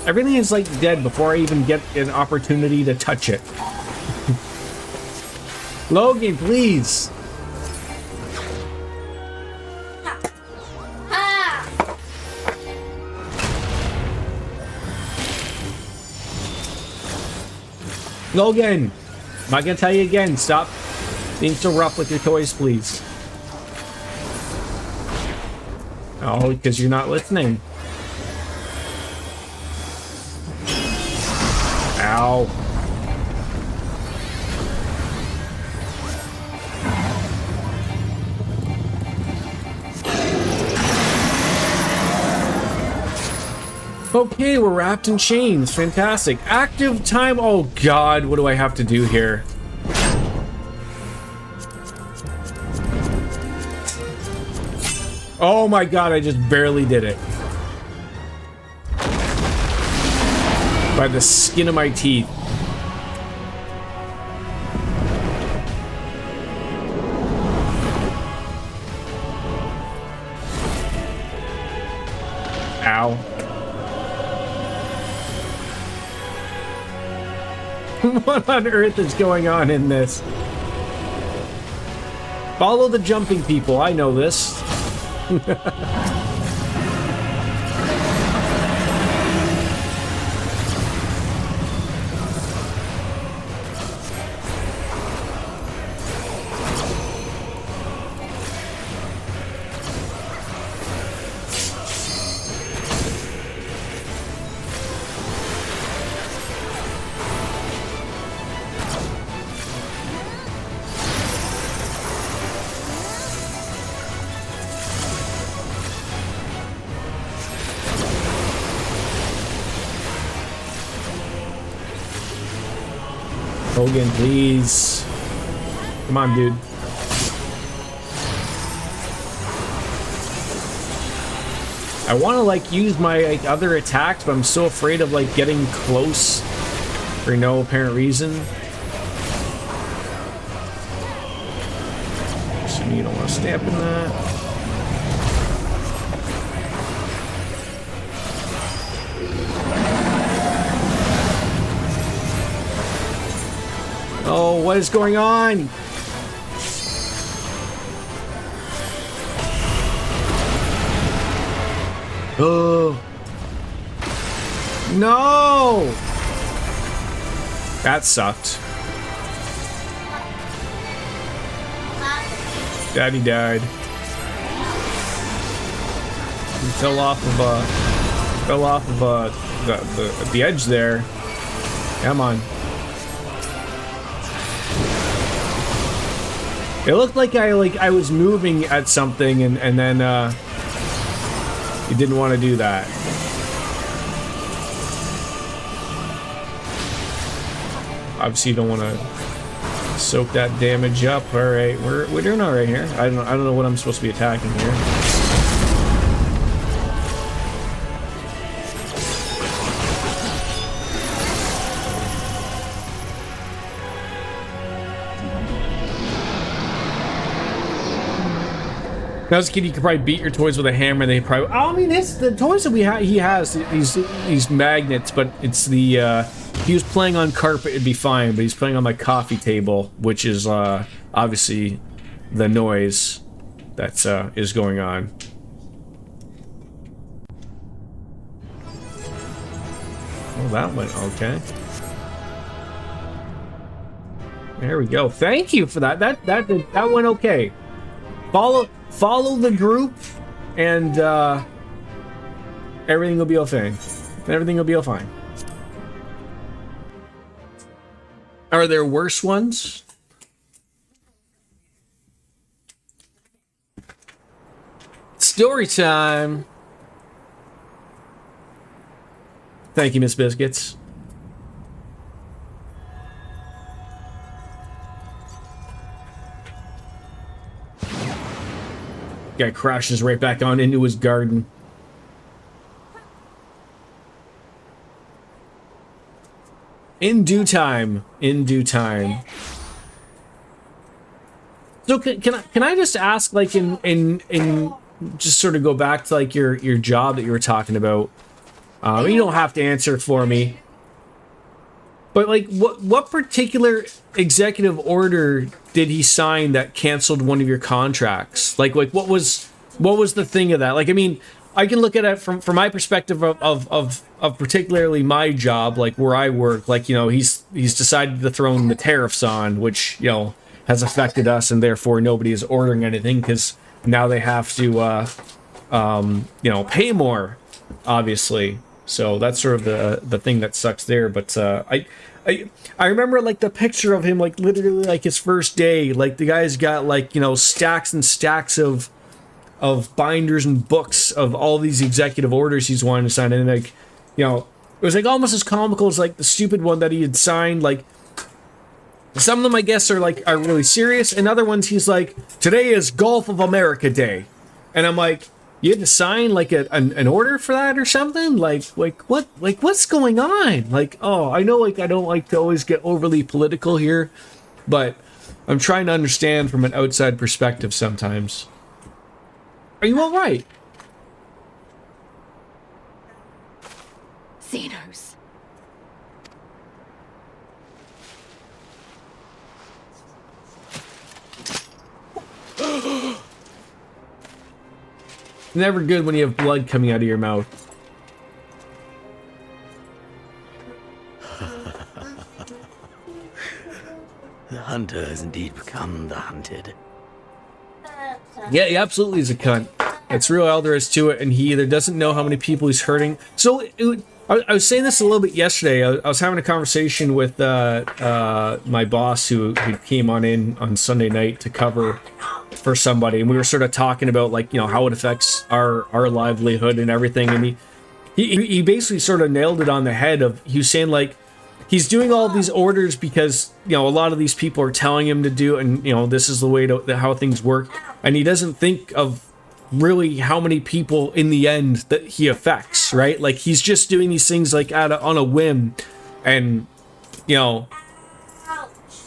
Everything is like dead before I even get an opportunity to touch it. Logan, please. Logan, I'm not gonna tell you again. Stop being so rough with your toys, please. Oh, because you're not listening. Ow. Okay, we're wrapped in chains. Fantastic. Active time. Oh god, what do I have to do here? Oh my god, I just barely did it. By the skin of my teeth. Ow. What on earth is going on in this? Follow the jumping people. I know this. Hogan, please. Come on, dude. I want to like use my like, other attacks, but I'm so afraid of like getting close for no apparent reason. So you don't want to stamp in that. Oh, what is going on? Oh. No! That sucked. Daddy died. He fell off of the edge there. Come on. It looked like I was moving at something and then you didn't want to do that. Obviously you don't want to soak that damage up. All right, we're doing all right here. I don't know what I'm supposed to be attacking here. When I was a kid, you could probably beat your toys with a hammer. They probably. I mean, the toys that he has these magnets, but it's the. If he was playing on carpet, it'd be fine. But he's playing on my coffee table, which is obviously the noise that is going on. Oh, that went okay. There we go. Thank you for that. That went okay. Follow the group, and everything will be okay. Everything will be fine. Are there worse ones? Story time. Thank you, Miss Biscuits. Guy crashes right back on into his garden. In due time. In due time. So can I just ask, like, in just sort of go back to like your job that you were talking about? You don't have to answer for me. But like, what particular executive order did he sign that canceled one of your contracts? Like what was the thing of that? Like, I mean, I can look at it from my perspective of particularly my job, like where I work. Like, you know, he's decided to throw the tariffs on, which, you know, has affected us, and therefore nobody is ordering anything because now they have to, you know, pay more, obviously. So that's sort of the thing that sucks there. But I remember like the picture of him, like literally like his first day. Like the guy's got like, you know, stacks and stacks of binders and books of all these executive orders he's wanting to sign. And like, you know, it was like almost as comical as like the stupid one that he had signed. Like some of them I guess are really serious, and other ones he's like, today is Gulf of America Day, and I'm like, you had to sign like an order for that or something? Like what? Like what's going on? Like, oh, I know, like I don't like to always get overly political here, but I'm trying to understand from an outside perspective sometimes. Are you all right? Xenos. Never good when you have blood coming out of your mouth. The hunter has indeed become the hunted. Yeah, he absolutely is a cunt. It's real elder is to it, and he either doesn't know how many people he's hurting. So I was saying this a little bit yesterday. I was having a conversation with my boss who came on Sunday night to cover for somebody, and we were sort of talking about, like, you know, how it affects our livelihood and everything. And he basically sort of nailed it on the head. He was saying, like, he's doing all these orders because, you know, a lot of these people are telling him to do, and, you know, this is the way how things work. And he doesn't think of really how many people in the end that he affects, right? Like, he's just doing these things like on a whim, and, you know,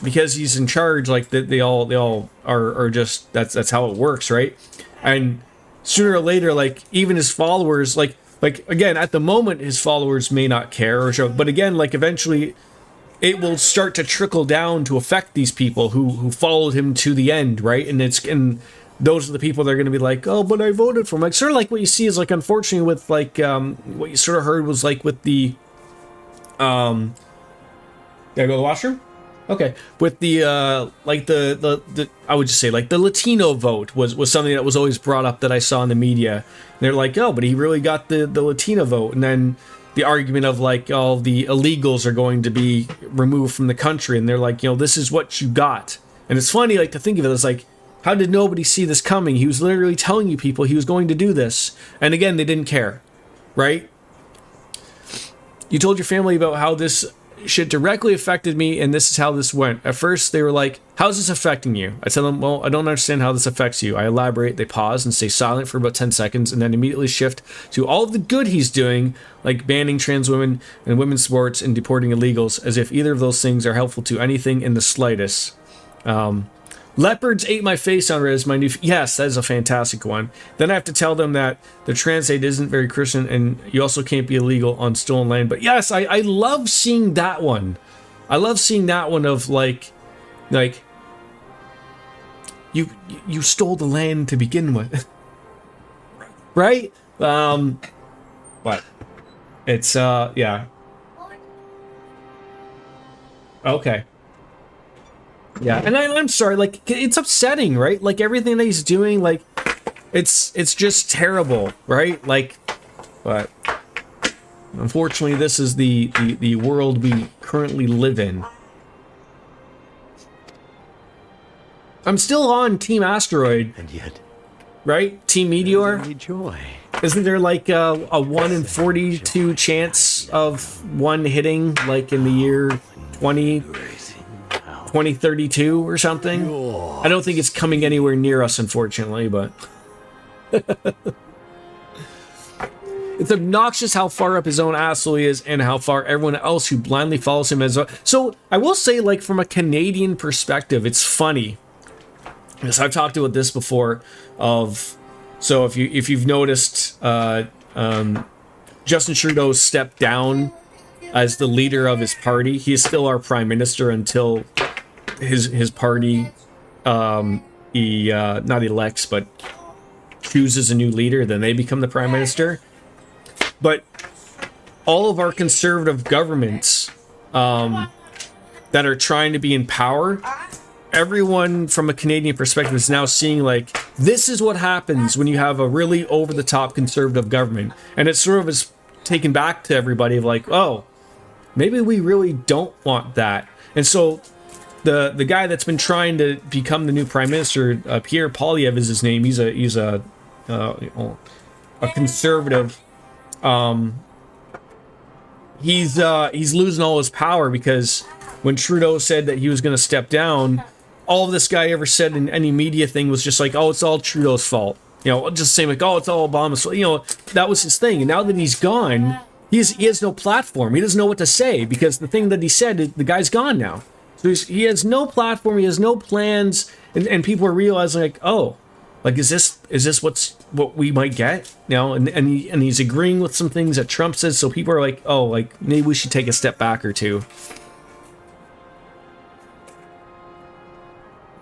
because he's in charge, like, they all are just, that's how it works, right? And sooner or later, like, even his followers, like again, at the moment, his followers may not care or show, but again, like, eventually it will start to trickle down to affect these people who followed him to the end, right? And those are the people that are going to be like, oh, but I voted for him. Like, sort of like what you see is, like, unfortunately with, like, what you sort of heard was, like, with the, gotta go to the washroom? Okay. With the, like, the I would just say, like, the Latino vote was something that was always brought up that I saw in the media. And they're like, oh, but he really got the Latino vote. And then the argument of, like, oh, the illegals are going to be removed from the country. And they're like, you know, this is what you got. And it's funny, like, to think of it as, like, how did nobody see this coming? He was literally telling you people he was going to do this. And again, they didn't care, right? You told your family about how this shit directly affected me, and this is how this went. At first, they were like, how's this affecting you? I tell them, well, I don't understand how this affects you. I elaborate, they pause and stay silent for about 10 seconds, and then immediately shift to all of the good he's doing, like banning trans women and women's sports and deporting illegals, as if either of those things are helpful to anything in the slightest. Leopards ate my face on Riz, my new... Yes, that is a fantastic one. Then I have to tell them that the trans aid isn't very Christian, and you also can't be illegal on stolen land. But yes, I love seeing that one. I love seeing that one of, like you stole the land to begin with. Right? What? It's, yeah. Okay. Yeah, and I'm sorry, like, it's upsetting, right? Like, everything that he's doing, like, it's just terrible, right? Like, but unfortunately, this is the world we currently live in. I'm still on Team Asteroid. And yet, right? Team Meteor. joy. Isn't there like a 1 in 42 chance of one hitting, like, in the year 2032 or something? I don't think it's coming anywhere near us, unfortunately, but it's obnoxious how far up his own asshole he is and how far everyone else who blindly follows him is. So I will say, like, from a Canadian perspective, it's funny, because I've talked about this before. So if you've noticed, Justin Trudeau stepped down as the leader of his party. He is still our prime minister until his party he not elects but chooses a new leader, then they become the prime minister. But all of our conservative governments that are trying to be in power, everyone from a Canadian perspective is now seeing, like, this is what happens when you have a really over-the-top conservative government. And it sort of is taken back to everybody of, like, oh, maybe we really don't want that. And so the guy that's been trying to become the new prime minister, Pierre Poilievre is his name. He's a conservative. He's losing all his power, because when Trudeau said that he was going to step down, all this guy ever said in any media thing was just like, oh, it's all Trudeau's fault. You know, just saying, like, oh, it's all Obama's fault. You know, that was his thing. And now that he's gone, he has no platform. He doesn't know what to say, because the thing that he said, the guy's gone now. So he has no platform. He has no plans. And people are realizing, like, oh, like, is this what we might get? You know, and he's agreeing with some things that Trump says. So people are like, oh, like maybe we should take a step back or two.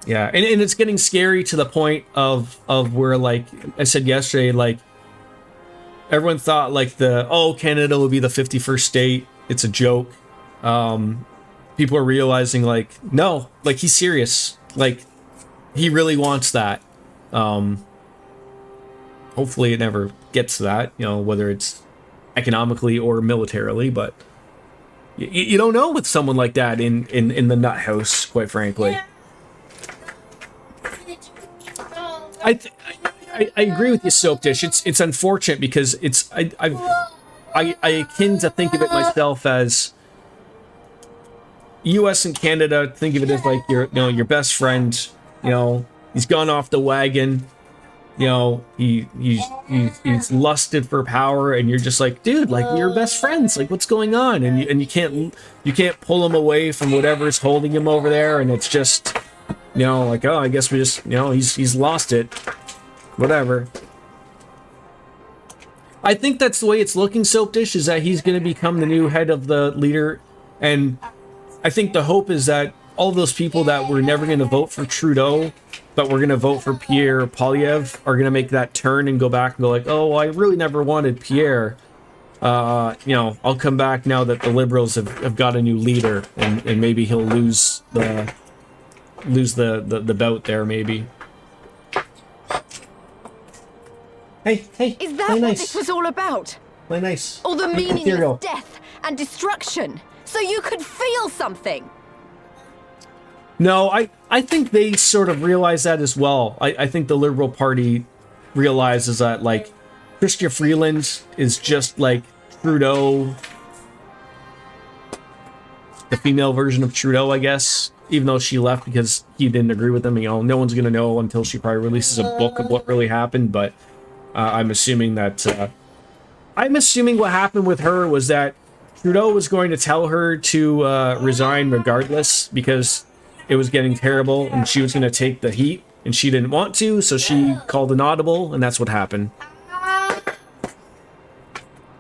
Yeah, and it's getting scary to the point of where, like I said yesterday, like everyone thought like Canada will be the 51st state. It's a joke. People are realizing like, no, like he's serious. Like he really wants that. Hopefully it never gets to that, you know, whether it's economically or militarily, but you don't know with someone like that in the nut house, quite frankly. I agree with you, Soap Dish. It's unfortunate because I akin to think of it myself as U.S. and Canada. Think of it as like your best friend. You know, he's gone off the wagon. You know, he's lusted for power, and you're just like, dude, like we're best friends. Like, what's going on? And you can't pull him away from whatever's holding him over there, and it's just, you know, like, oh, I guess we just, you know, he's lost it. Whatever. I think that's the way it's looking, Soap Dish, is that he's going to become the new head of the leader. And I think the hope is that all those people that were never going to vote for Trudeau, but were going to vote for Pierre Poilievre, are going to make that turn and go back and go like, oh, I really never wanted Pierre. You know, I'll come back now that the Liberals have got a new leader, and maybe he'll lose the bout there, maybe. Hey, Is that play what nice. this was all about? Play nice. All the Make meaningless material. death and destruction, so you could feel something? No, I think they sort of realize that as well. I think the Liberal Party realizes that, like, Chrystia Freeland is just like Trudeau, the female version of Trudeau, I guess, even though she left because he didn't agree with them. You know, no one's going to know until she probably releases a book of what really happened, but I'm assuming that... I'm assuming what happened with her was that Trudeau was going to tell her to resign regardless because it was getting terrible and she was going to take the heat and she didn't want to, so she called an audible and that's what happened.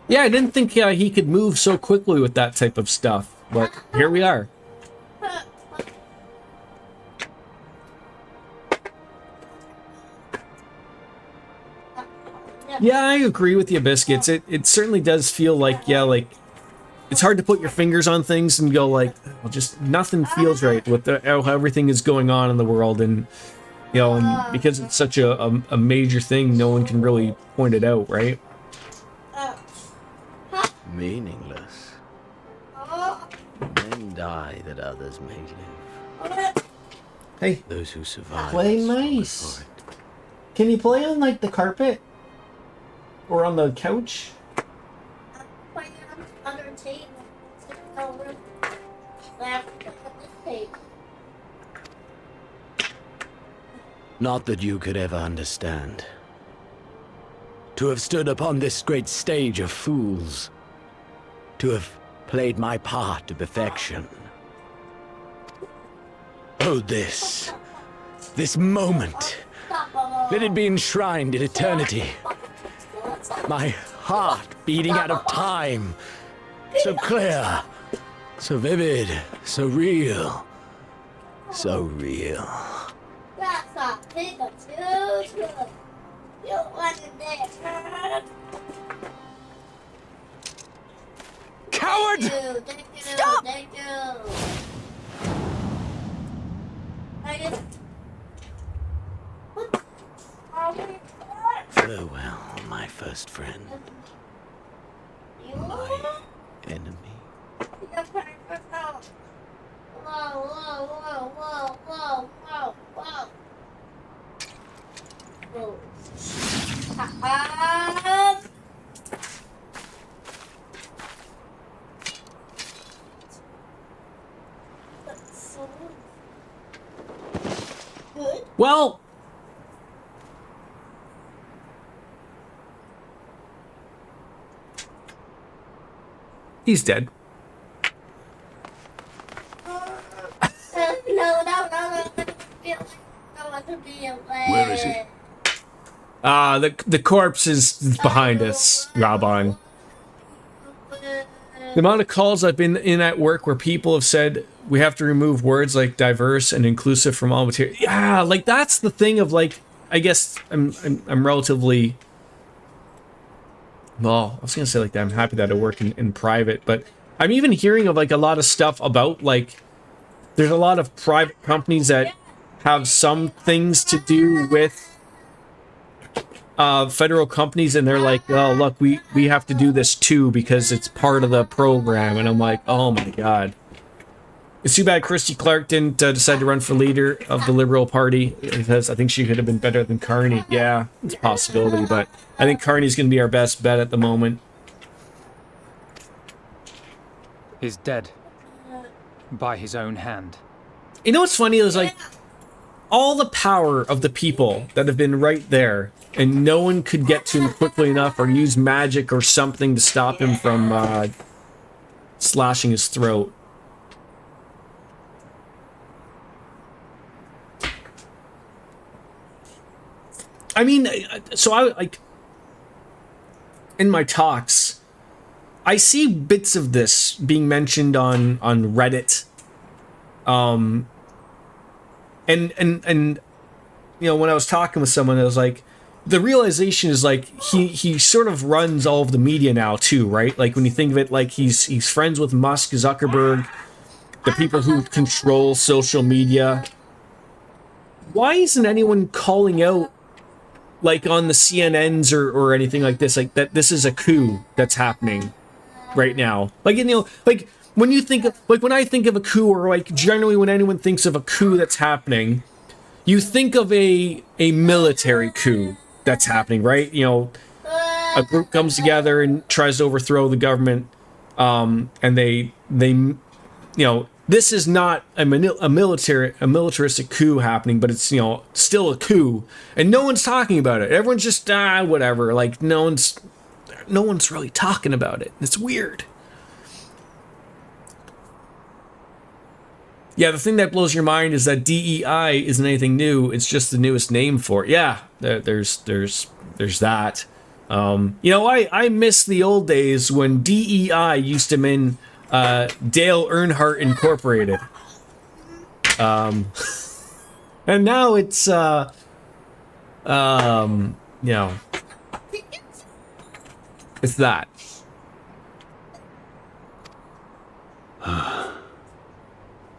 Yeah, I didn't think he could move so quickly with that type of stuff, but here we are. Yeah, I agree with you, Biscuits. It certainly does feel like, yeah, like, it's hard to put your fingers on things and go like, well, just nothing feels right with how everything is going on in the world, and you know, and because it's such a major thing, no one can really point it out, right? Meaningless. Men die that others may live. Hey, Those who survive. play are stronger nice. for it. Can you play on like the carpet or on the couch? Playing on other table. Over left this table. Not that you could ever understand. To have stood upon this great stage of fools. To have played my part to perfection. Oh, this moment. Let it be enshrined in eternity. My heart beating out of time. So clear, so vivid, so real. So real. That's a big too. You want it. Coward! Stop! Thank you. I just... What are we doing? Farewell, my first friend. You? My enemy. You're trying to go. Whoa, whoa, whoa, whoa, whoa, whoa, whoa. Whoa. That's so good. Well, he's dead. No. I don't want to be away. Where is he? The corpse is behind us, Raban. The amount of calls I've been in at work where people have said we have to remove words like diverse and inclusive from all material. Yeah, like that's the thing of like, I guess I'm relatively, well, I was gonna say like that. I'm happy that I work in private, but I'm even hearing of like a lot of stuff about like, there's a lot of private companies that have some things to do with federal companies, and they're like, oh look, we have to do this too because it's part of the program. And I'm like, oh my god, it's too bad Christy Clark didn't decide to run for leader of the Liberal Party, because I think she could have been better than Carney. Yeah, it's a possibility, but I think Carney's gonna be our best bet at the moment. Is dead by his own hand. You know what's funny is like all the power of the people that have been right there, and no one could get to him quickly enough or use magic or something to stop him from slashing his throat. I mean, so I like in my talks, I see bits of this being mentioned on Reddit. And you know, when I was talking with someone, I was like, the realization is like he sort of runs all of the media now too, right? Like when you think of it, like he's friends with Musk, Zuckerberg, the people who control social media. Why isn't anyone calling out, like on the CNNs or anything like this, like that this is a coup that's happening right now? Like, you know, like when you think of, like when I think of a coup, or like generally when anyone thinks of a coup that's happening, you think of a military coup that's happening, right? You know, a group comes together and tries to overthrow the government, and they you know, this is not a militaristic coup happening, but it's, you know, still a coup, and no one's talking about it. Everyone's just whatever. Like no one's really talking about it. It's weird. Yeah, the thing that blows your mind is that DEI isn't anything new. It's just the newest name for it. Yeah, there's that. You know, I miss the old days when DEI used to mean Dale Earnhardt Incorporated. And now it's you know, it's that.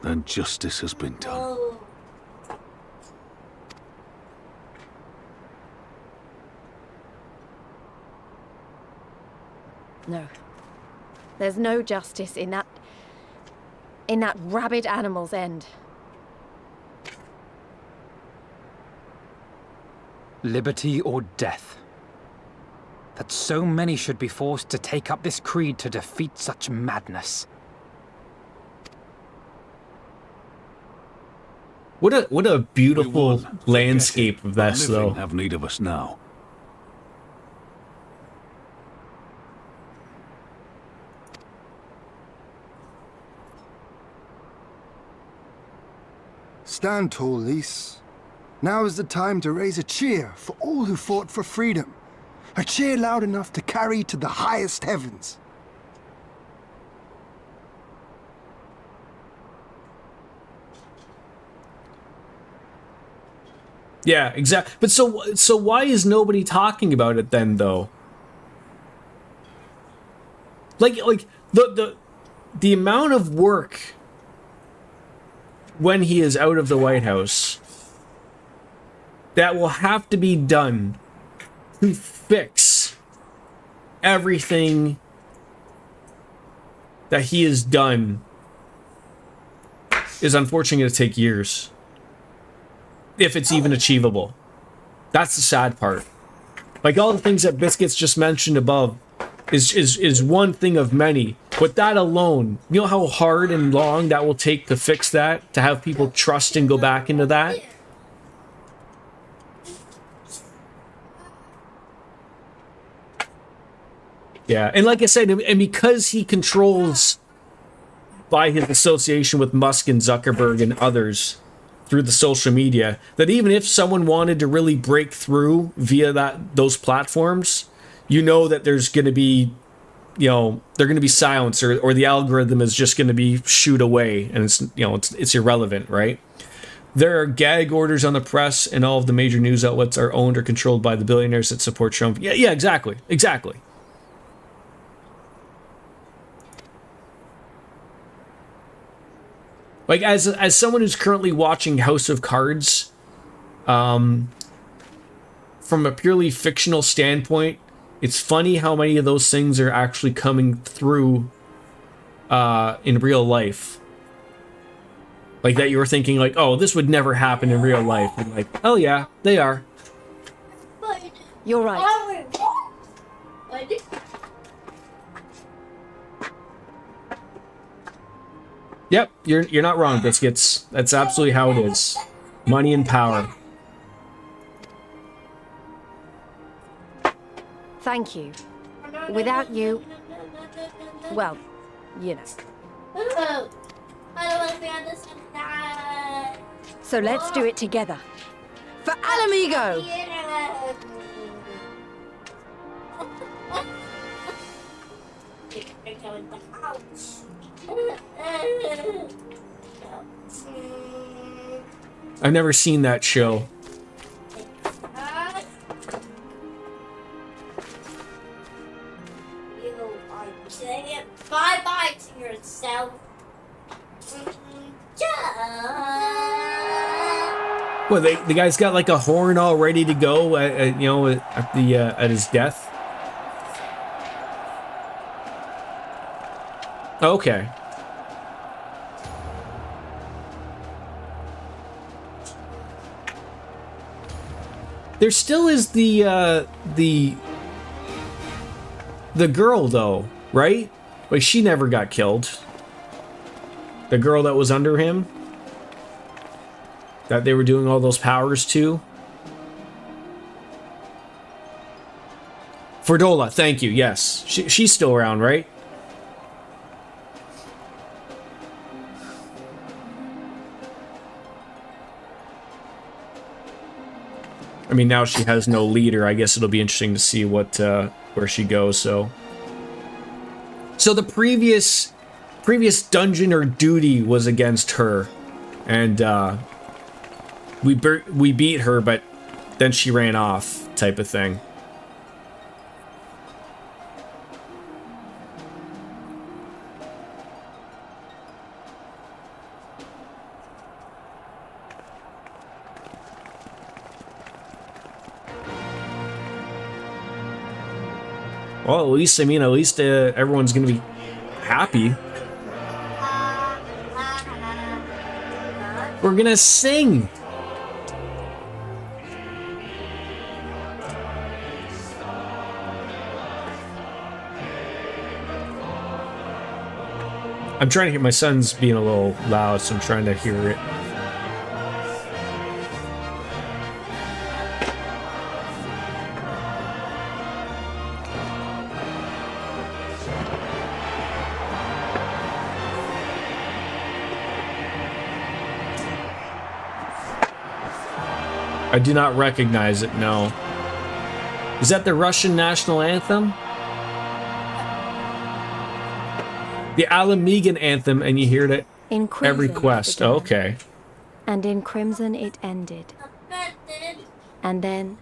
Then justice has been done. No. There's no justice in that rabid animal's end. Liberty or death. That so many should be forced to take up this creed to defeat such madness. What a beautiful landscape of this, though. Have need of us now. Stand tall, Lys. Now is the time to raise a cheer for all who fought for freedom. A cheer loud enough to carry to the highest heavens. Yeah, exactly. But so why is nobody talking about it then, though? Like the amount of work when he is out of the White House that will have to be done to fix everything that he has done is unfortunately going to take years. If it's even achievable. That's the sad part. Like all the things that Biscuits just mentioned above is one thing of many. But that alone, you know how hard and long that will take to fix that? To have people trust and go back into that? Yeah, and like I said, and because he controls by his association with Musk and Zuckerberg and others, through the social media, that even if someone wanted to really break through via those platforms, you know that there's going to be, you know, they're going to be silenced, or the algorithm is just going to be shooed away, and it's, you know, it's irrelevant, right? There are gag orders on the press, and all of the major news outlets are owned or controlled by the billionaires that support Trump. Yeah, exactly. Like, as someone who's currently watching House of Cards, from a purely fictional standpoint, it's funny how many of those things are actually coming through in real life. Like, that you were thinking, like, oh, this would never happen in real life. And like, oh yeah, they are. You're right. Yep, you're not wrong, Biscuits. That's absolutely how it is. Money and power. Thank you. Without you, well, you know. I don't want to be on this side. So let's do it together. For Alamigo! I've never seen that show. You are saying bye-bye to yourself. Well, the guy's got like a horn all ready to go, you know, at his death. Okay. There still is the girl though, right? Like, she never got killed. The girl that was under him, that they were doing all those powers to. Fordola, thank you. Yes, she's still around, right? I mean, now she has no leader. I guess it'll be interesting to see what where she goes. So the previous dungeon or duty was against her, and we beat her, but then she ran off, type of thing. Well, at least everyone's gonna be happy. We're gonna sing. I'm trying to hear, my son's being a little loud, so I'm trying to hear it. I do not recognize it, no. Is that the Russian national anthem? The Alamigan anthem, and you hear it In crimson every quest. Oh, okay. And in crimson it ended. And then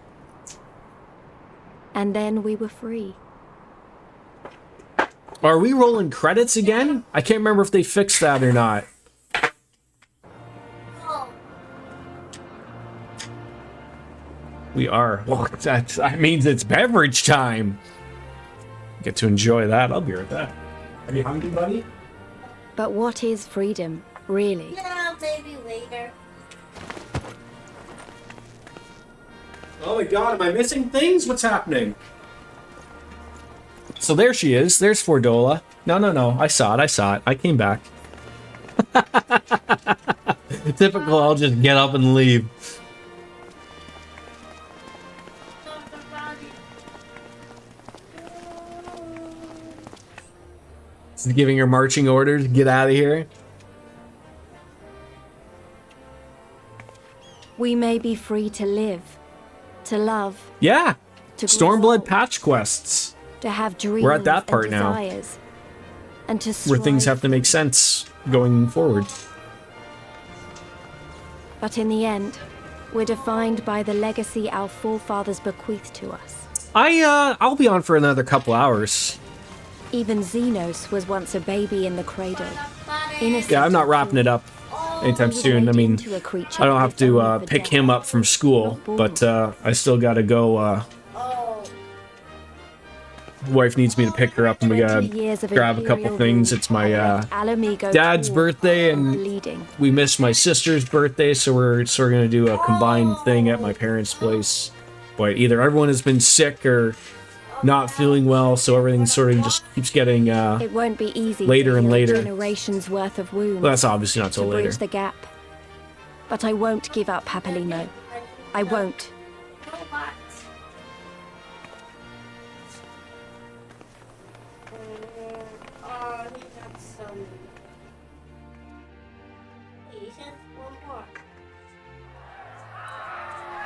we were free. Are we rolling credits again? I can't remember if they fixed that or not. We are. Well, that means it's beverage time. Get to enjoy that. I'll be right back. Are you hungry, buddy? But what is freedom, really? No, maybe later. Oh my god, am I missing things? What's happening? So there she is. There's Fordola. No. I saw it. I came back. Typical, I'll just get up and leave. Giving her marching orders, get out of here. We may be free to live, to love, Yeah. to Stormblood grow, patch quests. to have dreams We're at that part and now. desires, and to Where things strive have to make sense going forward. But in the end, we're defined by the legacy our forefathers bequeathed to us. I'll be on for another couple hours. Even Xenos was once a baby in the cradle. Innocent Yeah, I'm not and wrapping pure. it up anytime soon. I mean, Into a creature I don't have that was to only for pick death. him up from school, but I still gotta go. Wife needs me to pick her up, and we 20 gotta years of grab a couple imperial things. rule It's my left Alamigo dad's torn birthday, and bleeding. we missed my sister's birthday, so we're sort of gonna do a combined thing at my parents' place. But either everyone has been sick or not feeling well, so everything sort of just keeps getting. It won't be easy later to and heal later. generations worth of wounds. Well, that's obviously not to till later. bridge the gap. But I won't give up, Papalino. I won't.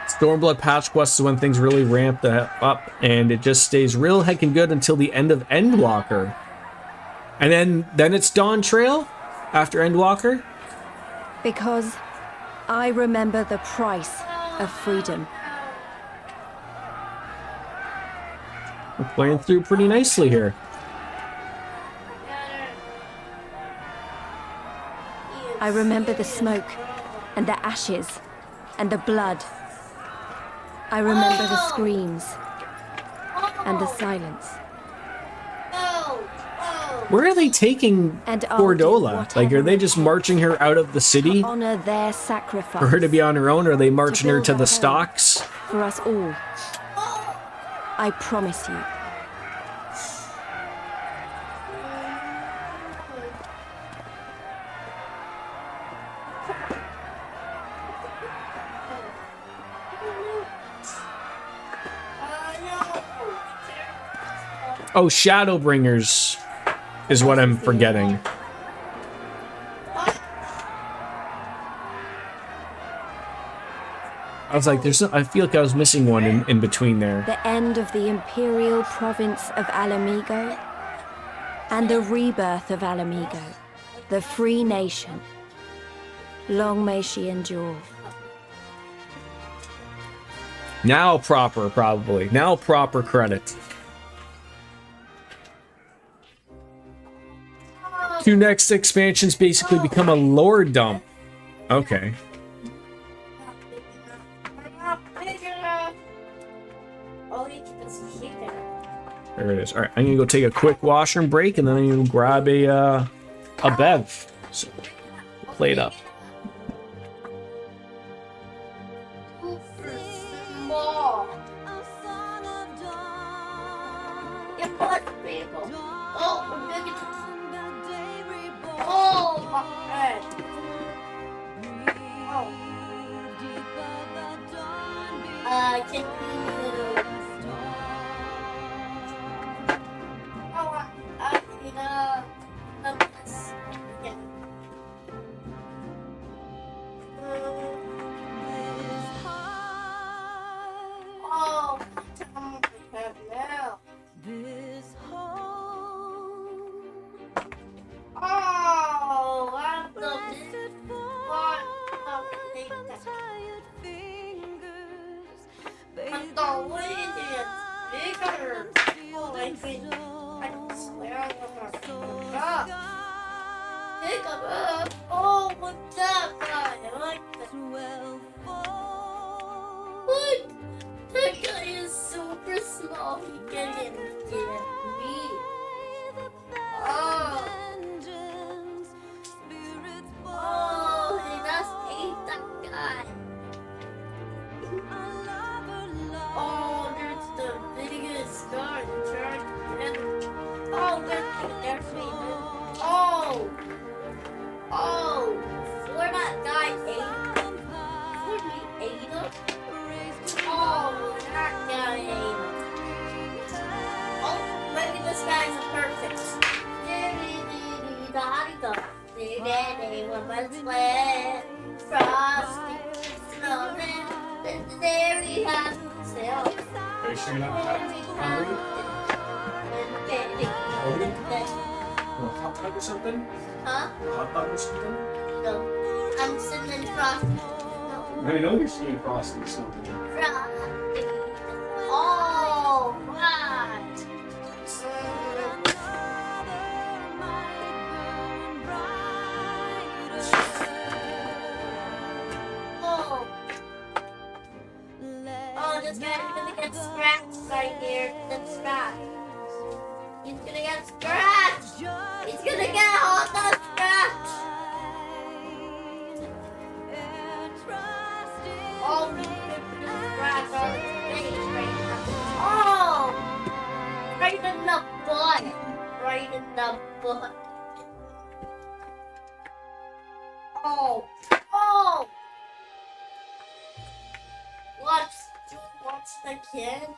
Stormblood patch quest is when things really ramp up, and it just stays real heckin' good until the end of Endwalker. And then it's Dawn Trail after Endwalker. Because I remember the price of freedom. We're playing through pretty nicely here. I remember the smoke, and the ashes, and the blood. I remember the screams, and the silence. Where are they taking And I'll do Gordola? Like, are they just marching her out of the city Honor their sacrifice. for her to be on her own, or are they marching her build to a the home. stocks? For us all. I promise you. Oh, Shadowbringers is what I'm forgetting. I was like, I feel like I was missing one in between there. The end of the imperial province of Alamigo, and the rebirth of Alamigo, the free nation. Long may she endure. Now proper, probably. Now proper credit. Two next expansions basically become a lore dump. Okay. There it is. All right, I'm gonna go take a quick washroom break, and then I'm gonna grab a bev. So, play it up. For that guy, Singing out hot dog or something? Huh? Hot dog or something? No. I'm singing Frosty. No. I know you're singing Frosty or something. Frosty. Oh, right. Oh. Oh, this guy's gonna get scratched right here. That's scratched. He's gonna get scratched. He's gonna get a hot dog scratch. Oh, he's gonna scratch on his face right now. Oh, right in the butt. Right in the butt. Oh, oh. Watch the kid.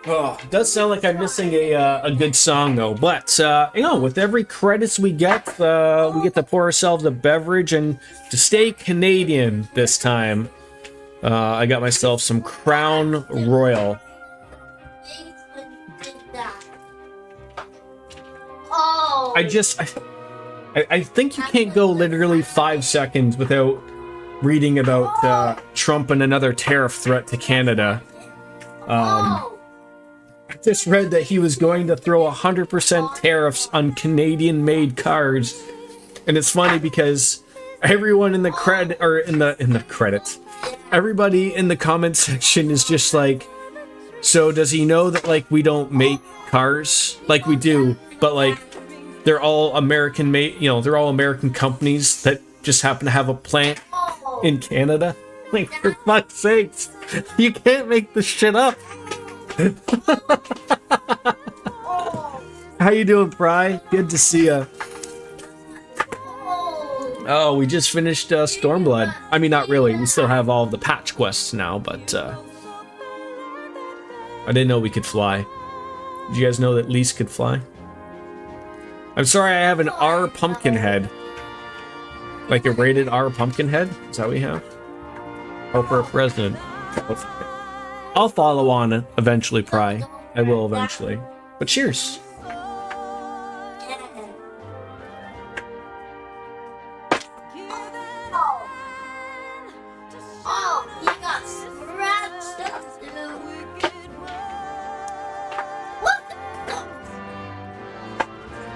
Oh, it does sound like I'm missing a good song though. But you know, with every credits we get to pour ourselves a beverage, and to stay Canadian this time, I got myself some Crown Royal. Oh. I think you can't go literally 5 seconds without reading about Trump and another tariff threat to Canada. I just read that he was going to throw 100% tariffs on Canadian-made cars, and it's funny because everyone in the credits, everybody in the comment section is just like, so does he know that like we don't make cars? Like we do, but like they're all American made, you know, they're all American companies that just happen to have a plant in Canada. Like, for fuck's sakes, you can't make this shit up. How you doing, Pry? Good to see ya. Oh, we just finished Stormblood. I mean, not really. We still have all of the patch quests now, but I didn't know we could fly. Did you guys know that Lise could fly? I'm sorry, I have an R pumpkin head. Like a rated R pumpkin head? Is that what we have? Or for a president? I'll follow on eventually, Pry. I will eventually. But cheers. Oh, you got scratched up, dude. What the?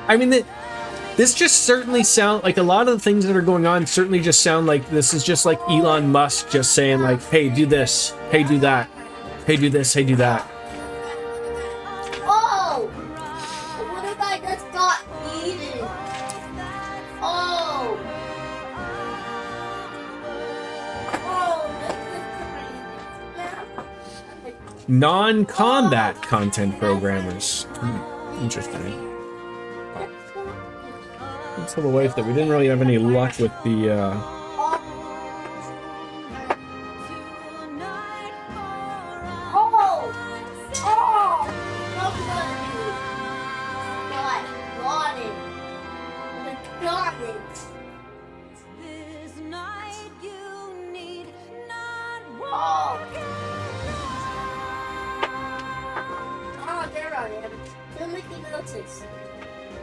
I mean, this just certainly sound like a lot of the things that are going on certainly just sound like this is just like Elon Musk just saying like, hey, do this, hey, do that, hey, do this, hey, do that. Oh! What if I just got eaten? Oh! Oh, this is crazy. Non-combat content programmers. Interesting. Let's tell the wife that we didn't really have any luck with the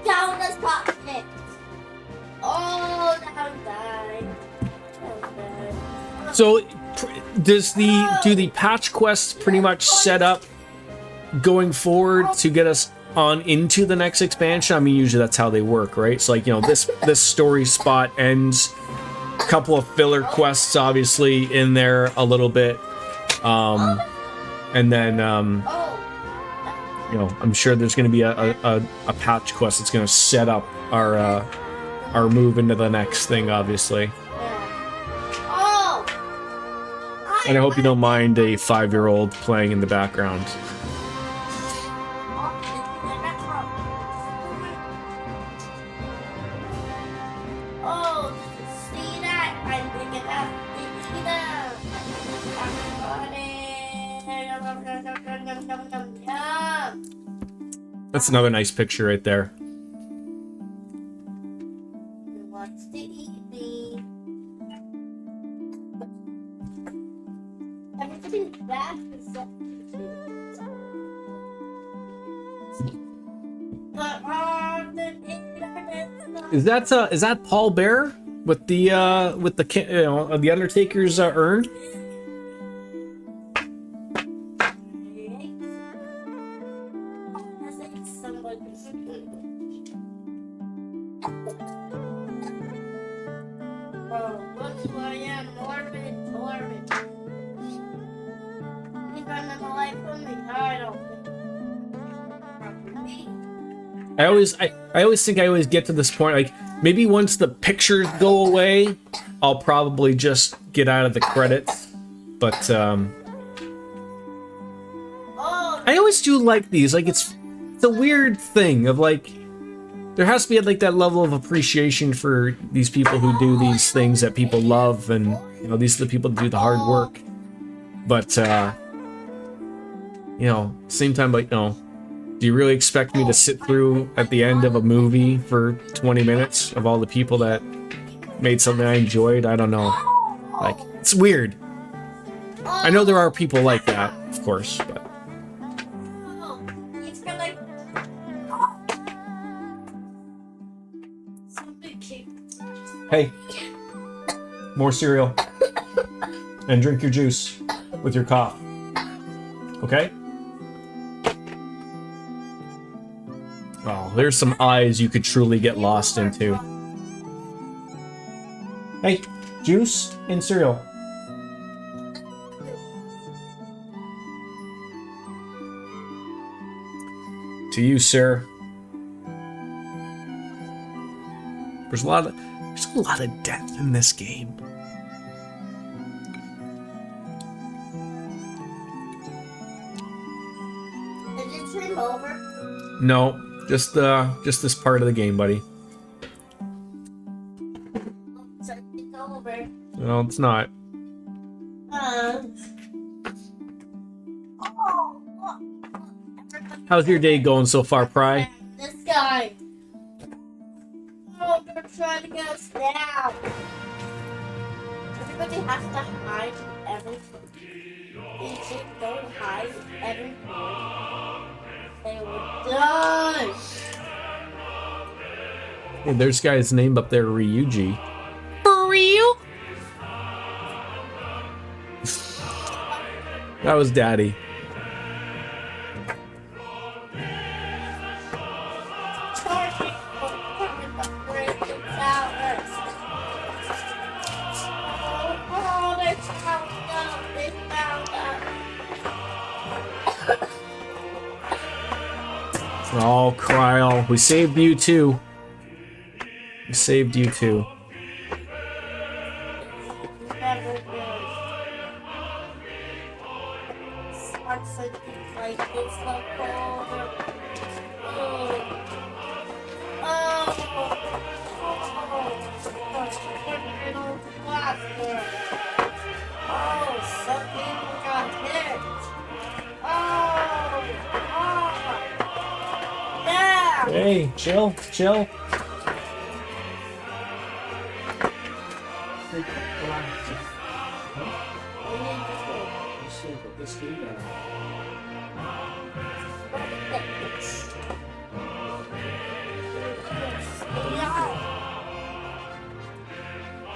Down the spot hit. Oh, down died. So, do the patch quests pretty much set up going forward to get us on into the next expansion? I mean, usually that's how they work, right? So, like, you know, this story spot ends. A couple of filler quests, obviously, in there a little bit, and then you know, I'm sure there's going to be a patch quest that's going to set up our move into the next thing, obviously. And I hope you don't mind a 5-year-old playing in the background. Oh, see that? I'm thinking about That's another nice picture right there. What's to eat me? Is that Paul Bear with the the Undertaker's urn? I always think I always get to this point, like, maybe once the pictures go away, I'll probably just get out of the credits. But I always do like these. Like, it's a weird thing of, like, there has to be like that level of appreciation for these people who do these things that people love, and you know, these are the people that do the hard work. But you know, same time, like, no. Do you really expect me to sit through at the end of a movie for 20 minutes of all the people that made something I enjoyed? I don't know. Like, it's weird. I know there are people like that, of course, but... Hey, more cereal. And drink your juice with your cough. Okay? Oh, there's some eyes you could truly get lost into. Hey, juice and cereal. To you, sir. There's a lot of depth in this game. Is it stream over? No. Just this part of the game, buddy. So it's over. No, it's not. How's your day going so far, Pry? This guy. Oh, they're trying to get us down. Everybody has to hide everything. If you don't hide everything, they will die. Hey, there's guy's name up there, Ryuji. For real? That was Daddy. Oh, Kryle, we saved you too. We saved you too. Hey, chill, chill.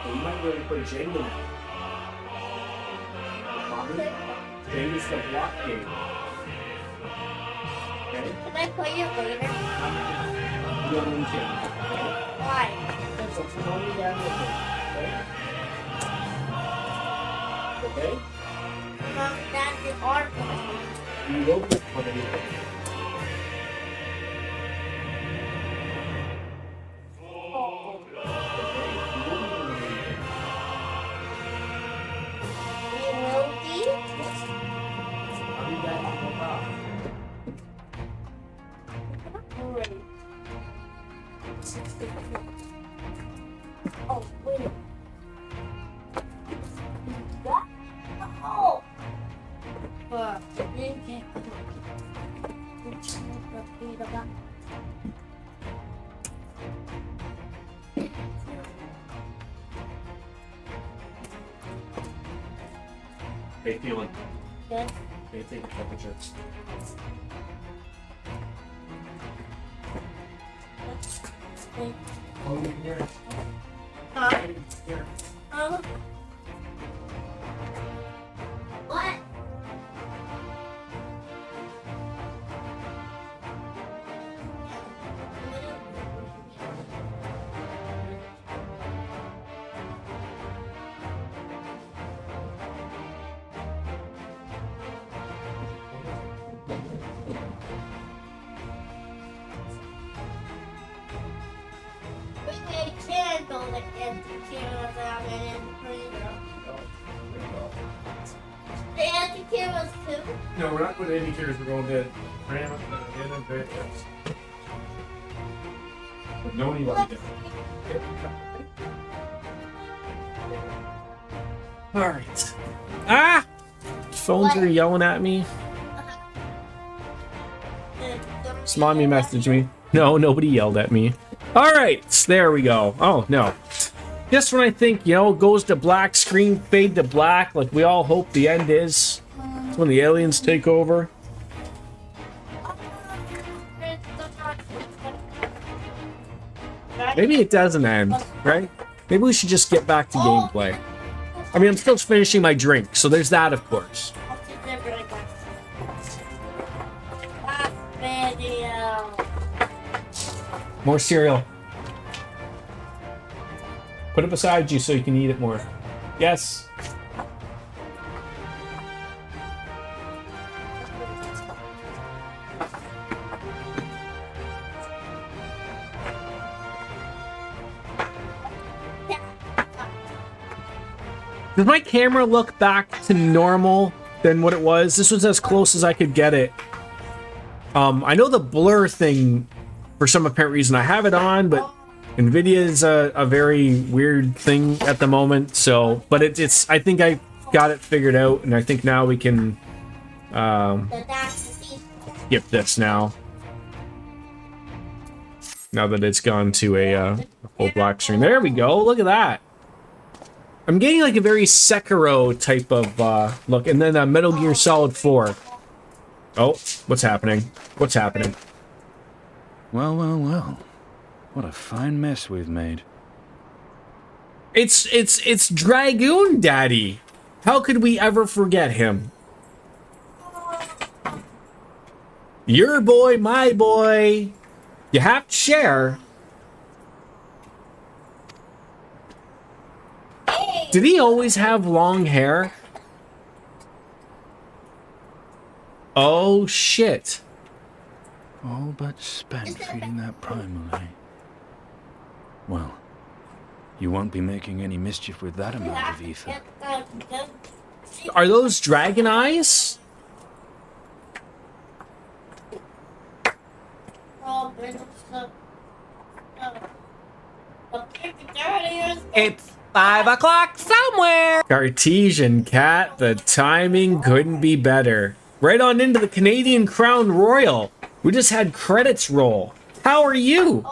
You might really put Jenga in. Jenga's the block game. Okay? Can I play it later? You don't need Jenga. Why? Because it's only down with it. Okay? Mom, Dad, you are playing. You will put one of these. Oh, wait. What? Oh! But you can't. How you feeling? Good. Okay, take a temperature. Oh, you can hear it. Huh? Here. What? We can't go to anti-cameras out in the freezer. The anti-cameras too? No, we're not going to indicators. We're going to ram in and very fast. No one even did. All right. Ah! Phones are yelling at me. Does mommy message me? No, nobody yelled at me. All right, there we go. Oh, no. Just when I think, you know, it goes to black, screen fade to black, like we all hope the end is. It's when the aliens take over. Maybe it doesn't end, right? Maybe we should just get back to gameplay. I mean, I'm still finishing my drink, so there's that, of course. More cereal. Put it beside you so you can eat it more. Yes. Does my camera look back to normal than what it was? This was as close as I could get it. I know the blur thing, for some apparent reason, I have it on, but NVIDIA is a very weird thing at the moment. So, but it's I think I got it figured out, and I think now we can skip this now. Now that it's gone to a full black screen. There we go. Look at that. I'm getting like a very Sekiro type of look, and then Metal Gear Solid 4. Oh, what's happening? What's happening? Well, well, well. What a fine mess we've made. It's Dragoon Daddy. How could we ever forget him? Your boy, my boy. You have to share. Did he always have long hair? Oh, shit. All but spent feeding that primal, eh? Well, you won't be making any mischief with that amount of ether. Are those dragon eyes? It's 5 o'clock somewhere. Cartesian cat, the timing couldn't be better. Right on into the Canadian Crown Royal. We just had credits roll. How are you?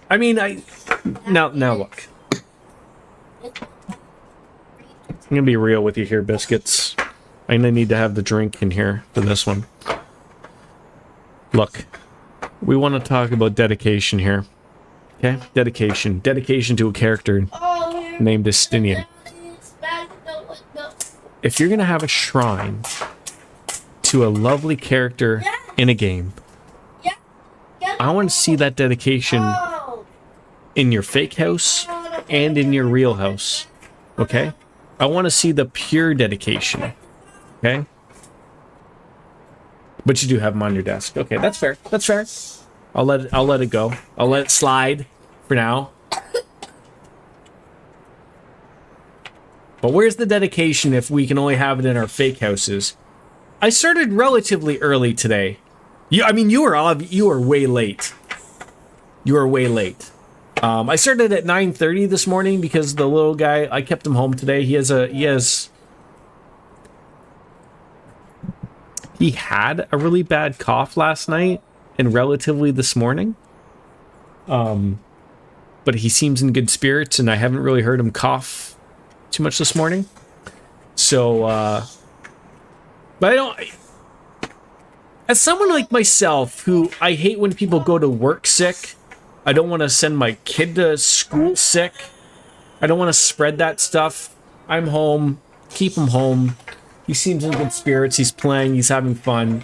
I mean, now look. I'm gonna be real with you here, biscuits. I'm gonna need to have the drink in here for this one. Look, we want to talk about dedication here. Okay? Dedication. Dedication to a character named Estinian. If you're gonna have a shrine to a lovely character in a game, I want to see that dedication in your fake house and in your real house. Okay? I want to see the pure dedication. Okay? But you do have them on your desk. Okay, that's fair. That's fair. I'll let it go. I'll let it slide for now. But where's the dedication if we can only have it in our fake houses? I started relatively early today. You were way late. You were way late. I started at 9:30 this morning because the little guy, I kept him home today. He had a really bad cough last night and relatively this morning. But he seems in good spirits and I haven't really heard him cough too much this morning. So, but I don't... As someone like myself, who I hate when people go to work sick, I don't want to send my kid to school sick, I don't want to spread that stuff. I'm home. Keep him home. He seems in good spirits. He's playing. He's having fun.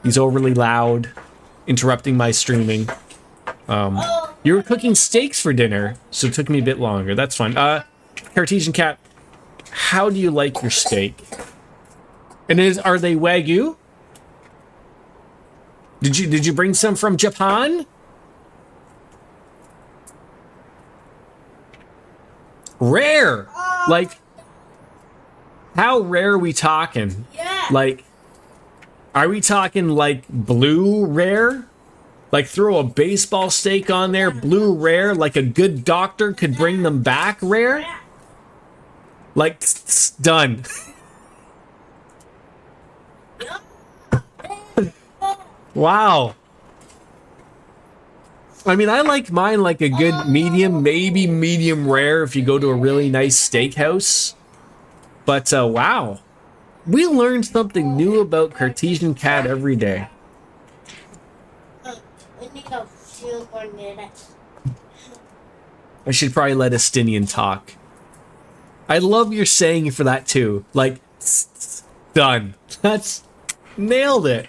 He's overly loud, interrupting my streaming. You were cooking steaks for dinner, so it took me a bit longer. That's fine. Cartesian Cat, how do you like your steak? And are they Wagyu? Did you bring some from Japan? Rare. Like, how rare are we talking? Yeah. Like, are we talking like blue rare? Like throw a baseball stake on there, blue rare, like a good doctor could bring them back rare? Like, done. Wow. I mean, I like mine like a good medium, maybe medium rare if you go to a really nice steakhouse. But, wow. We learned something new about Cartesian Cat every day. We need a few more minutes. I should probably let Estinian talk. I love your saying for that too. Like, done. That's... nailed it.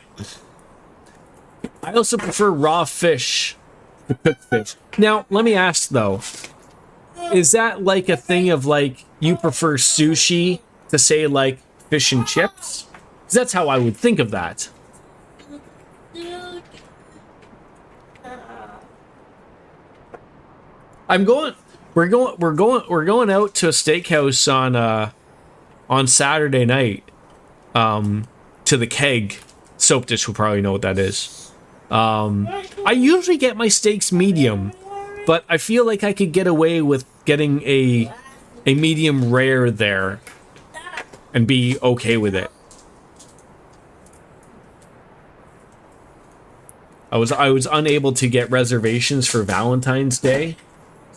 I also prefer raw fish to cooked fish. Now, let me ask though. Is that like a thing of like, you prefer sushi to say like fish and chips? 'Cause that's how I would think of that. We're going out to a steakhouse on Saturday night. To the Keg. Soap Dish will probably know what that is. I usually get my steaks medium, but I feel like I could get away with getting a medium rare there and be okay with it. I was unable to get reservations for Valentine's Day,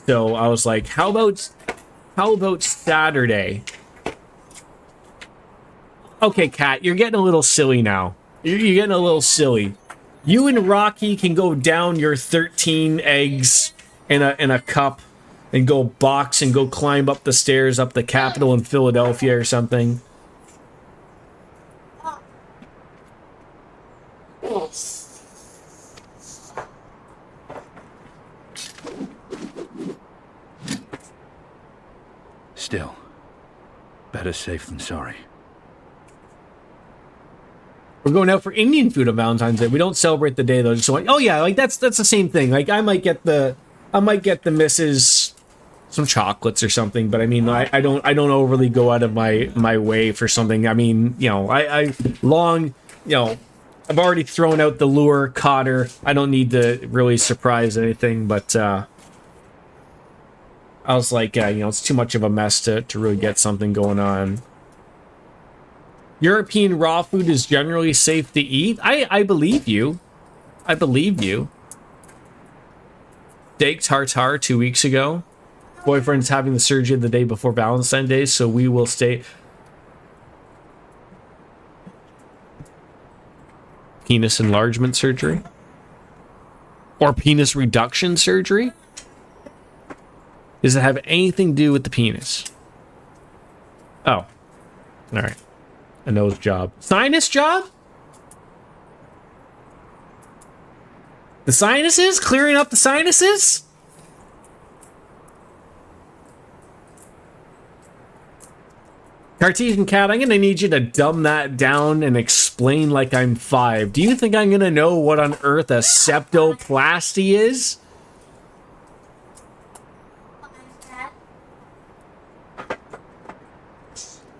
so I was like, how about Saturday? Okay, Kat, you're getting a little silly now. You're getting a little silly. You and Rocky can go down your 13 eggs in a cup and go box and go climb up the stairs up the Capitol in Philadelphia or something. Still, better safe than sorry. We're going out for Indian food on Valentine's Day. We don't celebrate the day though. Just like, oh yeah, like that's the same thing. Like I might get the missus some chocolates or something, but I mean, I don't overly go out of my way for something. I mean, you know, I've already thrown out the lure, caught her. I don't need to really surprise anything, but I was like, it's too much of a mess to really get something going on. European raw food is generally safe to eat. I believe you. I believe you. Steak tartare 2 weeks ago. Boyfriend's having the surgery the day before Valentine's Day, so we will stay. Penis enlargement surgery? Or penis reduction surgery? Does it have anything to do with the penis? Oh. Alright. A nose job. Sinus job? The sinuses? Clearing up the sinuses? Cartesian Cat, I'm gonna need you to dumb that down and explain like I'm 5. Do you think I'm gonna know what on earth a septoplasty is?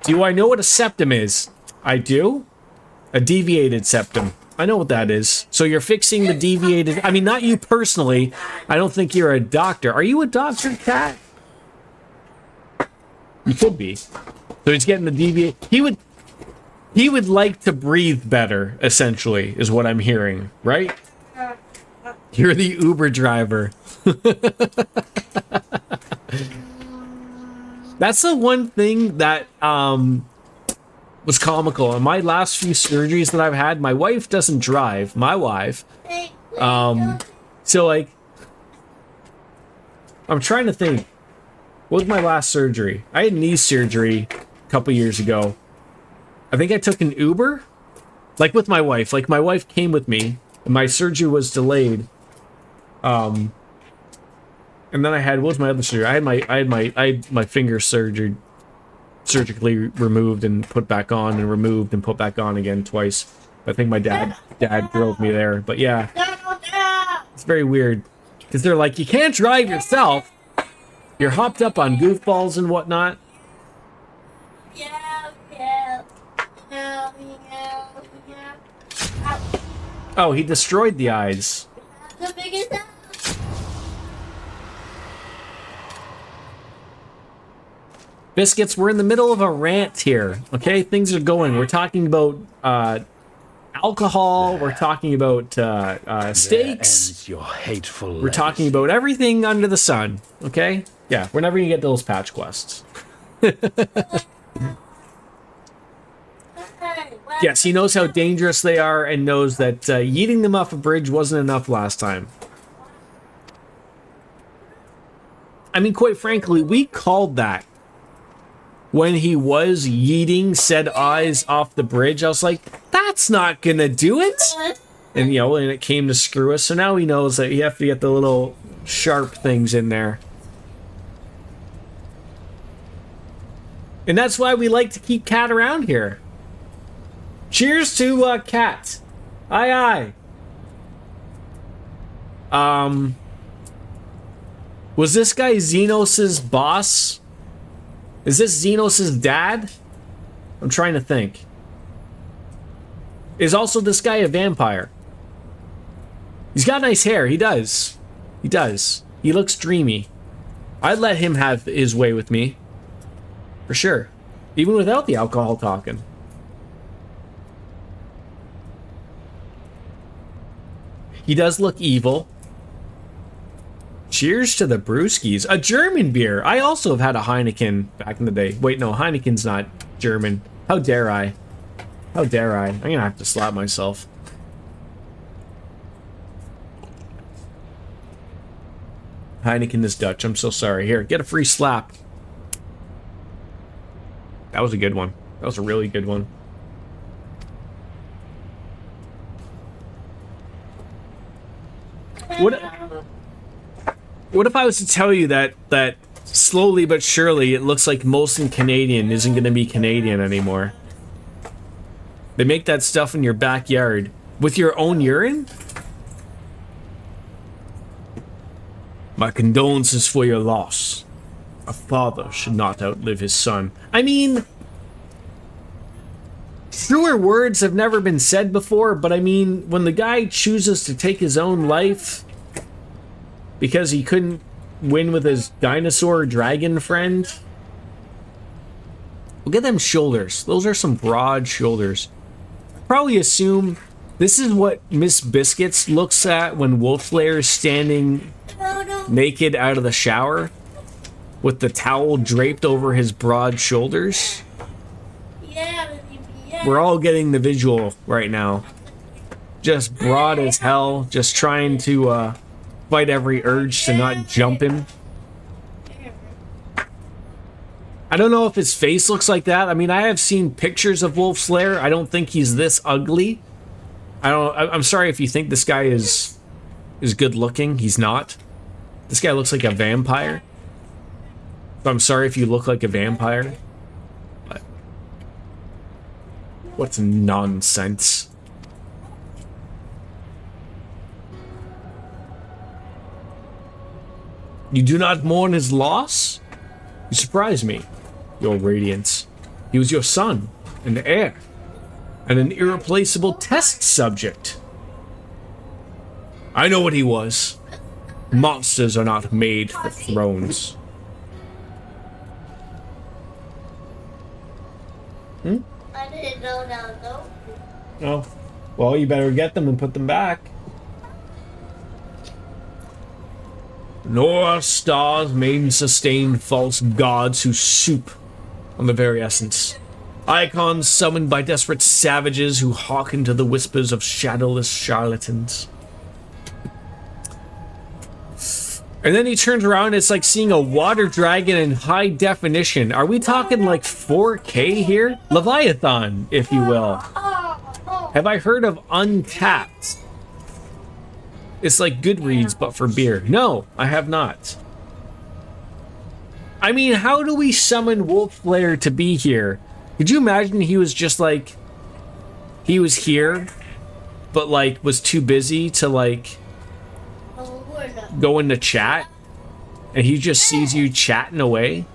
Do I know what a septum is? I do. A deviated septum. I know what that is. So you're fixing the deviated... I mean, not you personally. I don't think you're a doctor. Are you a doctor, Cat? You could be. So he's getting the deviate... He would like to breathe better, essentially, is what I'm hearing. Right? You're the Uber driver. That's the one thing that was comical. In my last few surgeries that I've had, my wife doesn't drive. My wife. So like, I'm trying to think. What was my last surgery? I had knee surgery a couple years ago. I think I took an Uber, like with my wife. Like my wife came with me, and my surgery was delayed. And then I had, what was my other surgery? I had my finger surgery, surgically removed and put back on, and removed and put back on again twice. I think my dad drove me there. But yeah, it's very weird because they're like, you can't drive yourself. You're hopped up on goofballs and whatnot. Oh, he destroyed the eyes. The biggest Biscuits, we're in the middle of a rant here. Okay, things are going. We're talking about alcohol. We're talking about steaks. Your hateful. We're talking about everything under the sun. Okay, yeah, we're never gonna get those patch quests. Yes, he knows how dangerous they are and knows that yeeting them off a bridge wasn't enough last time. I mean, quite frankly, we called that when he was yeeting said eyes off the bridge. I was like, that's not gonna do it. And, you know, and it came to screw us. So now he knows that you have to get the little sharp things in there. And that's why we like to keep Cat around here. Cheers to Cat. Aye, aye. Was this guy Xenos's boss? Is this Xenos's dad? I'm trying to think. Is also this guy a vampire? He's got nice hair. He does. He does. He looks dreamy. I'd let him have his way with me. For sure. Even without the alcohol talking. He does look evil. Cheers to the brewskis. A German beer. I also have had a Heineken back in the day. Wait, no, Heineken's not German. How dare I? How dare I? I'm gonna have to slap myself. Heineken is Dutch. I'm so sorry. Here, get a free slap. That was a good one. That was a really good one. What if I was to tell you that slowly but surely it looks like Molson Canadian isn't going to be Canadian anymore? They make that stuff in your backyard with your own urine? My condolences for your loss. A father should not outlive his son. I mean, truer words have never been said before, but I mean, when the guy chooses to take his own life because he couldn't win with his dinosaur dragon friend. Look at them shoulders. Those are some broad shoulders. Probably assume this is what Miss Biscuits looks at when Wolfslayer is standing naked out of the shower with the towel draped over his broad shoulders. We're all getting the visual right now. Just broad as hell, just trying to fight every urge to not jump him. I don't know if his face looks like that. I mean, I have seen pictures of Wolfslayer. I don't think he's this ugly. I'm sorry if you think this guy is good looking. He's not. This guy looks like a vampire. But I'm sorry if you look like a vampire. But what's nonsense? You do not mourn his loss? You surprise me, your radiance. He was your son, and heir, and an irreplaceable test subject. I know what he was. Monsters are not made for thrones. I didn't know that though. Oh, well, you better get them and put them back. nor stars made and sustained false gods who soup on the very essence. Icons summoned by desperate savages who hearken to the whispers of shadowless charlatans. And then he turns around, it's like seeing a water dragon in high definition. Are we talking like 4K here? Leviathan, if you will. Have I heard of Untapped? It's like Goodreads, but for beer. No, I have not. I mean, how do we summon Wolfslayer to be here? Could you imagine he was just like... He was here, but like was too busy to like... go into chat? And he just sees you chatting away?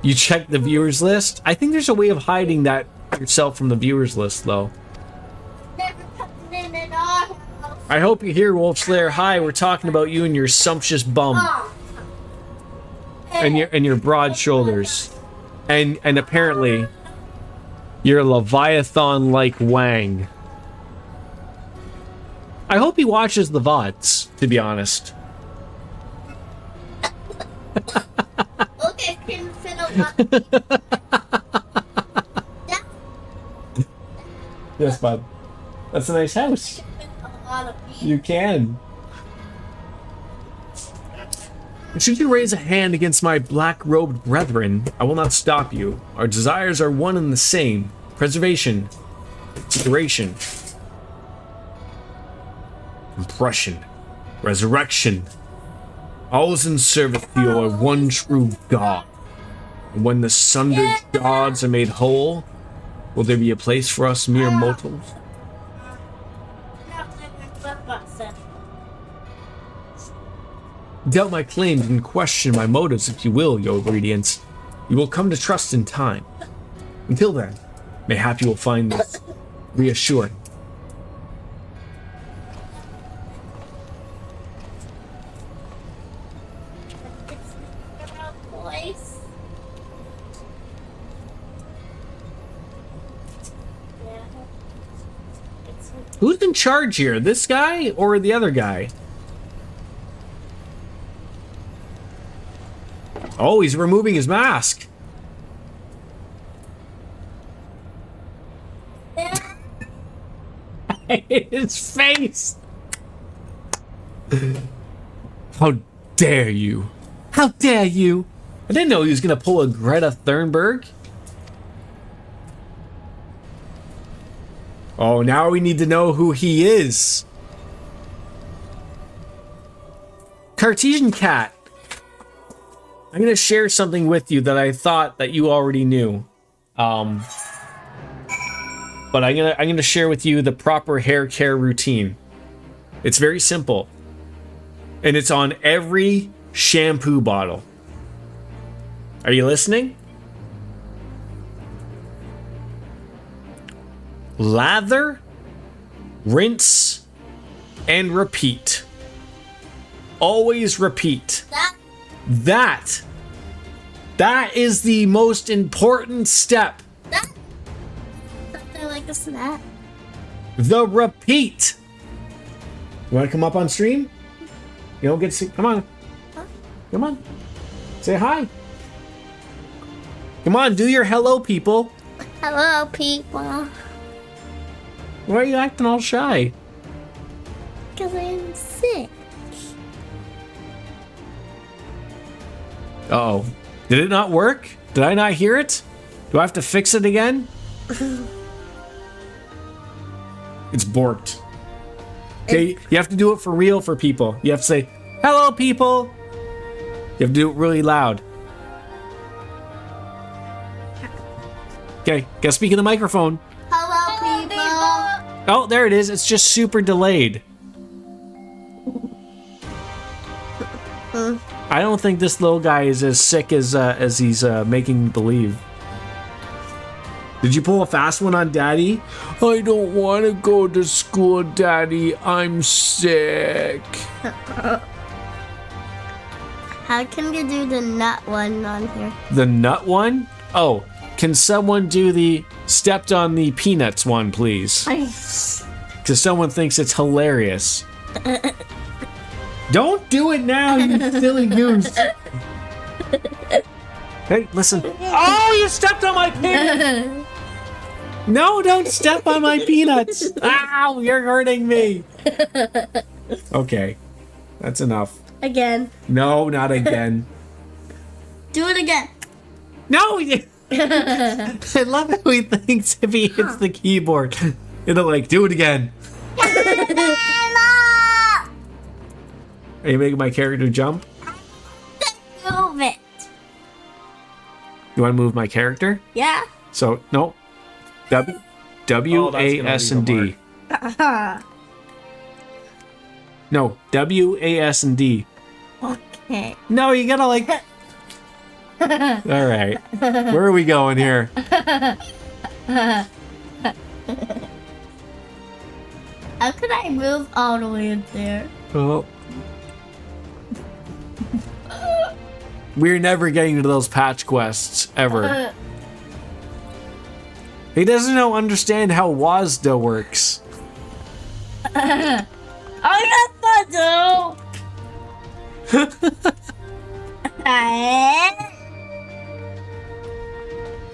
You check the viewers list? I think there's a way of hiding that yourself from the viewers list, though. I hope you hear, Wolfslayer. Hi, we're talking about you and your sumptuous bum. And your broad shoulders. And apparently, you're Leviathan-like Wang. I hope he watches the VODs, to be honest. Okay, can fit Yes, bud. That's a nice house. You can. Should you raise a hand against my black-robed brethren, I will not stop you. Our desires are one and the same. Preservation. Consideration. Compression. Resurrection. All is in service to your one true God. And when the sundered gods are made whole, will there be a place for us mere mortals? Doubt my claims and question my motives, if you will, your obedience. You will come to trust in time. Until then, mayhap you will find this reassuring. Who's in charge here? This guy or the other guy? Oh, he's removing his mask. His face. How dare you? How dare you? I didn't know he was gonna pull a Greta Thunberg. Oh, now we need to know who he is. Cartesian Cat. I'm gonna share something with you that I thought that you already knew. But I'm gonna share with you the proper hair care routine. It's very simple. And it's on every shampoo bottle. Are you listening? Lather, rinse, and repeat. Always repeat. That is the most important step. Something like a snack. The repeat. You want to come up on stream? You don't get to see. Come on. Come on. Say hi. Come on, do your hello, people. Hello, people. Why are you acting all shy? Because I'm sick. Uh-oh. Did it not work? Did I not hear it? Do I have to fix it again? It's borked. Okay, you have to do it for real for people. You have to say, hello, people. You have to do it really loud. Okay, gotta speak in the microphone. Hello, people. Oh, there it is. It's just super delayed. I don't think this little guy is as sick as he's making believe. Did you pull a fast one on Daddy? I don't want to go to school, Daddy. I'm sick. How can you do the nut one on here? The nut one? Oh, can someone do the stepped on the peanuts one, please? Because someone thinks it's hilarious. Don't do it now, you silly goose. Hey, listen. Oh, you stepped on my peanut. No, don't step on my peanuts. Ow, you're hurting me. Okay, that's enough. Again. No, not again. Do it again. No. I love how he thinks if he hits the keyboard, it'll like do it again. Are you making my character jump? Move it. You want to move my character? Yeah. So no. W A S and D. No, W A S and D. Okay. No, you gotta like. All right. Where are we going here? How could I move all the way up there? Oh. We're never getting to those patch quests ever. He doesn't understand how WASD works. I got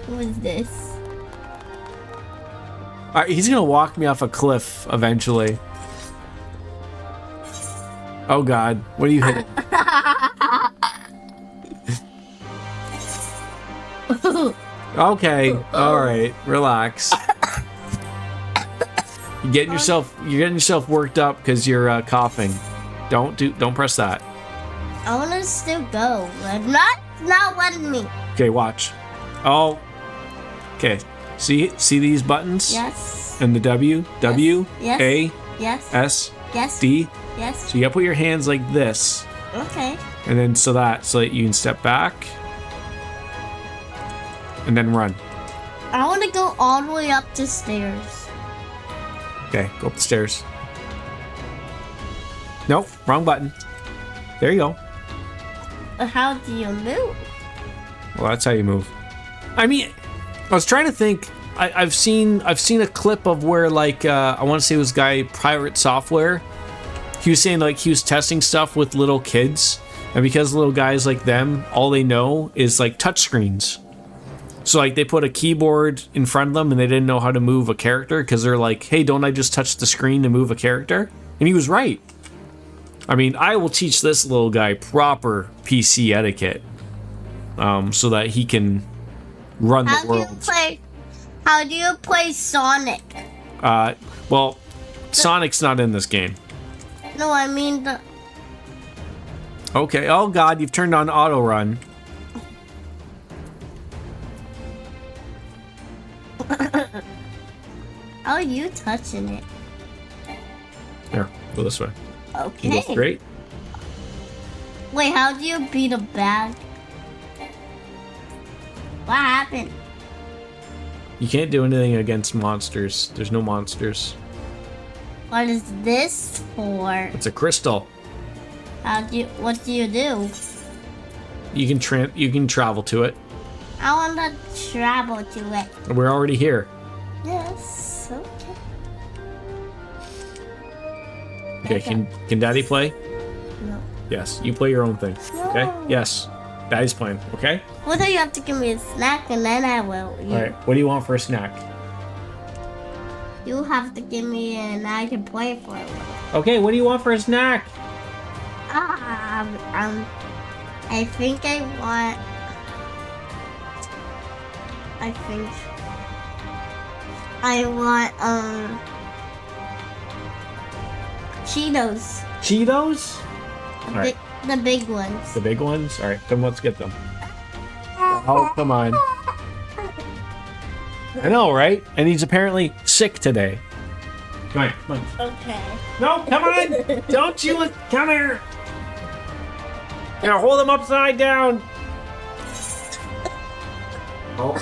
Who is this? All right, he's gonna walk me off a cliff eventually. Oh God, what are you hitting? Okay, all right, relax. You're getting yourself worked up because you're coughing. Don't press that. I want to still go. I'm not letting me. Okay, watch. Oh. Okay. See these buttons? Yes. And the W, Yes. A, Yes. S, Yes. D. Yes. So you gotta put your hands like this, Okay. and then so that you can step back, and then run. I want to go all the way up the stairs. Okay, go up the stairs. Nope, wrong button. There you go. How do you move? Well, that's how you move. I mean, I was trying to think. I've seen a clip of where like I want to say it was guy Pirate Software. He was saying like he was testing stuff with little kids, and because little guys like them, all they know is like touchscreens. So like they put a keyboard in front of them and they didn't know how to move a character because they're like, hey, don't I just touch the screen to move a character? And he was right. I mean, I will teach this little guy proper PC etiquette, so that he can run the world. How do you play Sonic? Well, Sonic's not in this game. No, I mean the. Okay. Oh God, you've turned on auto run. How are you touching it? Here, go this way. Okay. You go straight. Wait, how do you beat a bag? What happened? You can't do anything against monsters. There's no monsters. What is this for? It's a crystal. What do you do? You can travel to it. I want to travel to it. We're already here. Yes, okay. Okay, can Daddy play? No. Yes, you play your own thing. Okay? No. Yes. Daddy's playing, okay? Well, then you have to give me a snack and then I will. Alright, what do you want for a snack? You have to give me and I can play for a while. Okay, what do you want for a snack? I think I want Cheetos. Cheetos? The big ones. The big ones? Alright, then let's get them. Oh, come on. I know, right? And he's apparently sick today. Come on, come on. Okay. No, come on! Don't you come here! Now hold him upside down! Oh.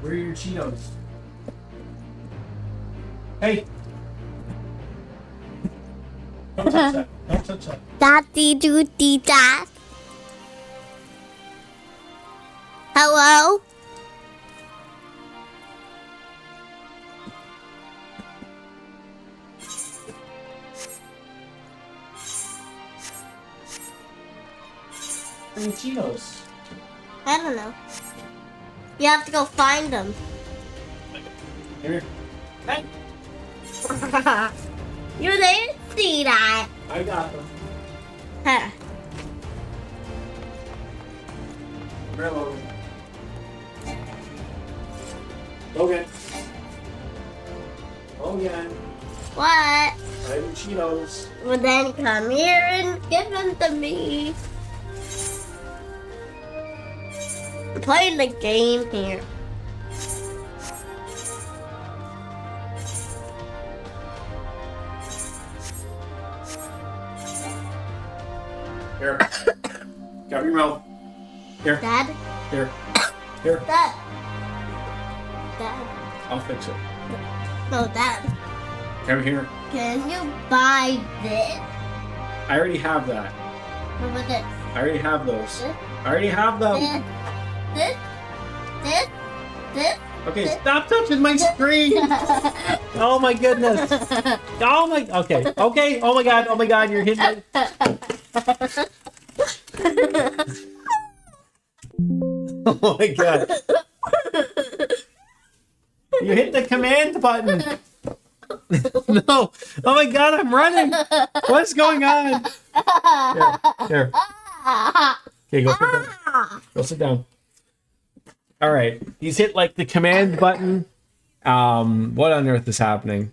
Where are your Cheetos? Hey! Don't touch that. Don't touch that. Daddy do dad. Hello? Cheetos. I don't know. You have to go find them. Here. Hey, You didn't see that. I got them. Huh. Hello. Logan. Logan. What? I have Cheetos. Well, then come here and give them to me. I'm playing the game here. Here. Got your milk. Here. Dad? Here. Here. Dad? Dad? I'll fix it. No, Dad. Come here. Can you buy this? I already have that. What about this? I already have those. This? I already have them. This? This? This? Okay, stop touching my screen. Oh my goodness. Oh my. Okay. Okay. Oh my god. Oh my god. You're hitting my. Oh my god. You hit the command button. No. Oh my god, I'm running. What's going on? Here. Okay, go sit down. Go sit down. All right. He's hit like the command button. What on earth is happening?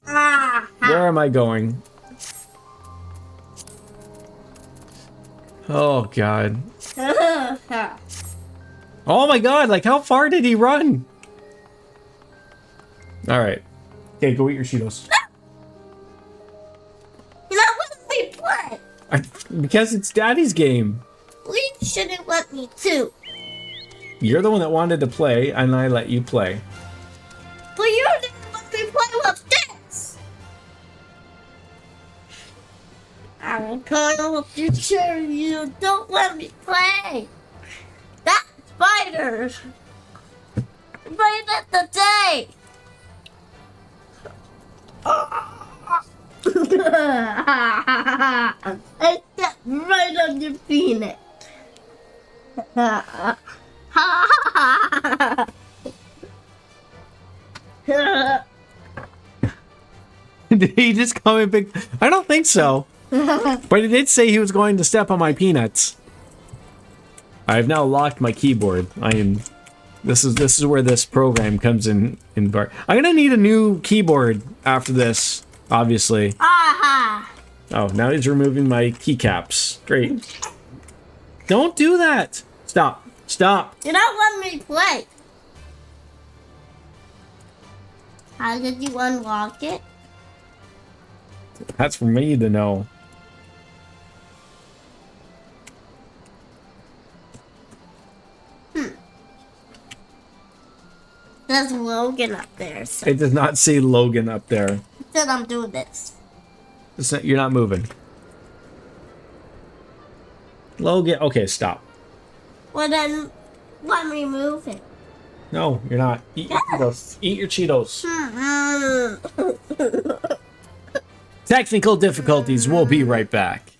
Where am I going? Oh god. Oh my god, like how far did he run? Alright. Okay, go eat your Cheetos. You're not letting me play. Because it's Daddy's game. You shouldn't let me too. You're the one that wanted to play, and I let you play. But you didn't let me play with this. I'm kind of sure you don't let me play. That's spiders. Right at the day. I stepped right on your peanut. Did he just come in big? I don't think so. But he did say he was going to step on my peanuts. I have now locked my keyboard. This is where this program comes in. I'm gonna need a new keyboard after this, obviously. Aha! Oh, now he's removing my keycaps. Great. Don't do that. Stop. Stop. You're not letting me play. How did you unlock it? That's for me to know. There's Logan up there. So It does not say Logan up there. it said I'm doing this. You're not moving. Logan. Okay, stop. Well then, let me move it. No, you're not. Eat your Cheetos. Eat your Cheetos. Technical difficulties. We'll be right back.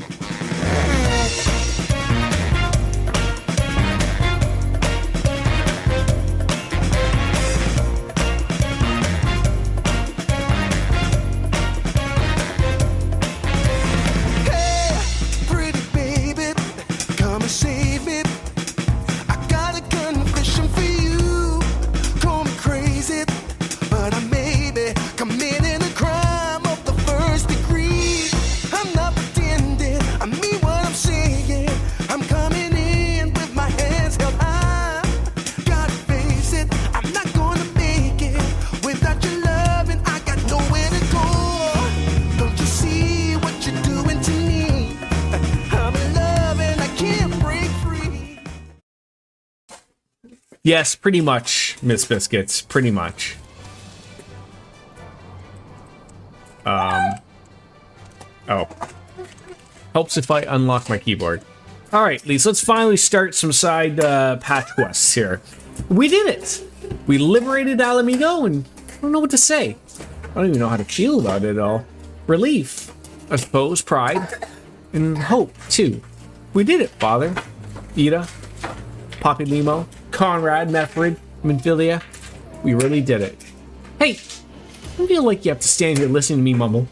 Hey, pretty baby, come and save me. I got a confession for you. Call me crazy, but I may be committing a crime of the first degree. I'm not pretending, I mean what I'm saying. I'm coming in with my hands held high. Gotta face it, I'm not gonna make it without your love, and I got nowhere to go. Don't you see what you're doing to me? I'm in love and I can't break free. Yes, pretty much, Miss Biscuits. Pretty much. Oh. Helps if I unlock my keyboard. All right, Lisa, let's finally start some side patch quests here. We did it. We liberated Alamigo, and I don't know what to say. I don't even know how to feel about it at all. Relief, I suppose, pride, and hope, too. We did it, Father. Ida, Poppy Limo, Conrad, Methrid, Minfilia. We really did it. Hey, I feel like you have to stand here listening to me mumble.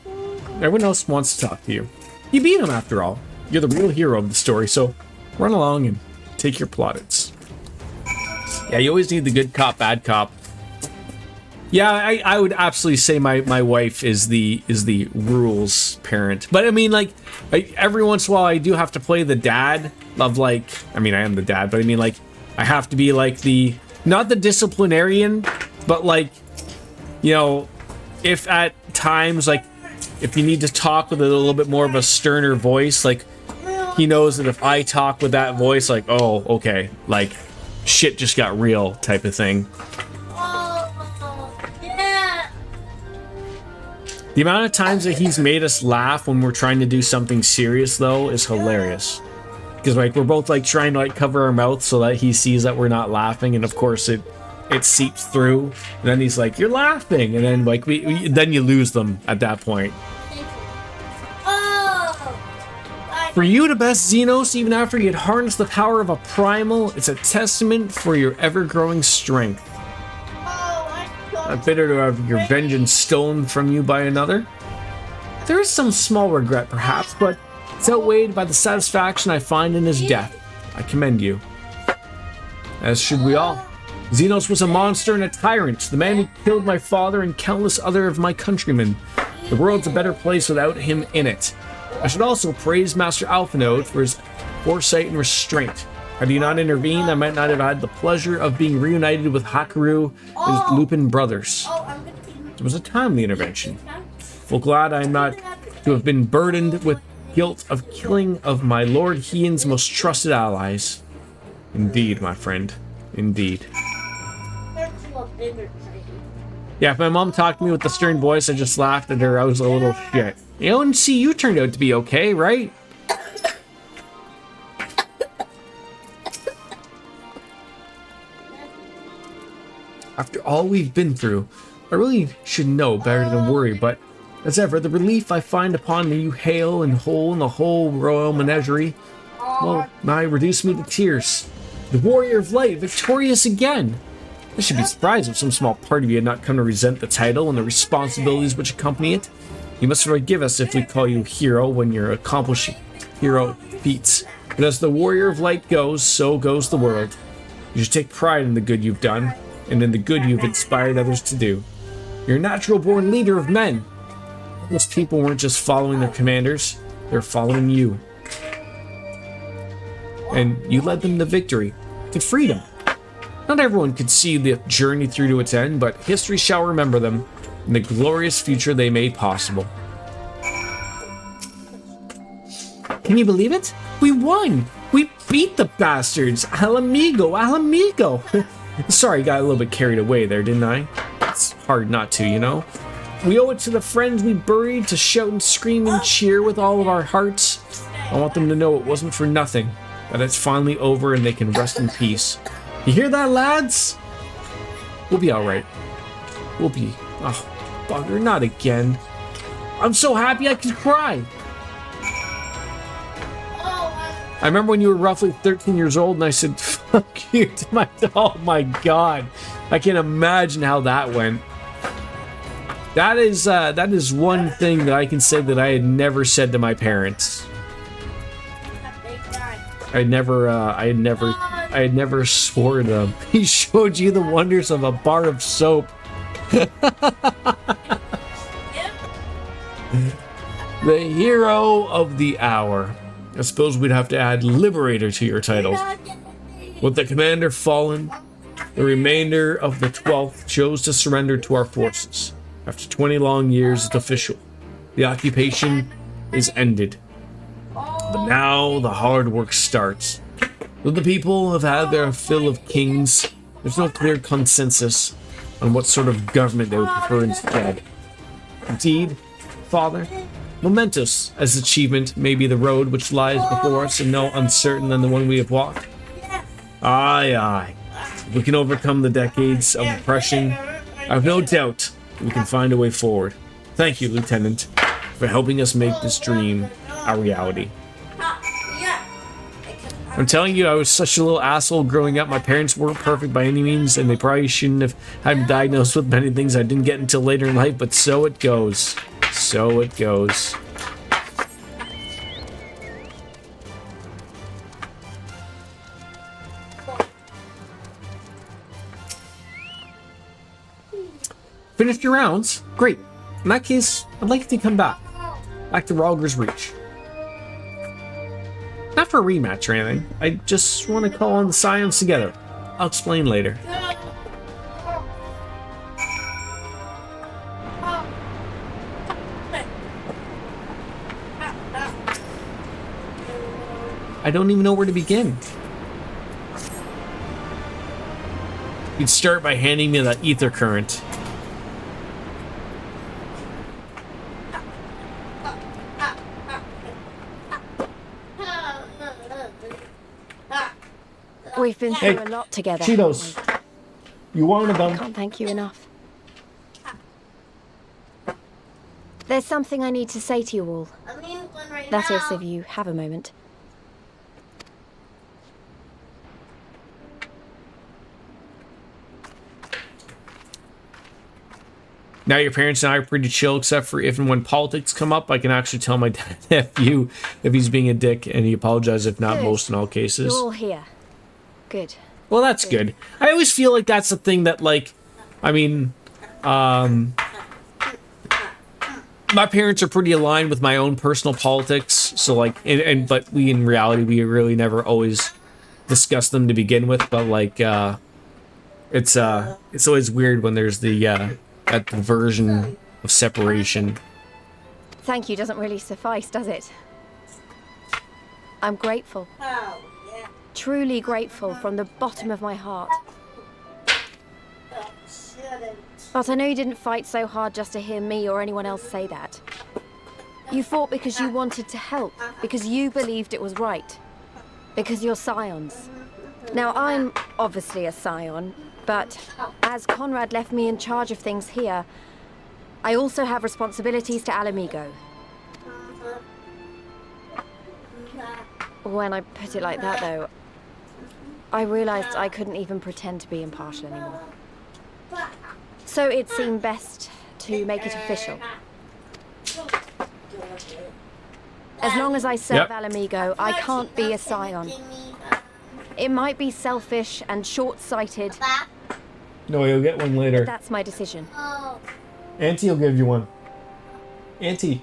Everyone else wants to talk to you. You beat him after all. You're the real hero of the story, so run along and take your plaudits. Yeah, you always need the good cop, bad cop. Yeah, I would absolutely say my wife is the rules parent. But I mean, like, every once in a while I do have to play the dad of, like, I mean, I am the dad, but I mean, like, I have to be like the, not the disciplinarian, but like, you know, if at times, like, if you need to talk with a little bit more of a sterner voice, like, he knows that if I talk with that voice, like, oh, okay, like, shit just got real type of thing. Yeah. The amount of times that he's made us laugh when we're trying to do something serious, though, is hilarious. Because, like, we're both, like, trying to, like, cover our mouth so that he sees that we're not laughing, and of course it seeps through, and then he's like, you're laughing, and then, like, then you lose them at that point. For you to best Xenos, even after you had harnessed the power of a primal, it's a testament for your ever-growing strength. Not bitter to have your vengeance stolen from you by another. There is some small regret, perhaps, but it's outweighed by the satisfaction I find in his death. I commend you. As should we all. Xenos was a monster and a tyrant, the man who killed my father and countless other of my countrymen. The world's a better place without him in it. I should also praise Master Alphanode for his foresight and restraint. Had he not intervened, I might not have had the pleasure of being reunited with Hakaru and his Lupin brothers. It was a timely intervention. Full glad I am not to have been burdened with guilt of killing of my Lord Hien's most trusted allies. Indeed, my friend. Indeed. Yeah, if my mom talked to me with the stern voice, I just laughed at her. I was a little shit. You know, and see, you turned out to be okay, right? After all we've been through, I really should know better than worry, but as ever, the relief I find upon you hale and whole in the whole royal menagerie, well, nigh reduced me to tears. The warrior of light, victorious again! I should be surprised if some small part of you had not come to resent the title and the responsibilities which accompany it. You must forgive us if we call you hero when you're accomplishing hero feats. But as the warrior of light goes, so goes the world. You should take pride in the good you've done, and in the good you've inspired others to do. You're a natural-born leader of men. Most people weren't just following their commanders, they're following you. And you led them to victory, to freedom. Not everyone could see the journey through to its end, but history shall remember them and the glorious future they made possible. Can you believe it? We won! We beat the bastards! Alamigo! Alamigo! Sorry, got a little bit carried away there, didn't I? It's hard not to, you know? We owe it to the friends we buried to shout and scream and cheer with all of our hearts. I want them to know it wasn't for nothing, that it's finally over and they can rest in peace. You hear that, lads? We'll be alright. We'll be... Oh, bugger, not again. I'm so happy I could cry. I remember when you were roughly 13 years old and I said, fuck you to my... Oh my god. I can't imagine how that went. That is one thing that I can say that I had never said to my parents. I had never swore them. He showed you the wonders of a bar of soap. The hero of the hour. I suppose we'd have to add Liberator to your title. With the commander fallen, the remainder of the 12th chose to surrender to our forces. After 20 long years, it's official. The occupation is ended. But now the hard work starts. Though the people have had their fill of kings, there's no clear consensus on what sort of government they would prefer instead. Indeed, Father, Momentous as achievement may be the road which lies before us, and no uncertain than the one we have walked. Aye, aye. If we can overcome the decades of oppression, I have no doubt we can find a way forward. Thank you, Lieutenant, for helping us make this dream a reality. I'm telling you, I was such a little asshole growing up. My parents weren't perfect by any means, and they probably shouldn't have had me diagnosed with many things I didn't get until later in life, but so it goes. So it goes. Finished your rounds? Great. In that case, I'd like you to come back. Back to Ralger's Reach. Not for a rematch or anything. I just want to call on the Scions together. I'll explain later. I don't even know where to begin. You'd start by handing me that ether current. We've been through a lot together. Cheetos. You wanted them. Can't thank you enough. There's something I need to say to you all. That is, if you have a moment. Now your parents and I are pretty chill, except for if and when politics come up, I can actually tell my nephew if he's being a dick, and he apologizes if not. Good. Most in all cases. You're all here. Good. Well, that's good. I always feel like that's the thing that, like, I mean, my parents are pretty aligned with my own personal politics, so like, but we in reality we really never always discuss them to begin with. But like, it's always weird when there's the that version of separation. Thank you doesn't really suffice, does it? I'm grateful. Truly grateful from the bottom of my heart. But I know you didn't fight so hard just to hear me or anyone else say that. You fought because you wanted to help, because you believed it was right, because you're Scions. Now, I'm obviously a Scion, but as Conrad left me in charge of things here, I also have responsibilities to Alamigo. When I put it like that, though, I realized I couldn't even pretend to be impartial anymore. So it seemed best to make it official. As long as I serve Alamigo, I can't be a Scion. It might be selfish and short-sighted. No, you'll get one later. But that's my decision. Auntie will give you one. Auntie.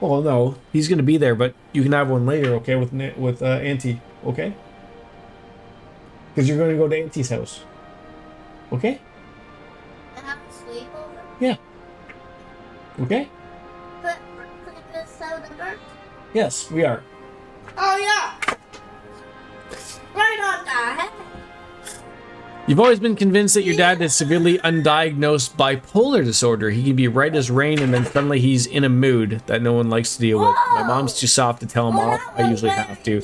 Well, no, he's gonna be there, but you can have one later, okay? With Auntie, okay? Because you're gonna go to Auntie's house, okay? And have a sleepover? Yeah. Okay. But we're gonna celebrate. Yes, we are. Oh yeah. Right on that. You've always been convinced that your dad has severely undiagnosed bipolar disorder. He can be right as rain, and then suddenly he's in a mood that no one likes to deal with. My mom's too soft to tell him off. I usually have to.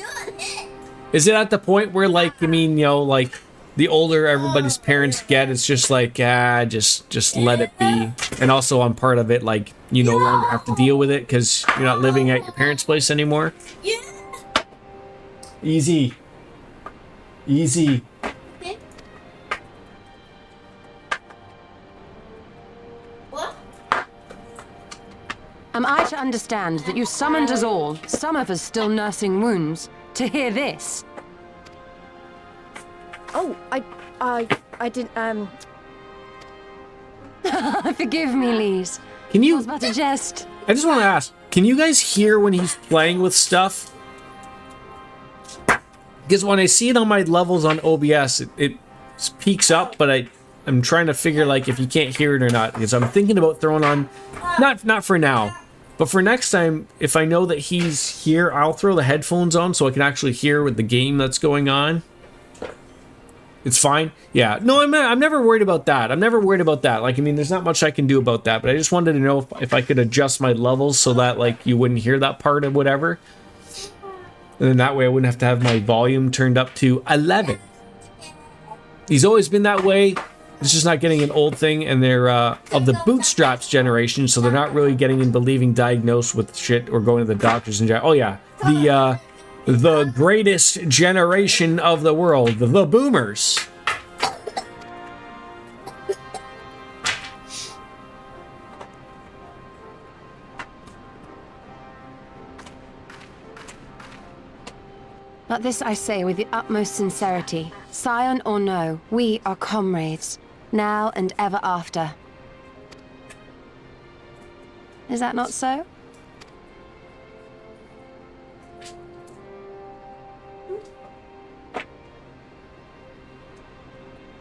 Is it at the point where, like, I mean, you know, like, the older everybody's parents get, it's just like, just let it be. And also, I'm part of it, like, you no longer have to deal with it because you're not living at your parents' place anymore. Easy. Easy. Am I to understand that you summoned us all, some of us still nursing wounds, to hear this? Oh, I didn't, Forgive me, Lise. Can you... It was but a jest. I just want to ask, can you guys hear when he's playing with stuff? Because when I see it on my levels on OBS, it peaks up, but I'm trying to figure, like, if you can't hear it or not. Because I'm thinking about throwing on... Not for now, but for next time, if I know that he's here, I'll throw the headphones on so I can actually hear with the game that's going on. It's fine. Yeah. No, I'm never worried about that. I'm never worried about that. Like, I mean, there's not much I can do about that, but I just wanted to know if I could adjust my levels so that, like, you wouldn't hear that part of whatever. And then that way I wouldn't have to have my volume turned up to 11. He's always been that way. It's just not getting an old thing, and they're of the bootstraps generation, so they're not really getting into being diagnosed with shit or going to the doctors and oh yeah, the greatest generation of the world, the boomers. But this I say with the utmost sincerity. Scion or no, we are comrades, now and ever after. Is that not so?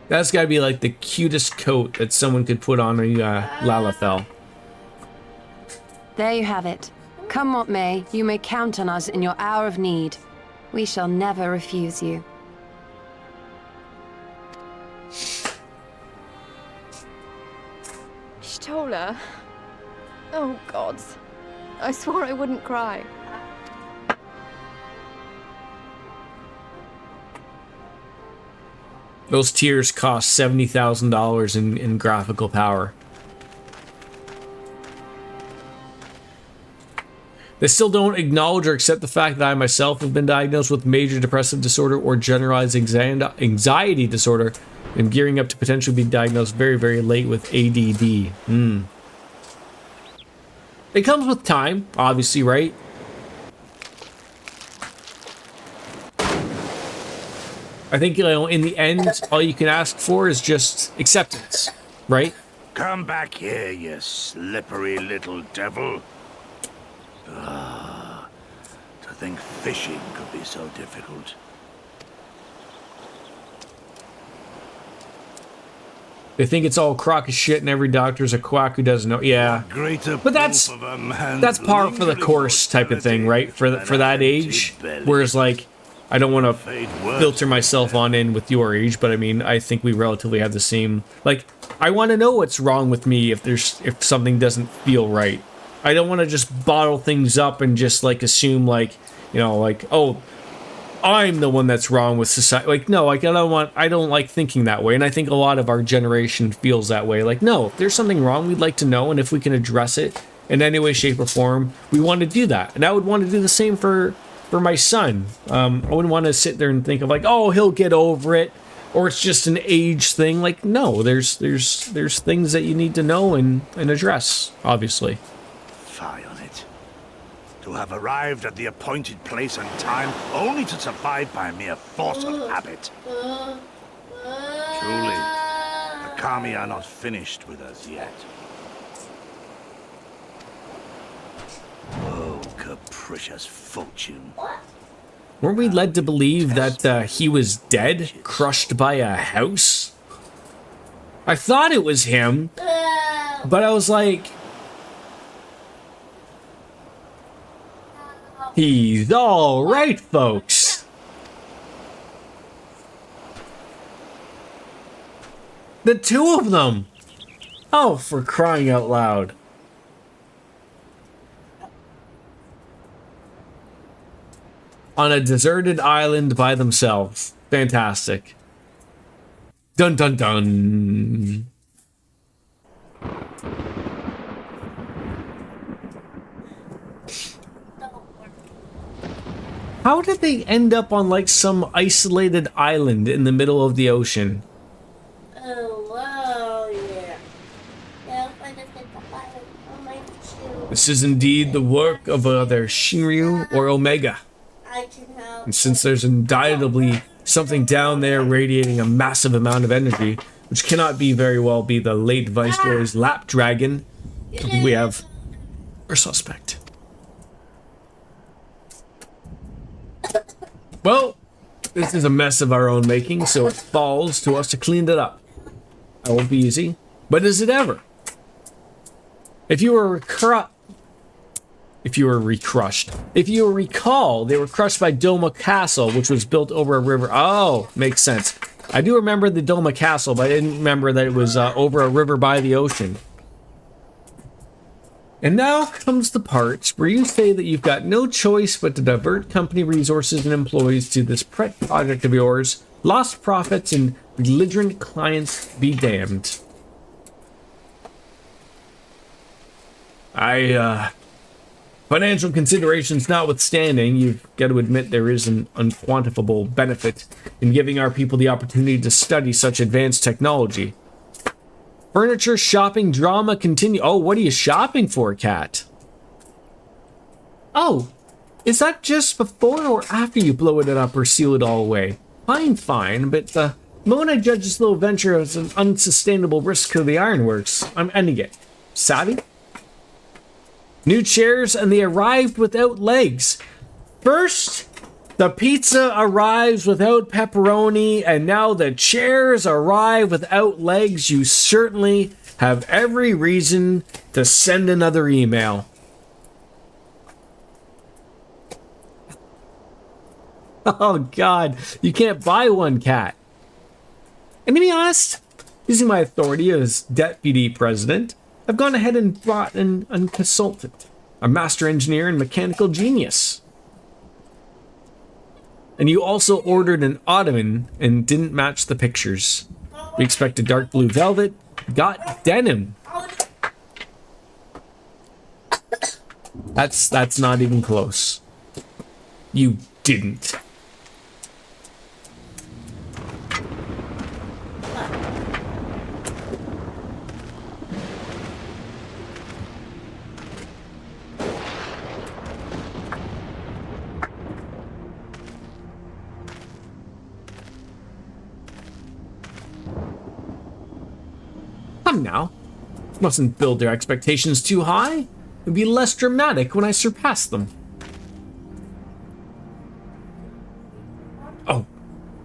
That's gotta be like the cutest coat that someone could put on a Lalafell. There you have it. Come what may, you may count on us in your hour of need. We shall never refuse you. Stola. Oh, gods. I swore I wouldn't cry. Those tears cost $70,000 in graphical power. They still don't acknowledge or accept the fact that I myself have been diagnosed with major depressive disorder or generalized anxiety disorder and gearing up to potentially be diagnosed very, very late with ADD. It comes with time, obviously, right? I think, you know, in the end, all you can ask for is just acceptance, right? Come back here, you slippery little devil. To think fishing could be so difficult. They think it's all crock of shit and every doctor's a quack who doesn't know. Yeah, but that's par for the course type of thing, right? For that age, whereas like I don't want to filter myself on in with your age, but I mean I think we relatively have the same. Like I want to know what's wrong with me if something doesn't feel right. I don't want to just bottle things up and just like assume like, you know, like, oh, I'm the one that's wrong with society. Like, no, like I don't like thinking that way. And I think a lot of our generation feels that way. Like, no, if there's something wrong, we'd like to know. And if we can address it in any way, shape or form, we want to do that. And I would want to do the same for my son. I wouldn't want to sit there and think of like, oh, he'll get over it. Or it's just an age thing. Like, no, there's things that you need to know and address, obviously. Fie on it. To have arrived at the appointed place and time only to survive by mere force of habit. Truly, the Kami are not finished with us yet. Oh, capricious fortune. Weren't we led to believe that he was dead, crushed by a house? I thought it was him, but I was like, he's all right, folks. The two of them. Oh, for crying out loud. On a deserted island by themselves. Fantastic. Dun dun dun. How did they end up on like some isolated island in the middle of the ocean? Oh, wow, yeah. Yeah, I just hit the fire on my shoe. This is indeed the work of either Shinryu or Omega. I can help. And since there's undoubtedly something down there radiating a massive amount of energy, which cannot be very well be the late Viceroy's lap dragon, I think we have our suspect. Well, this is a mess of our own making, so it falls to us to clean it up. That won't be easy, but is it ever? If you recall, they were crushed by Doma Castle, which was built over a river. Oh, makes sense. I do remember the Doma Castle, but I didn't remember that it was over a river by the ocean. And now comes the part where you say that you've got no choice but to divert company resources and employees to this pet project of yours. Lost profits and belligerent clients be damned. Financial considerations notwithstanding, you've got to admit there is an unquantifiable benefit in giving our people the opportunity to study such advanced technology. Furniture, shopping, drama, continue. Oh, what are you shopping for, Cat? Oh, is that just before or after you blow it up or seal it all away? Fine, but the moment I judge this little venture as an unsustainable risk to the ironworks, I'm ending it. Savvy? New chairs, and they arrived without legs. First, the pizza arrives without pepperoni, and now the chairs arrive without legs. You certainly have every reason to send another email. Oh, God. You can't buy one, Cat. And to be honest, using my authority as deputy president, I've gone ahead and brought in a consultant, a master engineer and mechanical genius. And you also ordered an ottoman and didn't match the pictures. We expected dark blue velvet, got denim. That's not even close. You didn't. Come now. Mustn't build their expectations too high. It'd be less dramatic when I surpass them.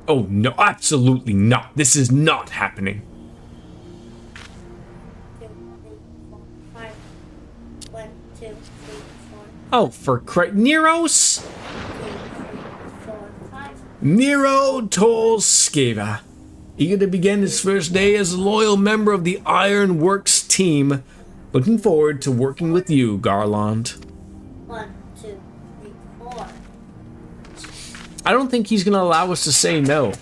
Oh no, absolutely not. This is not happening. 2, 3, 4, 5. 1, 2, 3, 4. Oh, for Neros? 2, 3, 4, 5. Nero Tolskeva. Eager to begin his first day as a loyal member of the Iron Works team. Looking forward to working with you, Garland. 1, 2, 3, 4. I don't think he's going to allow us to say no.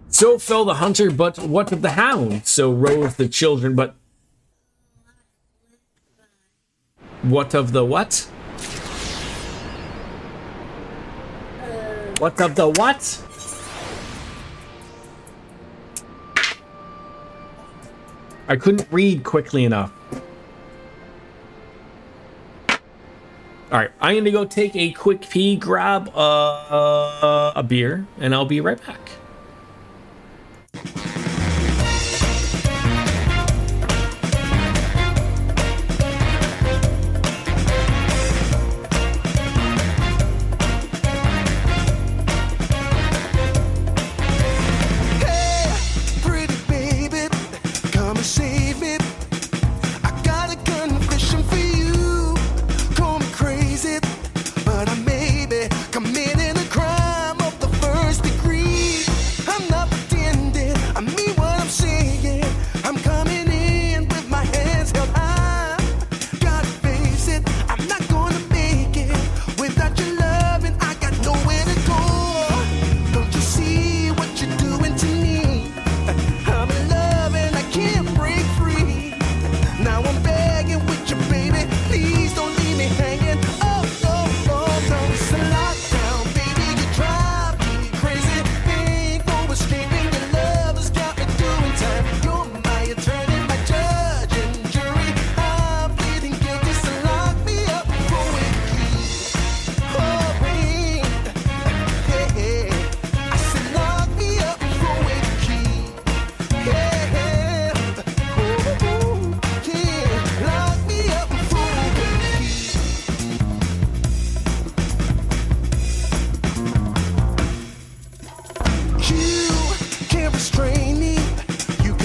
So fell the hunter, but what of the hound? So rose the children, but... What of the what? What of the what? I couldn't read quickly enough. Alright, I'm gonna go take a quick pee, grab a beer, and I'll be right back.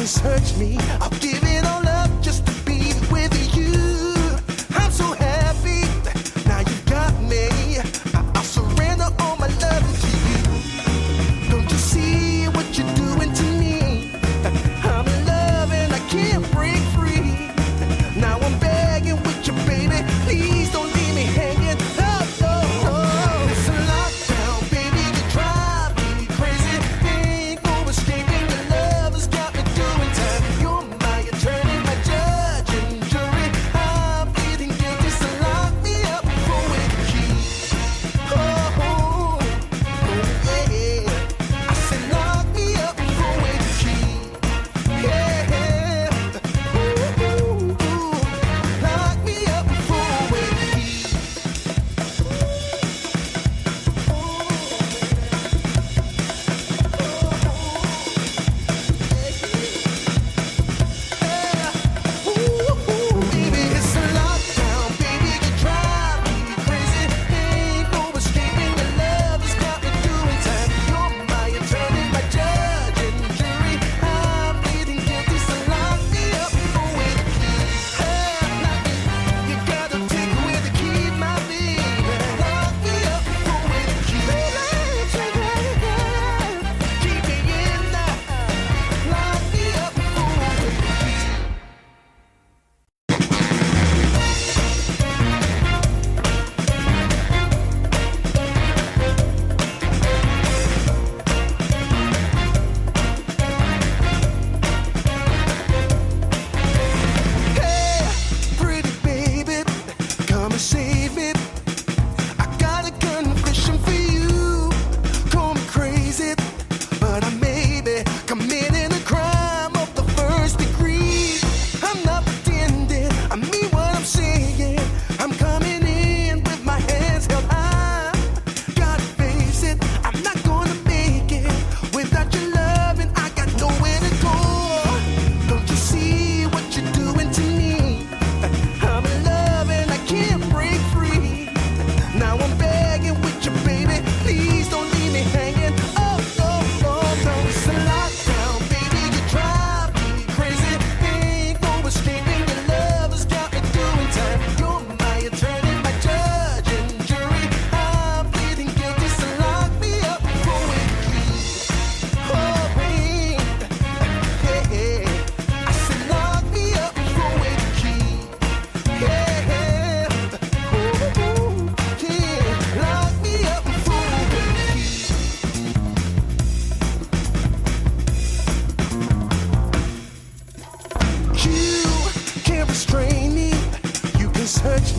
Search me, I'll give it all up just to be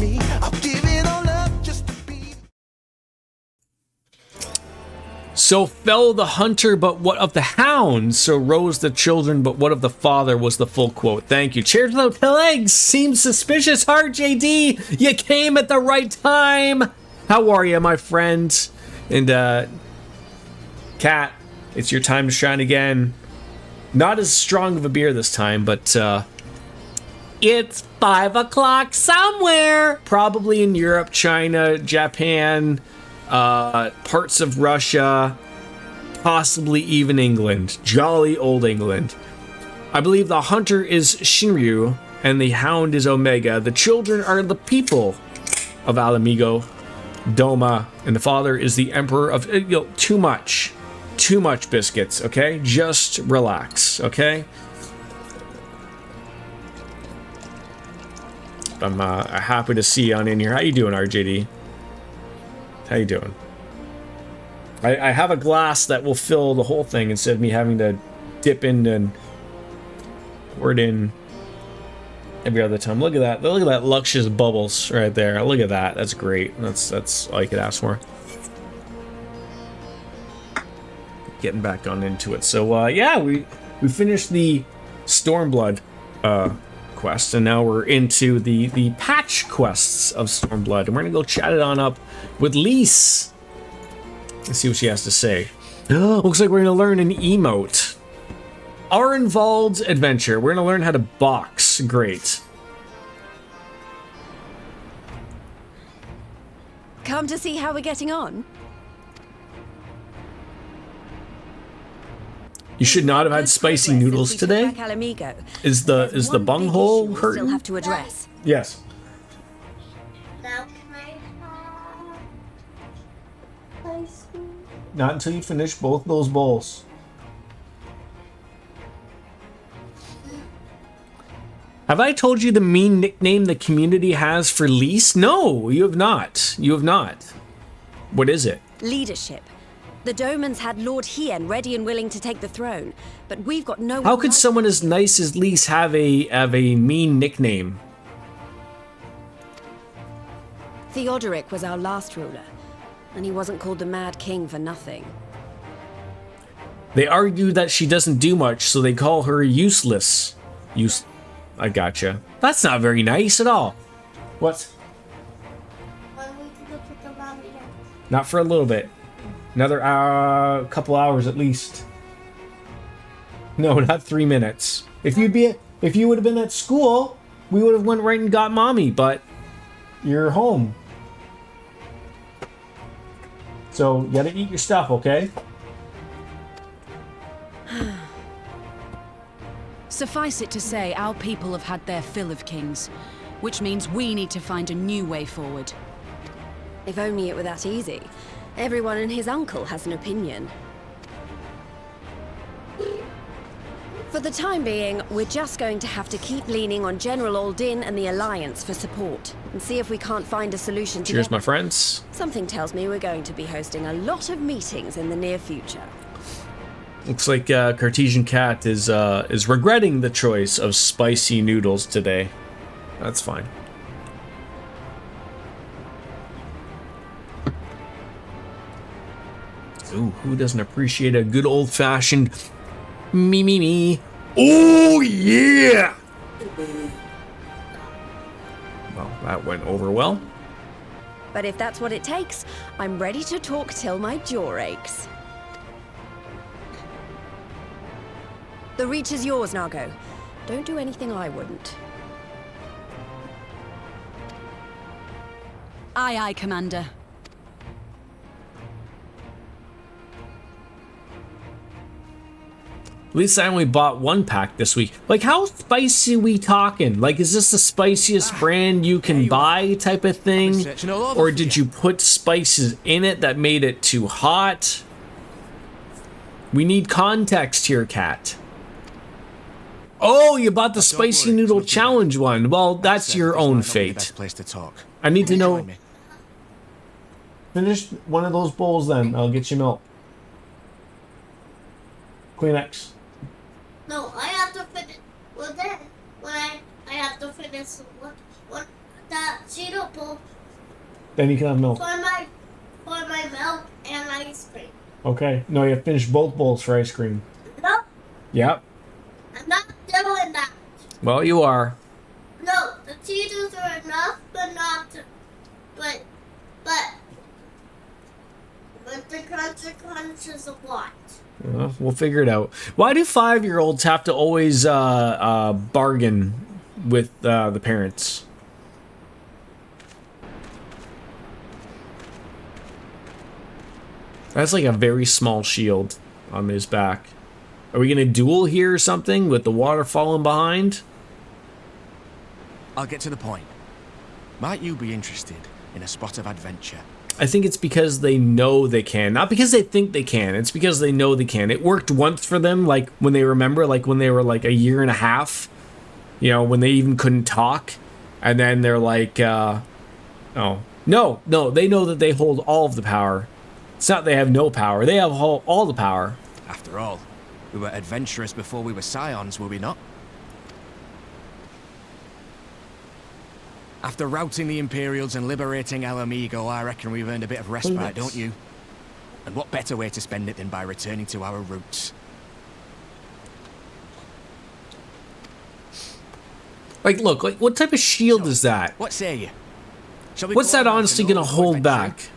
me. I'll give it all up just to be. So fell the hunter, but what of the hound? So rose the children, but what of the father? Was the full quote. Thank you. Chairs without legs seems suspicious. Hard, JD. You came at the right time. How are you, my friend? And Kat, it's your time to shine again. Not as strong of a beer this time, but it's 5 o'clock somewhere. Probably in Europe, China, Japan, parts of Russia, possibly even England. Jolly old England. I believe the hunter is Shinryu and the hound is Omega. The children are the people of Alamigo, Doma, and the father is the emperor of... too much biscuits, okay? Just relax, okay? I'm happy to see you on in here. How you doing, RJD? How you doing? I have a glass that will fill the whole thing instead of me having to dip in and pour it in every other time. Look at that. Look at that luscious bubbles right there. Look at that. That's great. That's all you could ask for. Getting back on into it. So yeah, we finished the Stormblood quest, and now we're into the patch quests of Stormblood, and we're gonna go chat it on up with Lise. Let's see what she has to say. Looks like we're gonna learn an emote. Arenvald's adventure. We're gonna learn how to box. Great. Come to see how we're getting on? You should not have had spicy noodles today. Is the bunghole hurting? Still have to address. Yes. Now can I have spicy? Not until you finish both those bowls. Have I told you the mean nickname the community has for Lise? No, you have not. You have not. What is it? Leadership. The Domans had Lord Hien ready and willing to take the throne, but we've got no one. How could someone as nice as Lise have a mean nickname? Theodoric was our last ruler, and he wasn't called the Mad King for nothing. They argue that she doesn't do much, so they call her useless. I gotcha. That's not very nice at all. What? When we can go pick up Mommy again. Not for a little bit. Another couple hours at least. No, not 3 minutes. If you would have been at school, we would have went right and got Mommy, but you're home. So you gotta eat your stuff, okay? Suffice it to say, our people have had their fill of kings, which means we need to find a new way forward. If only it were that easy. Everyone and his uncle has an opinion. For the time being, we're just going to have to keep leaning on General Aldin and the Alliance for support, and see if we can't find a solution to... Cheers, my friends. Something tells me we're going to be hosting a lot of meetings in the near future. Looks like Cartesian Cat is regretting the choice of spicy noodles today. That's fine. Ooh, who doesn't appreciate a good old-fashioned me? Oh, yeah! Well, that went over well. But if that's what it takes, I'm ready to talk till my jaw aches. The Reach is yours, Nago. Don't do anything I wouldn't. Aye, aye, Commander. At least I only bought one pack this week. Like, how spicy we talking? Like, is this the spiciest brand you can buy type of thing? Or did you put spices in it that made it too hot? We need context here, Cat. Oh, you bought the spicy noodle challenge one. Well, that's your own fate. I need to know. Finish one of those bowls then. I'll get you milk. Queen X. No, I have to finish. Well, then, when I have to finish one the Cheeto bowl Then you can have milk. for my milk and ice cream. Okay. No, you have to finish both bowls for ice cream. No, Yep. I'm not doing that. Well, you are. No, the Cheetos are enough, but not. But the crunch is a lot. We'll figure it out. Why do 5-year-olds have to always bargain with the parents? That's like a very small shield on his back. Are we gonna duel here or something with the water falling behind? I'll get to the point. Might you be interested in a spot of adventure? I think it's because they know they can, not because they think they can. It's because they know they can. It worked once for them, like when they remember, like when they were like a year and a half, you know, when they even couldn't talk, and then they're like, oh, no, they know that they hold all of the power. It's not they have no power; they have all the power. After all, we were adventurous before we were scions, were we not? After routing the Imperials and liberating Alamigo, I reckon we've earned a bit of respite, don't you? And what better way to spend it than by returning to our roots? Like, look, like what type of shield is that? What say you? Shall we What's go that on honestly to gonna Northern hold adventure? back?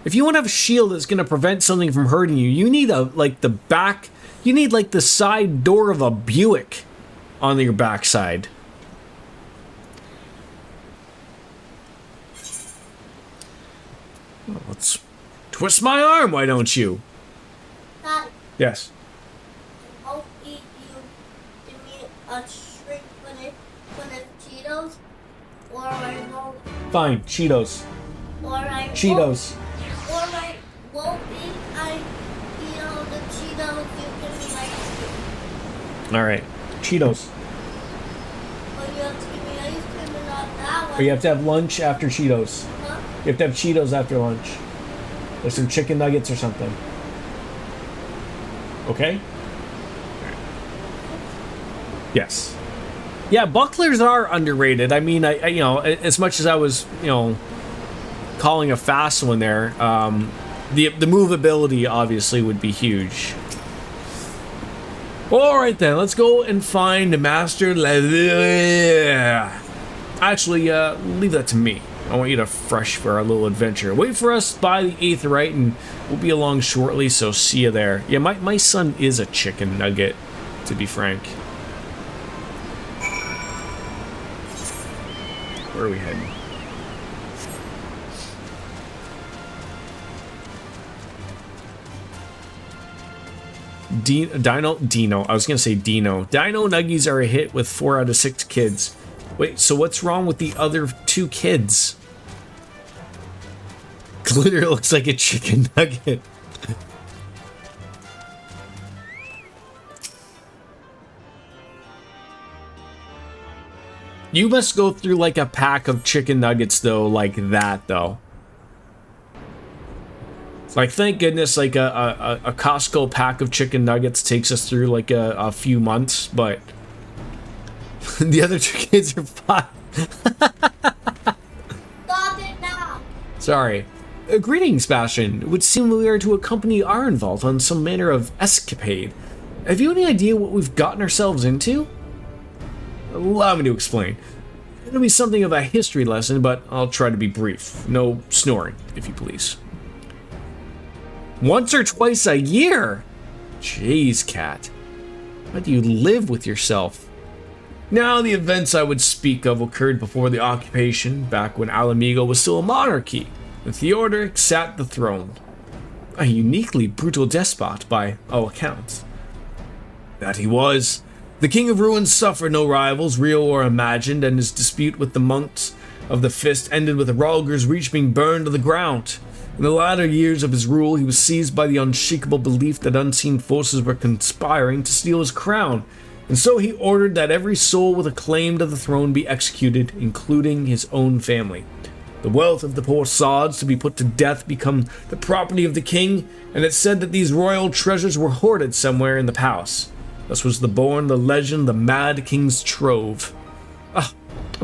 If you want to have a shield that's gonna prevent something from hurting you, you need the back. You need like the side door of a Buick on your backside. Well, let's twist my arm, why don't you? Dad, Yes. I'll eat you. Give me a shrink when it's Cheetos, or I won't. Fine, Cheetos. Or I Cheetos. Or I won't eat. The Cheetos. You give me ice cream. All right, Cheetos. But you have to give me ice cream and not that one. Or you have to have lunch after Cheetos. Huh? You have to have Cheetos after lunch. Or some chicken nuggets or something. Okay? Yes. Yeah, bucklers are underrated. I mean, I you know, as much as I was, you know, calling a fast one there, the movability obviously would be huge. All right then, let's go and find Master Actually, leave that to me. I want you to fresh for our little adventure. Wait for us by the 8th right, and we'll be along shortly, so see you there. Yeah, my son is a chicken nugget, to be frank. Where are we heading? Dino. I was gonna say Dino. Dino Nuggies are a hit with 4 out of 6 kids. Wait, so what's wrong with the other 2 kids? Literally looks like a chicken nugget. You must go through like a pack of chicken nuggets though, like that though. Like, thank goodness, like a Costco pack of chicken nuggets takes us through like a few months, but the other 2 kids are fine. Stop it now. Sorry. Greetings, Bastion. It would seem we are to accompany Arnvald on some manner of escapade. Have you any idea what we've gotten ourselves into? Allow me to explain. It'll be something of a history lesson, but I'll try to be brief. No snoring, if you please. Once or twice a year? Jeez, Cat. How do you live with yourself? Now, the events I would speak of occurred before the occupation, back when Alamigo was still a monarchy, and Theodoric sat the throne. A uniquely brutal despot by all accounts. That he was. The King of Ruins suffered no rivals, real or imagined, and his dispute with the monks of the Fist ended with Rhalgr's reach being burned to the ground. In the latter years of his rule, he was seized by the unshakable belief that unseen forces were conspiring to steal his crown, and so he ordered that every soul with a claim to the throne be executed, including his own family. The wealth of the poor sods to be put to death become the property of the king, and it's said that these royal treasures were hoarded somewhere in the palace. Thus was born the legend, the Mad King's Trove.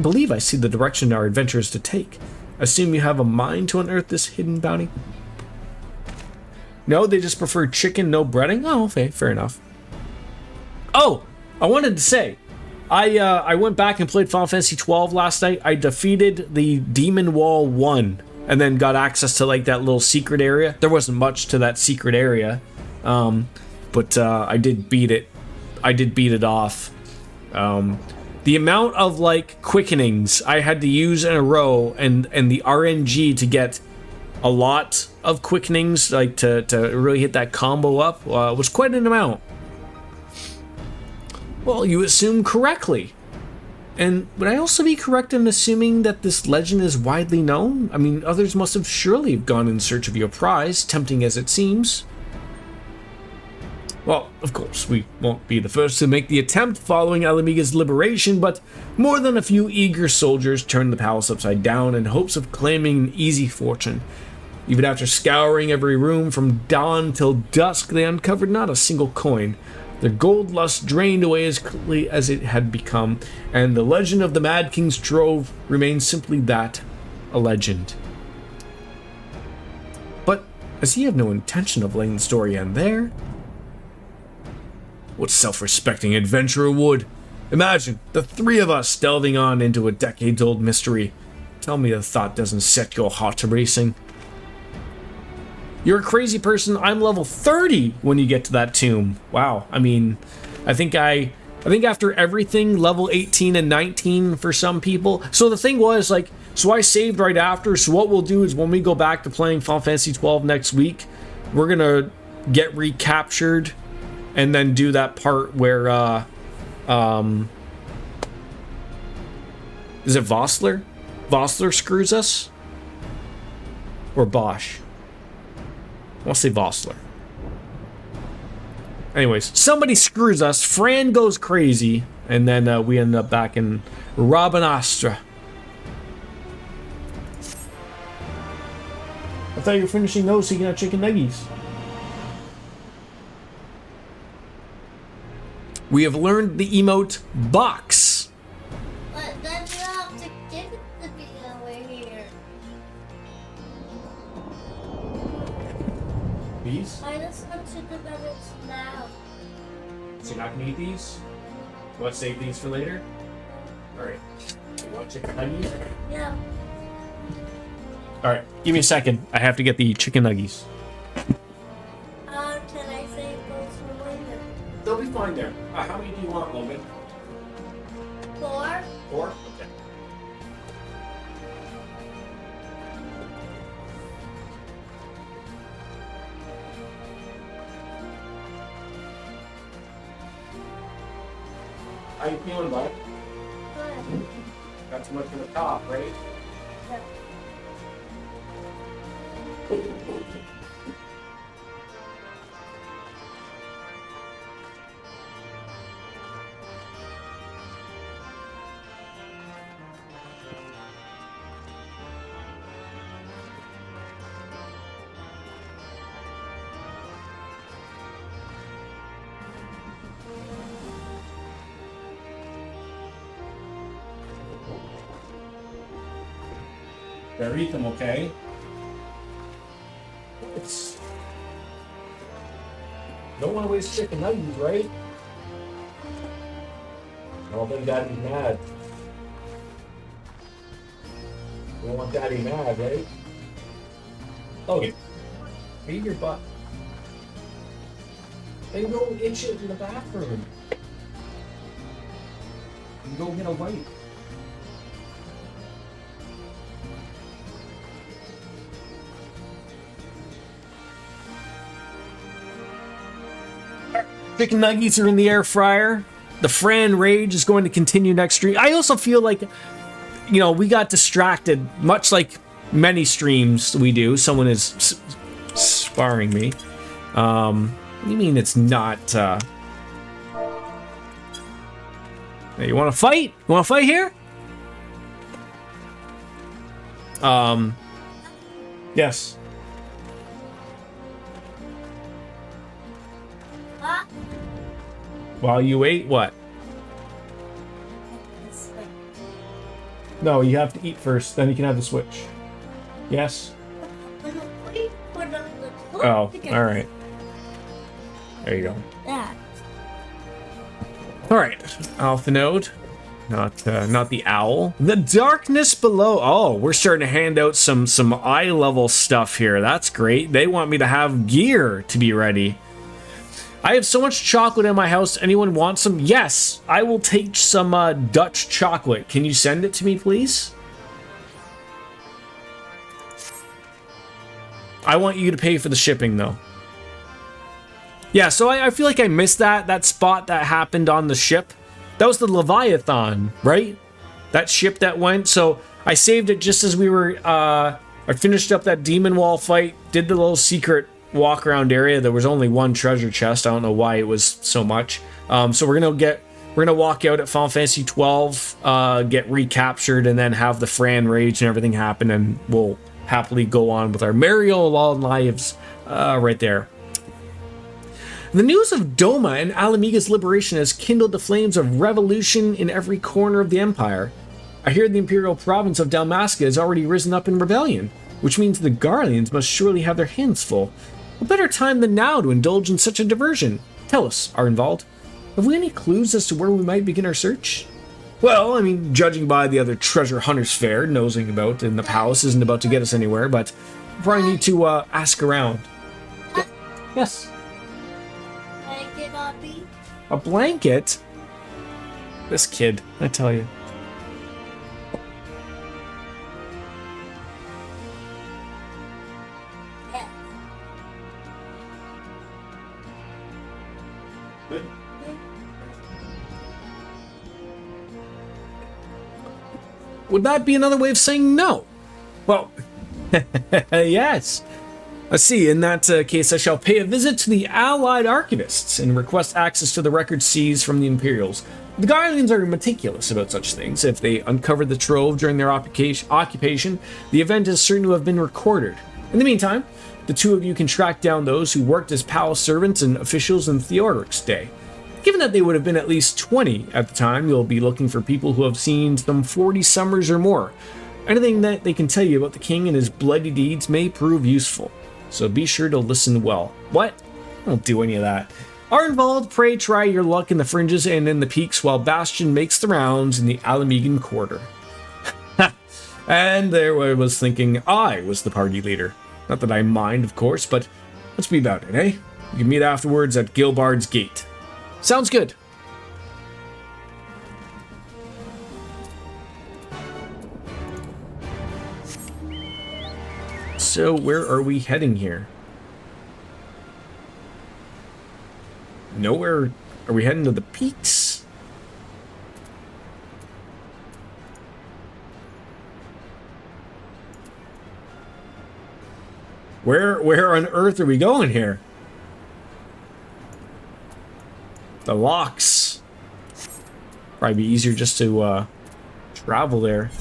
believe I see the direction our adventure is to take. I assume you have a mind to unearth this hidden bounty? No, they just prefer chicken, no breading? Oh, okay, fair enough. Oh, I wanted to say, I went back and played Final Fantasy XII last night. I defeated the Demon Wall 1 and then got access to like that little secret area. There wasn't much to that secret area, but I did beat it. I did beat it off. The amount of like quickenings I had to use in a row and the RNG to get a lot of quickenings, like to really hit that combo up, was quite an amount. Well, you assume correctly. And would I also be correct in assuming that this legend is widely known? I mean, others must have surely gone in search of your prize, tempting as it seems. Well, of course, we won't be the first to make the attempt following Alamiga's liberation, but more than a few eager soldiers turned the palace upside down in hopes of claiming an easy fortune. Even after scouring every room from dawn till dusk, they uncovered not a single coin. Their gold lust drained away as quickly as it had become, and the legend of the Mad King's Trove remained simply that, a legend. But, as you have no intention of letting the story end there, what self-respecting adventurer would? Imagine the three of us delving on into a decades-old mystery. Tell me the thought doesn't set your heart racing. You're a crazy person. I'm level 30 when you get to that tomb. Wow. I mean, I think after everything, level 18 and 19 for some people. So the thing was, like, so I saved right after. So what we'll do is when we go back to playing Final Fantasy XII next week, we're gonna get recaptured and then do that part where, is it Vossler? Vossler screws us? Or Bosch? I'll say Vossler. Anyways, somebody screws us, Fran goes crazy, and then we end up back in Rabanastra. I thought you were finishing those so you can have chicken nuggies. We have learned the emote box. But then you have to give it the over here. These? I just want to develop it now. So you're not gonna eat these? You want to save these for later? Alright. You want chicken nuggies? Yeah. Alright, give me a second. I have to get the chicken nuggies. Can I save those for later? They'll be fine there. How many do you want, Logan? 4? 4? Okay. How you feeling, bud? Good. Got too much in the top, right? Yeah. Better eat them, okay? Don't want to waste chicken nuggets, right? Well, then Daddy's mad. You don't want Daddy mad, right? Okay. Eat your butt. Then go itch it in the bathroom. And go get a wipe. Chicken nuggets are in the air fryer. The Fran Rage is going to continue next stream. I also feel like, you know, we got distracted, much like many streams we do. Someone is sparring me. What do you mean it's not? Hey, you want to fight? You want to fight here? Yes. What? While you ate what? No, you have to eat first, then you can have the switch. Yes? Oh, alright. There you go. That. Alright, Alpha Node. Not the owl. The darkness below. Oh, we're starting to hand out some eye level stuff here. That's great. They want me to have gear to be ready. I have so much chocolate in my house. Anyone want some? Yes, I will take some Dutch chocolate. Can you send it to me, please? I want you to pay for the shipping, though. Yeah, so I feel like I missed that spot that happened on the ship. That was the Leviathan, right? That ship that went. So I saved it just as we were, I finished up that demon wall fight, did the little secret walk around area. There was only one treasure chest. I don't know why it was so much. So we're gonna walk out at Final Fantasy XII, get recaptured, and then have the Fran Rage and everything happen, and we'll happily go on with our merry old long lives right there. The news of Doma and Alamiga's liberation has kindled the flames of revolution in every corner of the Empire. I hear the Imperial province of Dalmasca has already risen up in rebellion, which means the Garleans must surely have their hands full. What better time than now to indulge in such a diversion? Tell us, Arnvald, have we any clues as to where we might begin our search? Well, I mean, judging by the other treasure hunters fair nosing about in the palace isn't about to get us anywhere, but we probably need to ask around. Yes? A blanket? This kid, I tell you. Would that be another way of saying no? Well, yes. Let's see, in that case, I shall pay a visit to the Allied Archivists and request access to the records seized from the Imperials. The Garleans are meticulous about such things. If they uncovered the trove during their occupation, the event is certain to have been recorded. In the meantime, the two of you can track down those who worked as palace servants and officials in Theodoric's day. Given that they would have been at least 20 at the time, you'll be looking for people who have seen some 40 summers or more. Anything that they can tell you about the king and his bloody deeds may prove useful. So be sure to listen well. What? I don't do any of that. Arnvald, pray try your luck in the fringes and in the peaks while Bastion makes the rounds in the Alamigan quarter. And there I was thinking I was the party leader. Not that I mind, of course, but let's be about it, eh? We can meet afterwards at Gilbard's Gate. Sounds good. So where are we heading here? Nowhere. Are we heading to the peaks? Where on earth are we going here? The locks. Probably be easier just to travel there.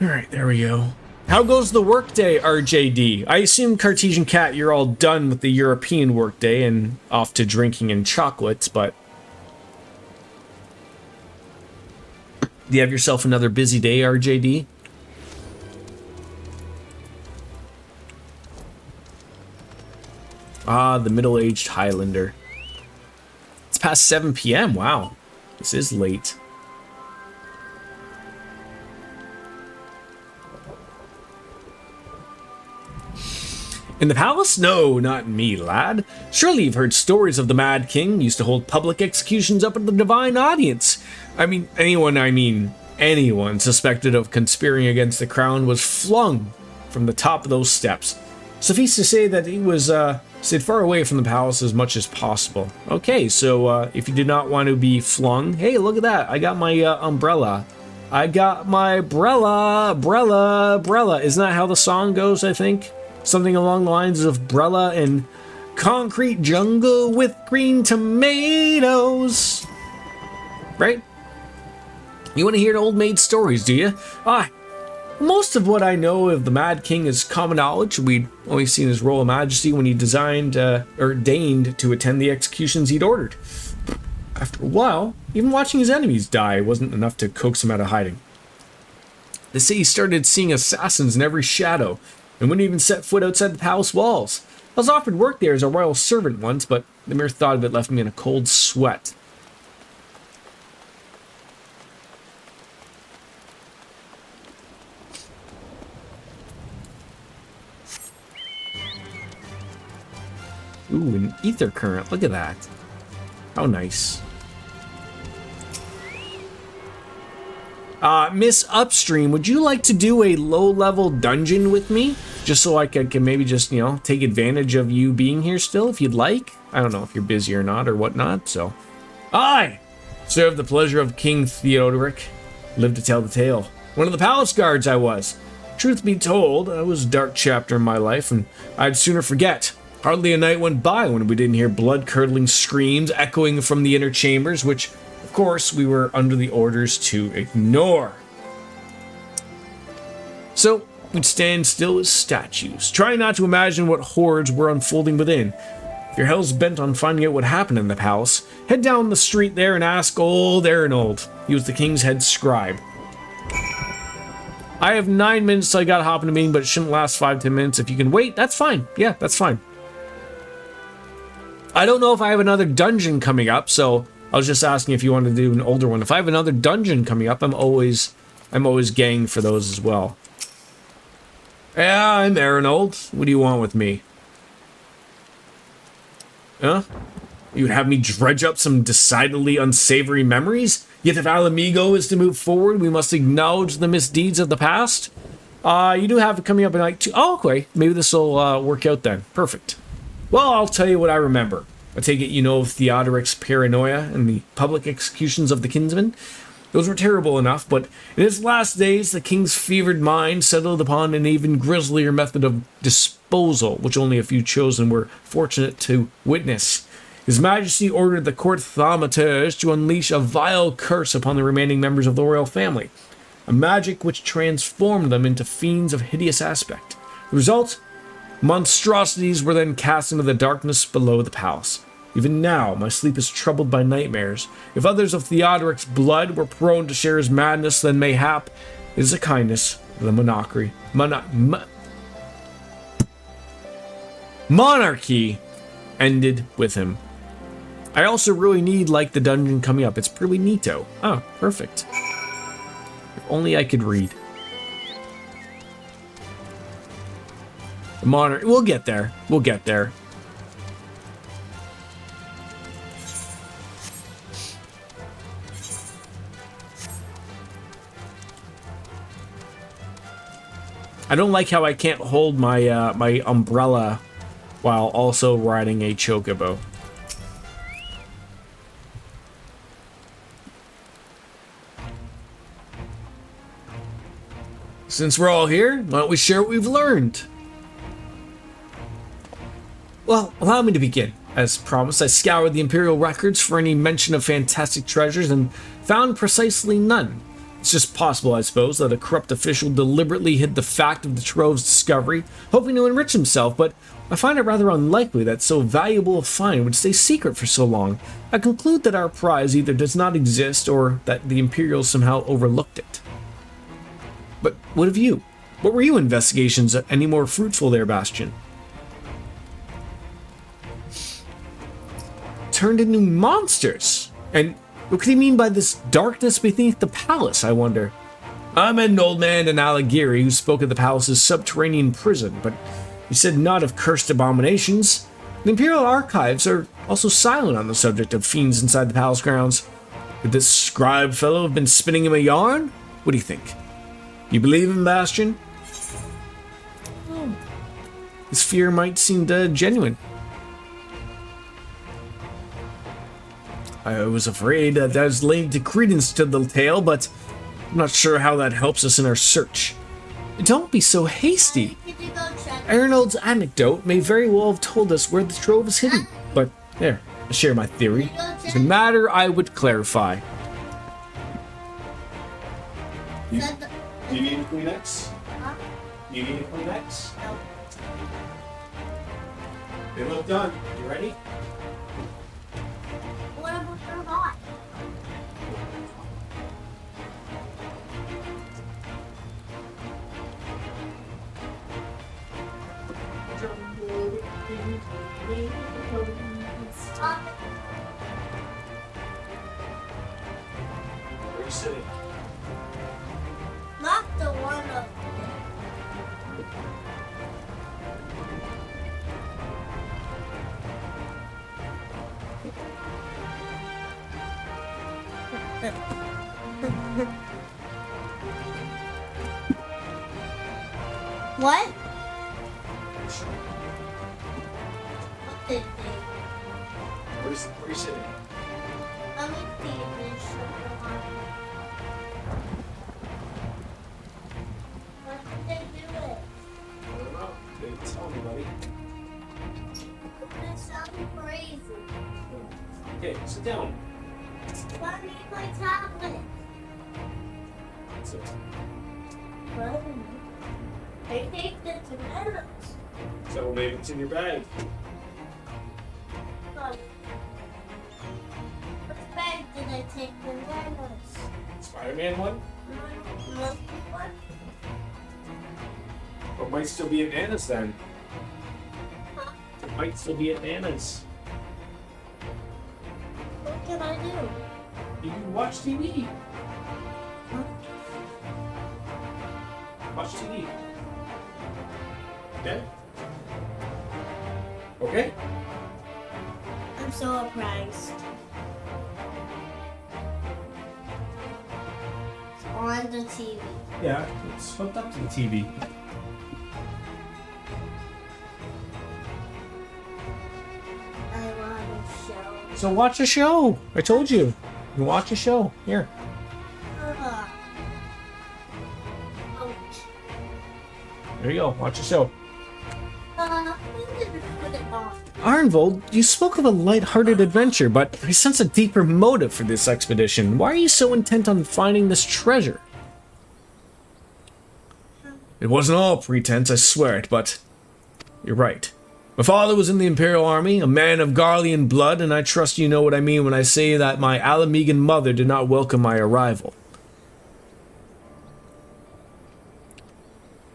Alright, there we go. How goes the workday, RJD? I assume, Cartesian Cat, you're all done with the European workday and off to drinking and chocolates, but... do you have yourself another busy day, RJD? Ah, the middle-aged Highlander. It's past 7 p.m. Wow. This is late. In the palace? No, not me, lad. Surely you've heard stories of the Mad King used to hold public executions up at the Divine Audience. Anyone suspected of conspiring against the crown was flung from the top of those steps. Suffice to say that he was stayed far away from the palace as much as possible. Okay, so if you did not want to be flung, hey, look at that! I got my umbrella. I got my umbrella. Isn't that how the song goes? I think something along the lines of Brella and concrete jungle with green tomatoes. Right? You want to hear old maid stories, do you? Most of what I know of the Mad King is common knowledge. We'd only seen his Royal Majesty when he deigned to attend the executions he'd ordered. After a while, even watching his enemies die wasn't enough to coax him out of hiding. They say he started seeing assassins in every shadow, and wouldn't even set foot outside the palace walls. I was offered work there as a royal servant once, but the mere thought of it left me in a cold sweat. Ooh, an ether current. Look at that. How nice. Miss Upstream, would you like to do a low-level dungeon with me? Just so I can maybe just, you know, take advantage of you being here still, if you'd like. I don't know if you're busy or not, or whatnot, so. I serve the pleasure of King Theodoric. Live to tell the tale. One of the palace guards I was. Truth be told, it was a dark chapter in my life, and I'd sooner forget. Hardly a night went by when we didn't hear blood-curdling screams echoing from the inner chambers, which, of course, we were under the orders to ignore. So, we'd stand still as statues, trying not to imagine what horrors were unfolding within. If you're hell's bent on finding out what happened in the palace, head down the street there and ask old Arnold. He was the king's head scribe. I have 9 minutes till I gotta hop in a meeting, but it shouldn't last 5-10 minutes. If you can wait, that's fine. Yeah, that's fine. I don't know if I have another dungeon coming up, so I was just asking if you wanted to do an older one. If I have another dungeon coming up, I'm always gang for those as well. Yeah, I'm Arnold. What do you want with me? Huh? You'd have me dredge up some decidedly unsavory memories? Yet if Alamigo is to move forward, we must acknowledge the misdeeds of the past? You do have it coming up in like 2... Oh, okay. Maybe this will work out then. Perfect. Well, I'll tell you what I remember. I take it you know of Theodoric's paranoia and the public executions of the kinsmen. Those were terrible enough, but in his last days, the king's fevered mind settled upon an even grislier method of disposal, which only a few chosen were fortunate to witness. His Majesty ordered the court thaumaturge to unleash a vile curse upon the remaining members of the royal family, a magic which transformed them into fiends of hideous aspect. The result? Monstrosities were then cast into the darkness below the palace. Even now, my sleep is troubled by nightmares. If others of Theodoric's blood were prone to share his madness, then mayhap it is a kindness of the monarchy ended with him. I also really need, like, the dungeon coming up. It's pretty neato. Oh, perfect. If only I could read. The monarchy. We'll get there. We'll get there. I don't like how I can't hold my my umbrella while also riding a chocobo. Since we're all here, why don't we share what we've learned? Well, allow me to begin. As promised, I scoured the Imperial records for any mention of fantastic treasures and found precisely none. It's just possible, I suppose, that a corrupt official deliberately hid the fact of the trove's discovery, hoping to enrich himself, but I find it rather unlikely that so valuable a find would stay secret for so long. I conclude that our prize either does not exist or that the Imperials somehow overlooked it. But what of you? What were your investigations any more fruitful there, Bastion? Turned into monsters? And what could he mean by this darkness beneath the palace, I wonder? I met an old man in Alighieri who spoke of the palace's subterranean prison, but he said not of cursed abominations. The Imperial archives are also silent on the subject of fiends inside the palace grounds. Could this scribe fellow have been spinning him a yarn? What do you think? You believe him, Bastion? Oh. His fear might seem genuine. I was afraid that was laying to credence to the tale, but I'm not sure how that helps us in our search. Don't be so hasty. Arnold's anecdote may very well have told us where the trove is hidden, but there, I share my theory. It's a matter I would clarify. Do you need a Kleenex? Huh? Do you need a Kleenex? No. They look done. You ready? What about your boss? Stop it. Where are you sitting? Not the one up there. What? What did they? Where are you sitting? Let me see this. Why did they do it? I don't know. They didn't tell me, buddy. That sounds crazy. Okay, sit down. I need my tablet. Sit. Well, I take the tomatoes. So maybe it's in your bag. Which bag did I take the bananas? Spider-Man one? Monkey one? Or might still be at Nana's then. It might still be at Nana's. What can I do? You can watch TV. Watch TV. Okay? Okay? I'm so surprised. It's on the TV. Yeah, it's hooked up to the TV. I want a show. So watch a show. I told you. You can watch a show. Here. Ouch. There you go. Watch a show. When did we put it on? Arnvold, you spoke of a light-hearted adventure, but I sense a deeper motive for this expedition. Why are you so intent on finding this treasure? It wasn't all pretense, I swear it, but you're right. My father was in the Imperial Army, a man of Garlean blood, and I trust you know what I mean when I say that my Alamegan mother did not welcome my arrival.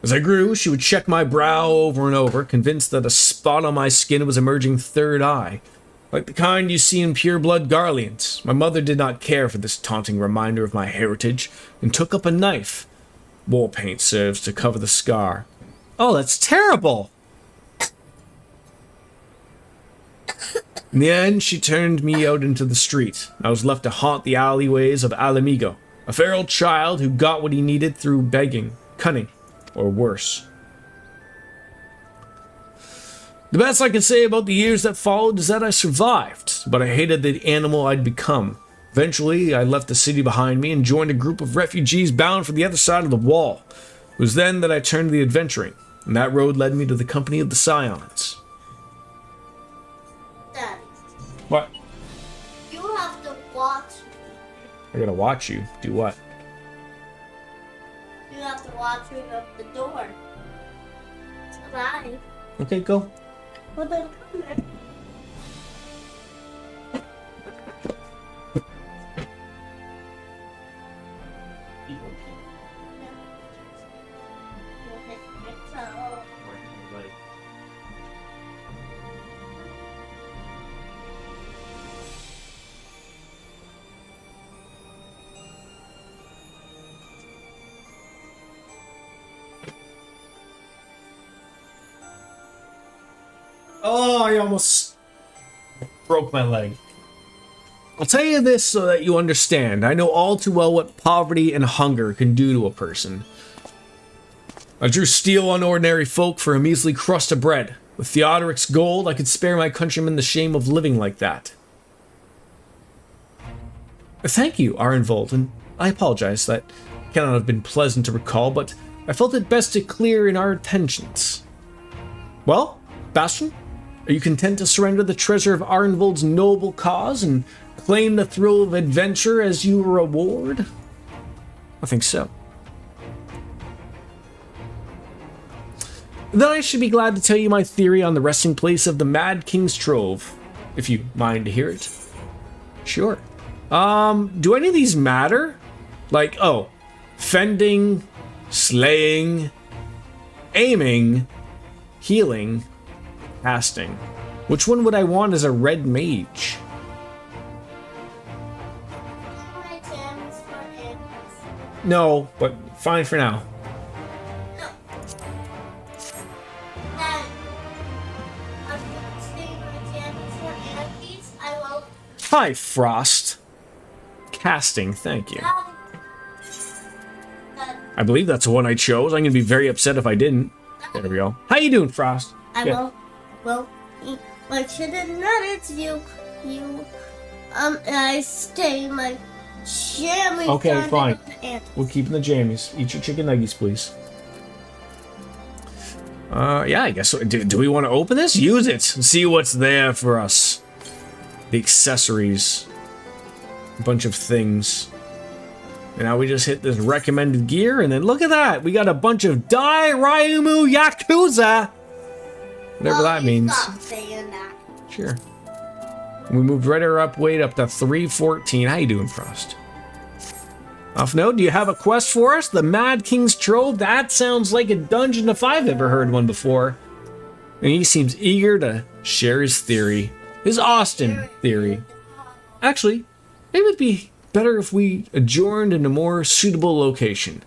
As I grew, she would check my brow over and over, convinced that a spot on my skin was emerging third eye, like the kind you see in pure-blood Garleans. My mother did not care for this taunting reminder of my heritage, and took up a knife. War paint serves to cover the scar. Oh, that's terrible! In the end, she turned me out into the street. I was left to haunt the alleyways of Alamigo, a feral child who got what he needed through begging, cunning, or worse. The best I can say about the years that followed is that I survived, but I hated the animal I'd become. Eventually, I left the city behind me and joined a group of refugees bound for the other side of the wall. It was then that I turned to the adventuring, and that road led me to the company of the Scions. Daddy, What? you have to watch. I gotta watch you. Do what? You have to watch me up the door. Bye. Okay, go. Well, then come here. Oh, I almost broke my leg. I'll tell you this so that you understand. I know all too well what poverty and hunger can do to a person. I drew steel on ordinary folk for a measly crust of bread. With Theodoric's gold, I could spare my countrymen the shame of living like that. Thank you, Arnvold, and I apologize. That cannot have been pleasant to recall, but I felt it best to clear in our intentions. Well, Bastion? Are you content to surrender the treasure of Arnvold's noble cause and claim the thrill of adventure as your reward? I think so. Then I should be glad to tell you my theory on the resting place of the Mad King's Trove, if you mind to hear it. Sure. Do any of these matter? Like, fending, slaying, aiming, healing, casting. Which one would I want as a red mage? No, but fine for now. Hi, Frost. Casting, thank you. I believe that's the one I chose. I'm gonna be very upset if I didn't. There we go. How you doing, Frost? I should have nodded to you. I stay my jammies. Okay, fine. We're keeping the jammies. Eat your chicken nuggets, please. Yeah, I guess so. Do we want to open this? Use it and see what's there for us. The accessories. A bunch of things. And now we just hit this recommended gear, and then look at that! We got a bunch of Dai Ryumu Yakuza! Whatever that means. Stop saying that. Sure. We moved right up, weight up to 314. How you doing, Frost? Off note, do you have a quest for us? The Mad King's Trove? That sounds like a dungeon if I've ever heard one before. And he seems eager to share his theory. His Austin theory. Actually, maybe it'd be better if we adjourned in a more suitable location.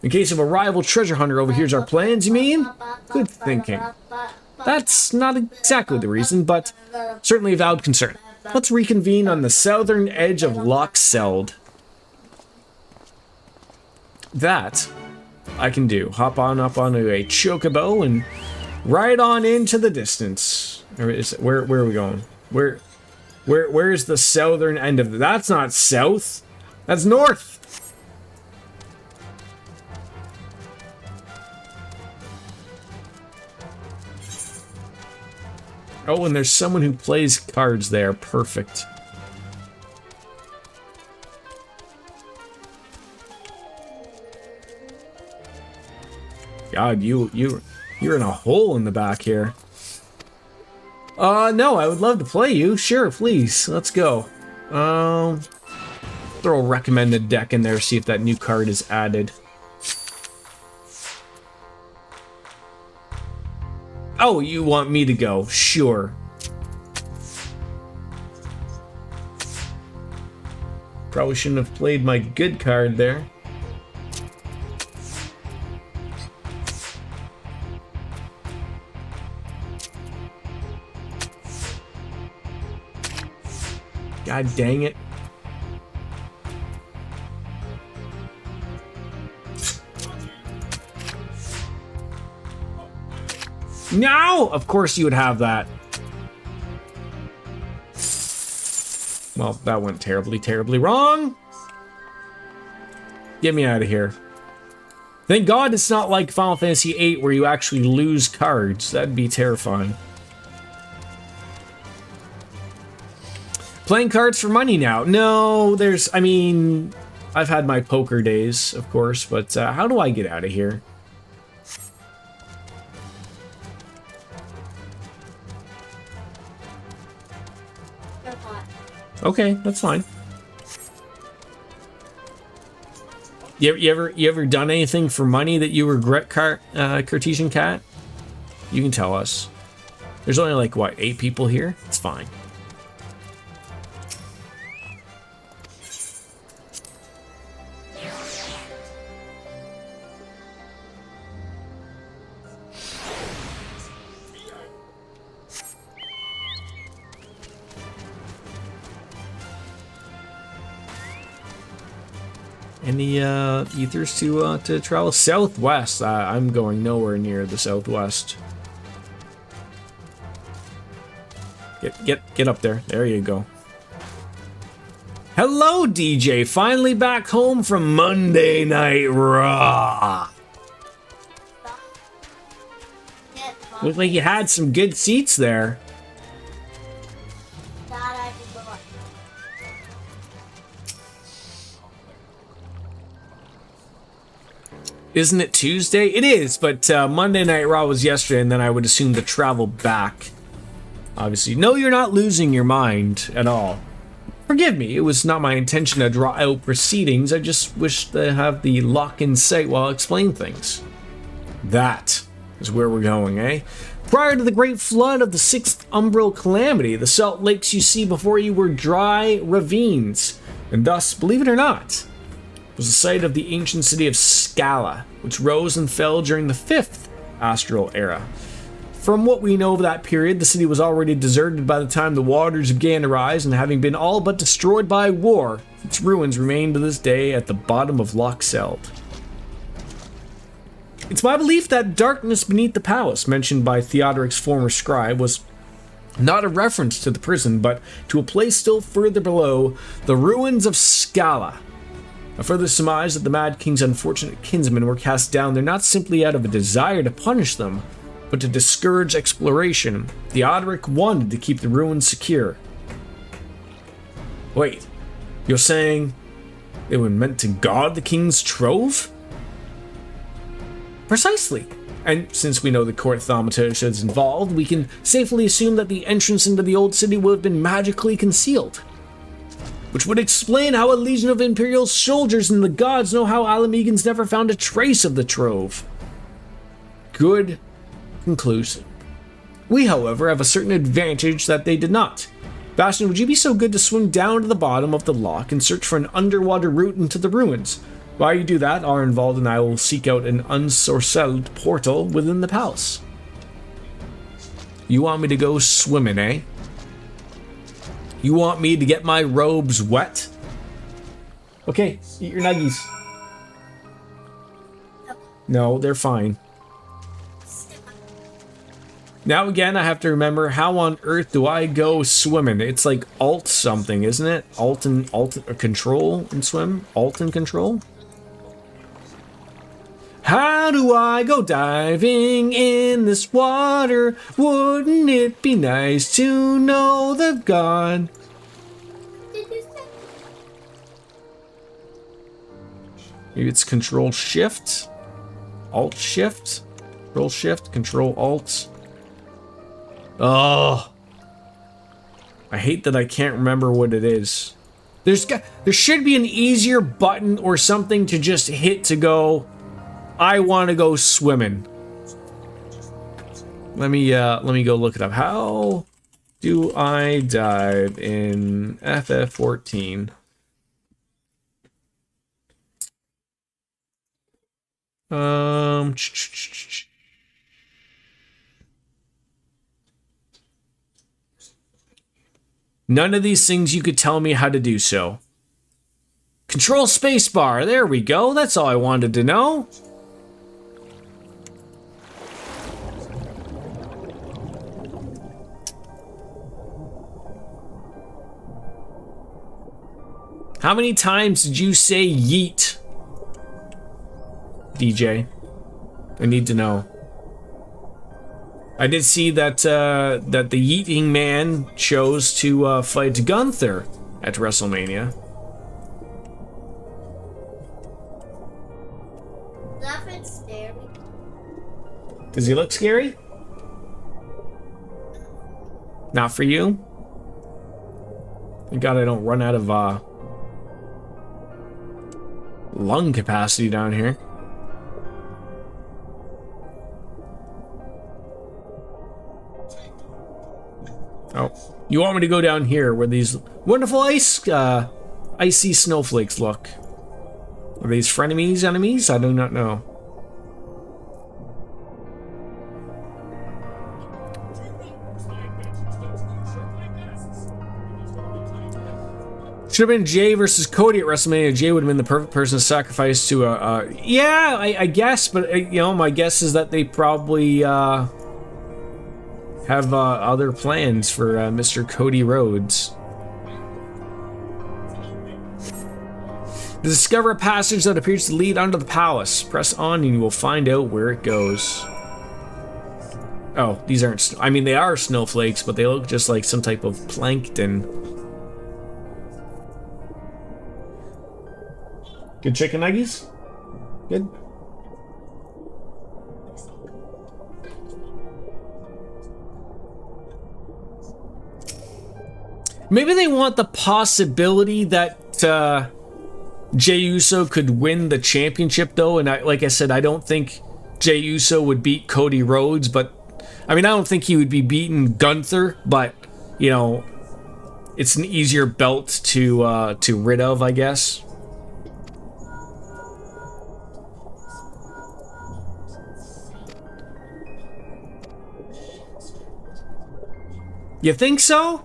In case of a rival treasure hunter overhears our plans, you mean? Good thinking. That's not exactly the reason, but certainly a valid concern. Let's reconvene on the southern edge of Loch Seld. That I can do. Hop on up onto a chocobo and ride on into the distance. Where are we going? Where's the southern end of that's not south. That's north. Oh, and there's someone who plays cards there. Perfect. God, you're in a hole in the back here. No, I would love to play you. Sure, please. Let's go. Throw a recommended deck in there, see if that new card is added. Oh, you want me to go? Sure. Probably shouldn't have played my good card there. God dang it. No! Of course you would have that. Well, that went terribly, terribly wrong. Get me out of here. Thank God it's not like Final Fantasy VIII where you actually lose cards. That'd be terrifying. Playing cards for money now. No, I mean, I've had my poker days, of course, but how do I get out of here? Okay, that's fine. You ever done anything for money that you regret, Cartesian Cat? You can tell us. There's only like, what, 8 people here? It's fine. Any ethers to travel southwest? I'm going nowhere near the southwest. Get up there. There you go. Hello, DJ. Finally back home from Monday Night Raw. Looked like you had some good seats there. Isn't it Tuesday? It is, but Monday Night Raw was yesterday, and then I would assume to travel back. Obviously. No, you're not losing your mind at all. Forgive me, it was not my intention to draw out proceedings. I just wish to have the lock in sight while I explain things. That is where we're going, eh? Prior to the great flood of the 6th Umbral Calamity, the salt lakes you see before you were dry ravines, and thus, believe it or not, was the site of the ancient city of Scala, which rose and fell during the 5th Astral Era. From what we know of that period, the city was already deserted by the time the waters began to rise, and having been all but destroyed by war, its ruins remain to this day at the bottom of Loch Seld. It's my belief that darkness beneath the palace, mentioned by Theodoric's former scribe, was not a reference to the prison, but to a place still further below, the ruins of Scala. A further surmise that the Mad King's unfortunate kinsmen were cast down there not simply out of a desire to punish them, but to discourage exploration. Theodoric wanted to keep the ruins secure. Wait, you're saying they were meant to guard the king's trove? Precisely. And since we know the court thaumaturge is involved, we can safely assume that the entrance into the old city would have been magically concealed. Which would explain how a legion of Imperial soldiers and the gods know how Alamegans never found a trace of the trove. Good conclusion. We, however, have a certain advantage that they did not. Bastion, would you be so good to swim down to the bottom of the loch and search for an underwater route into the ruins? While you do that, Arenvald and I will seek out an unsorcelled portal within the palace. You want me to go swimming, eh? You want me to get my robes wet? Okay, eat your nuggies. No, they're fine. Now again, I have to remember how on earth do I go swimming? It's like alt something, isn't it? Alt and control and swim? Alt and control? How do I go diving in this water? Wouldn't it be nice to know the God? Maybe it's Control Shift, Alt Shift, Control Shift, Control Alt. Oh, I hate that I can't remember what it is. There should be an easier button or something to just hit to go. I want to go swimming. Let me go look it up. How do I dive in FF14? None of these things you could tell me how to do so. Control spacebar. There we go. That's all I wanted to know. How many times did you say yeet? DJ, I need to know. I did see that that the Yeeting Man chose to fight Gunther at WrestleMania. Nothing scary. Does he look scary? Not for you? Thank God I don't run out of lung capacity down here. Oh, you want me to go down here where these wonderful icy snowflakes look? Are these frenemies, enemies? I do not know. Should have been Jay versus Cody at WrestleMania. Jay would have been the perfect person to sacrifice to yeah, I guess, but you know, my guess is that they probably have other plans for Mr. Cody Rhodes. Discover a passage that appears to lead under the palace. Press on and you will find out where it goes. Oh, these aren't, I mean, they are snowflakes, but they look just like some type of plankton. Good chicken nuggies? Good. Maybe they want the possibility that Jey Uso could win the championship, though. And like I said, I don't think Jey Uso would beat Cody Rhodes, but I mean, I don't think he would be beating Gunther, but you know, it's an easier belt to rid of, I guess. You think so?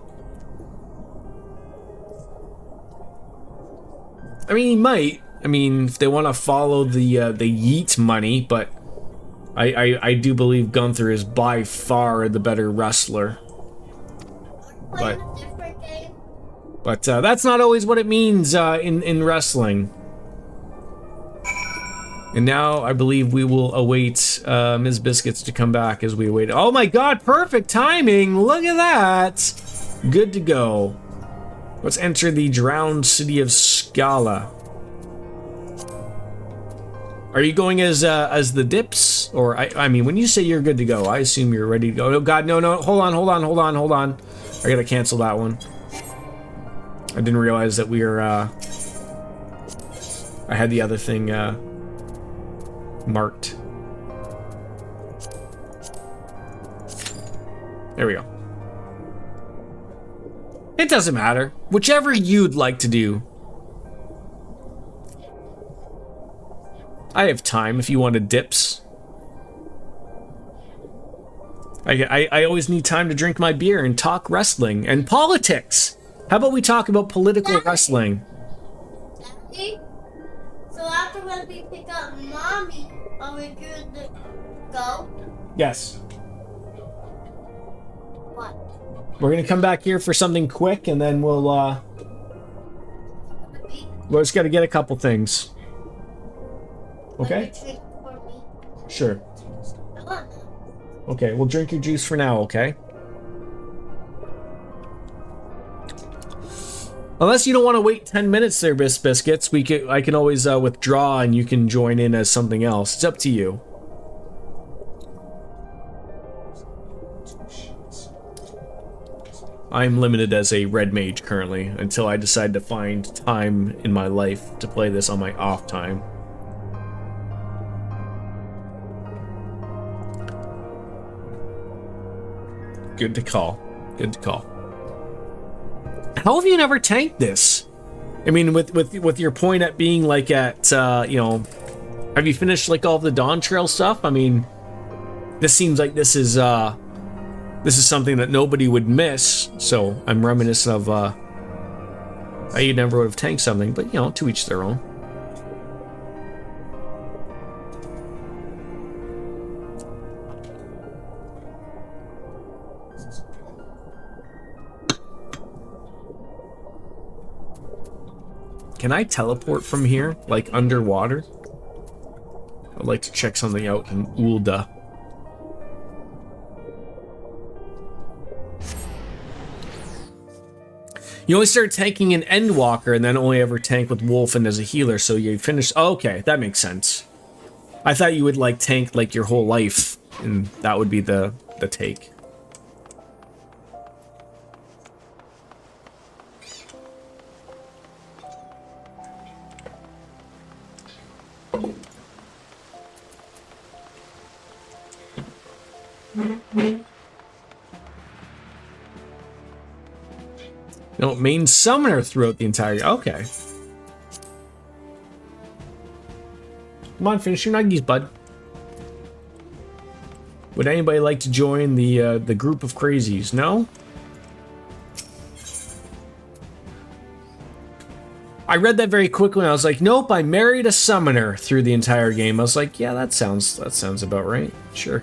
I mean, he might. I mean, if they want to follow the Yeet money, but I do believe Gunther is by far the better wrestler. But that's not always what it means in wrestling. And now I believe we will await Ms. Biscuits to come back as we await. Oh my god, perfect timing! Look at that! Good to go. Let's enter the drowned city of Scala. Are you going as the Dips? Or, I mean, when you say you're good to go, I assume you're ready to go. Oh god, no, hold on. I gotta cancel that one. I didn't realize that we were, I had the other thing, marked. There we go. It doesn't matter. Whichever you'd like to do. I have time if you wanted dips. I always need time to drink my beer and talk wrestling and politics. How about we talk about political wrestling? Daddy? So after when we pick up Mommy, are we good to go? Yes. What? We're gonna come back here for something quick, and then we'll just gotta get a couple things. Okay? Sure. Okay, we'll drink your juice for now, okay? Unless you don't want to wait 10 minutes there, Biscuits, I can always withdraw and you can join in as something else. It's up to you. I'm limited as a red mage currently until I decide to find time in my life to play this on my off time. Good to call. Good to call. How have you never tanked this? I mean, with your point at being like at, you know, have you finished like all of the Dawn Trail stuff? I mean, this seems like this is something that nobody would miss. So I'm reminiscent of how you never would have tanked something, but you know, to each their own. Can I teleport from here, like underwater? I'd like to check something out in Ulda. You only start tanking in Endwalker and then only ever tank with Wolfen as a healer, so you finish. Oh, okay, that makes sense. I thought you would like tank like your whole life, and that would be the take. No, main summoner throughout the entire. Okay. Come on, finish your nuggies, bud. Would anybody like to join the group of crazies? No? I read that very quickly and I was like, nope, I married a summoner through the entire game. I was like, yeah, that sounds about right. Sure.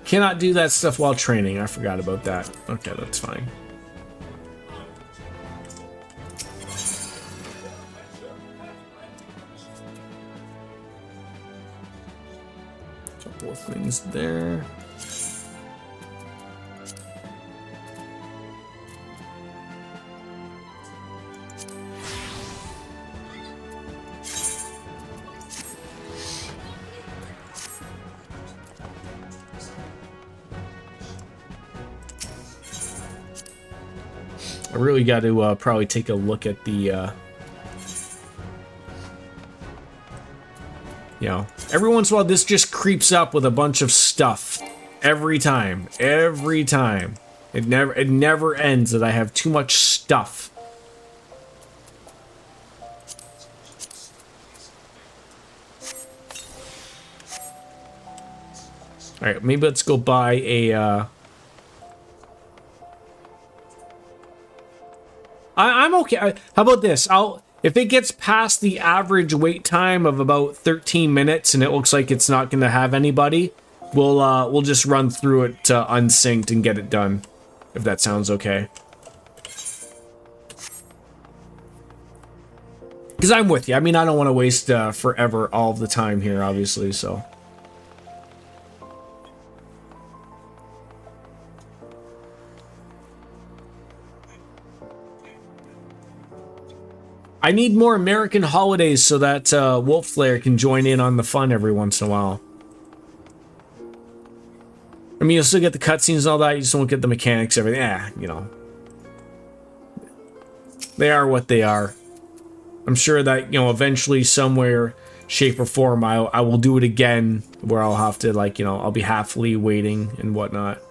Cannot do that stuff while training. I forgot about that. Okay, that's fine. Couple of things there. I really got to probably take a look at the, you know, every once in a while this just creeps up with a bunch of stuff. Every time. It never ends that I have too much stuff. All right, maybe let's go buy a, I'm okay. How about this? If it gets past the average wait time of about 13 minutes and it looks like it's not going to have anybody, we'll just run through it unsynced and get it done, if that sounds okay. Because I'm with you. I mean, I don't want to waste forever all of the time here, obviously, so. I need more American holidays so that Wolf Slayer can join in on the fun every once in a while. I mean, you'll still get the cutscenes and all that, you just won't get the mechanics, everything. You know. They are what they are. I'm sure that, you know, eventually, somewhere, shape, or form, I will do it again, where I'll have to, like, you know, I'll be happily waiting and whatnot.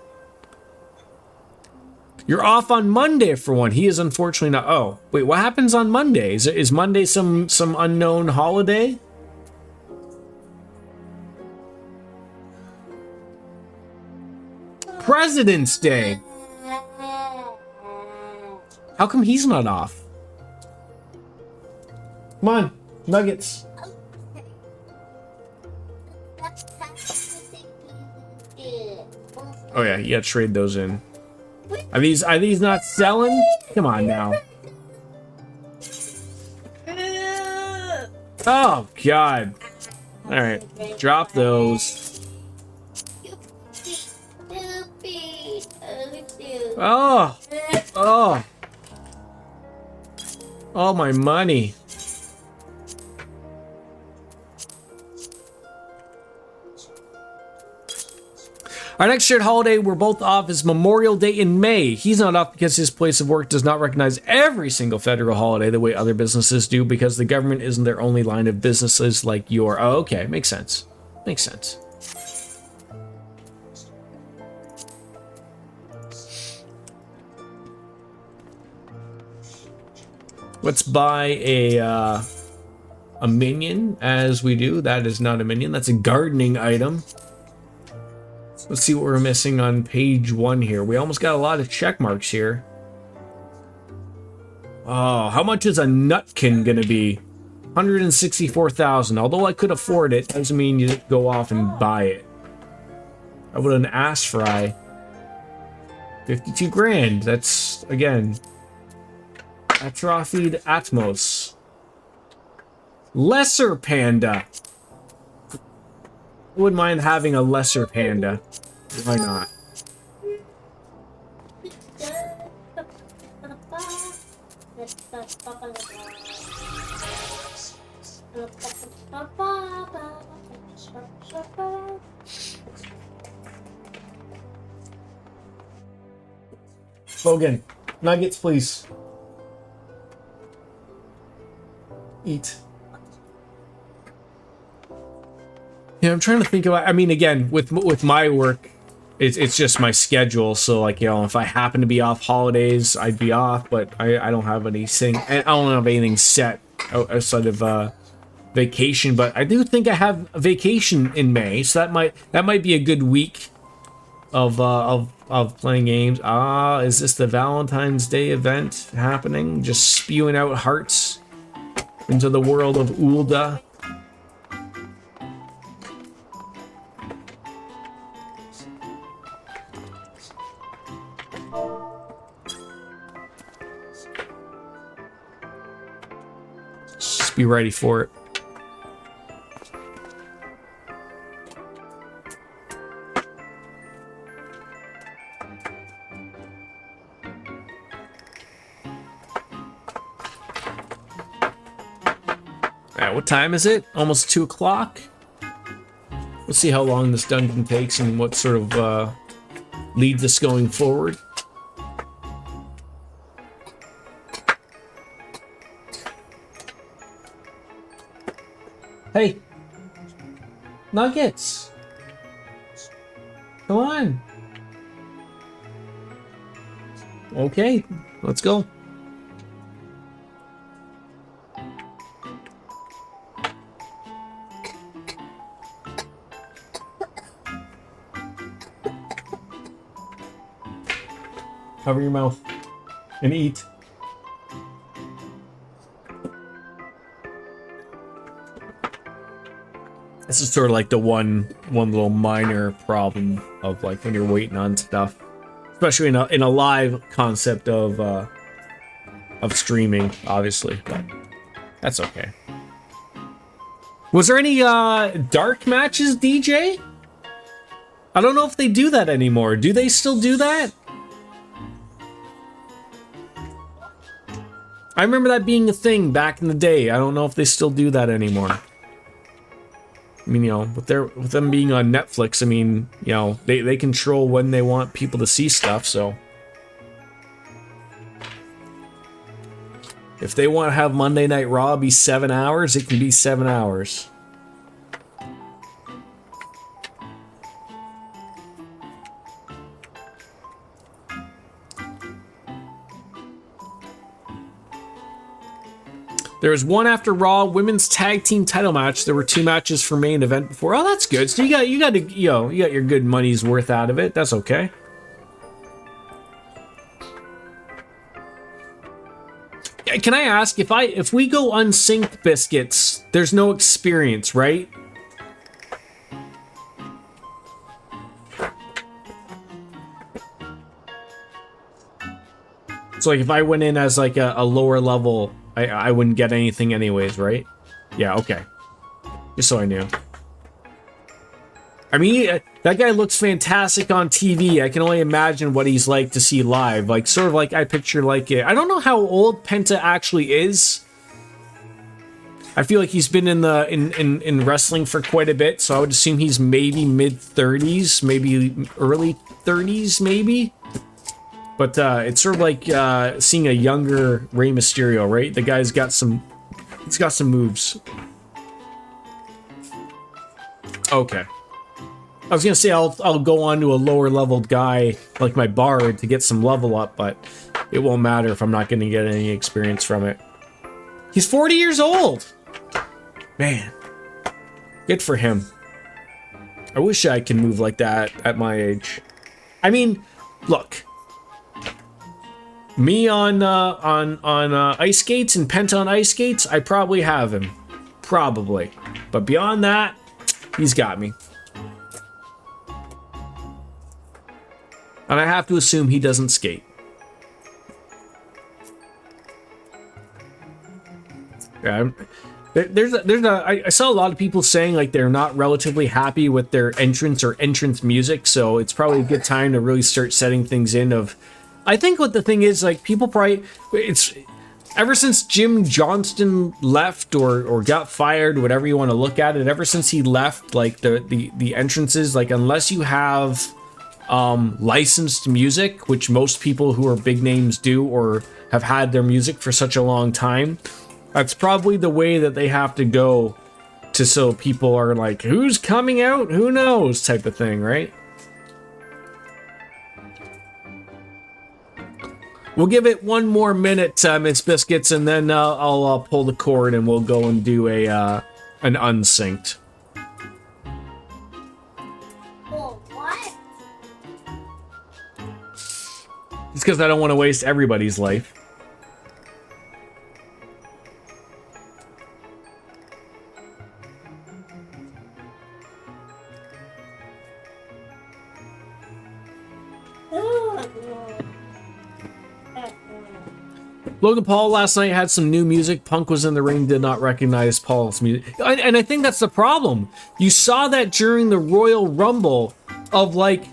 You're off on Monday for one. He is unfortunately not. Oh, wait, what happens on Monday? Is Monday some unknown holiday? President's Day. How come he's not off? Come on, nuggets. Oh yeah, you gotta trade those in. Are these not selling? Come on now. Oh God. Alright. Drop those. Oh. Oh. All my money. Our next shared holiday we're both off is Memorial Day in May. He's not off because his place of work does not recognize every single federal holiday the way other businesses do, because the government isn't their only line of businesses like your... Oh, okay. Makes sense. Makes sense. Let's buy a minion, as we do. That is not a minion. That's a gardening item. Let's see what we're missing on page 1 here. We almost got a lot of check marks here. Oh, how much is a nutkin gonna be? 164,000. Although I could afford it, doesn't mean you go off and buy it. How about an ass fry? 52 grand. That's, again, atrophied Atmos. Lesser panda. I wouldn't mind having a lesser panda. Why not? Logan, nuggets, please. Eat. Yeah, I'm trying to think about. I mean, again, with my work, it's just my schedule. So, like, you know, if I happen to be off holidays, I'd be off. But I don't have anything. I don't have anything set outside of vacation. But I do think I have a vacation in May, so that might be a good week of playing games. Is this the Valentine's Day event happening? Just spewing out hearts into the world of Ulda. Just be ready for it. What time is it? Almost 2 o'clock? We'll see how long this dungeon takes and what sort of leads us going forward. Hey. Nuggets. Come on. Okay, let's go. Cover your mouth and eat. This is sort of like the one little minor problem of like when you're waiting on stuff, especially in a live concept of streaming, obviously, but that's okay. Was there any dark matches, DJ? I don't know if they do that anymore. Do they still do that? I remember that being a thing back in the day. I don't know if they still do that anymore. I mean, you know, with them being on Netflix, I mean, you know, they control when they want people to see stuff, so. If they want to have Monday Night Raw be 7 hours, it can be 7 hours. There was one after Raw women's tag team title match. There were 2 matches for main event before. Oh, that's good. So you got your good money's worth out of it. That's okay. Can I ask if we go unsynced, Biscuits, there's no experience, right? So like if I went in as like a lower level, I wouldn't get anything anyways, right? Yeah, okay. Just so I knew. I mean, that guy looks fantastic on TV. I can only imagine what he's like to see live. Like, sort of like, I picture like, I don't know how old Penta actually is. I feel like he's been in wrestling for quite a bit, so I would assume he's maybe mid-30s, maybe early 30s, maybe? But it's sort of like seeing a younger Rey Mysterio, right? The guy's got some moves. Okay. I was gonna say I'll go on to a lower leveled guy like my Bard to get some level up, but it won't matter if I'm not gonna get any experience from it. He's 40 years old! Man. Good for him. I wish I could move like that at my age. I mean, look. Me on ice skates and Penta on ice skates, I probably have him. Probably. But beyond that, he's got me. And I have to assume he doesn't skate. Yeah, I saw a lot of people saying like they're not relatively happy with their entrance or entrance music, so it's probably a good time to really start setting things in of... I think what the thing is, like, people probably... It's... Ever since Jim Johnston left or got fired, whatever you want to look at it, ever since he left, like, the entrances, like, unless you have licensed music, which most people who are big names do or have had their music for such a long time, that's probably the way that they have to go to so people are like, who's coming out? Who knows? Type of thing, right? We'll give it one more minute, Miss Biscuits, and then I'll pull the cord and we'll go and do an unsynced. Oh, what? It's because I don't want to waste everybody's life. Logan Paul last night had some new music. Punk was in the ring, did not recognize Paul's music. And I think that's the problem. You saw that during the Royal Rumble of like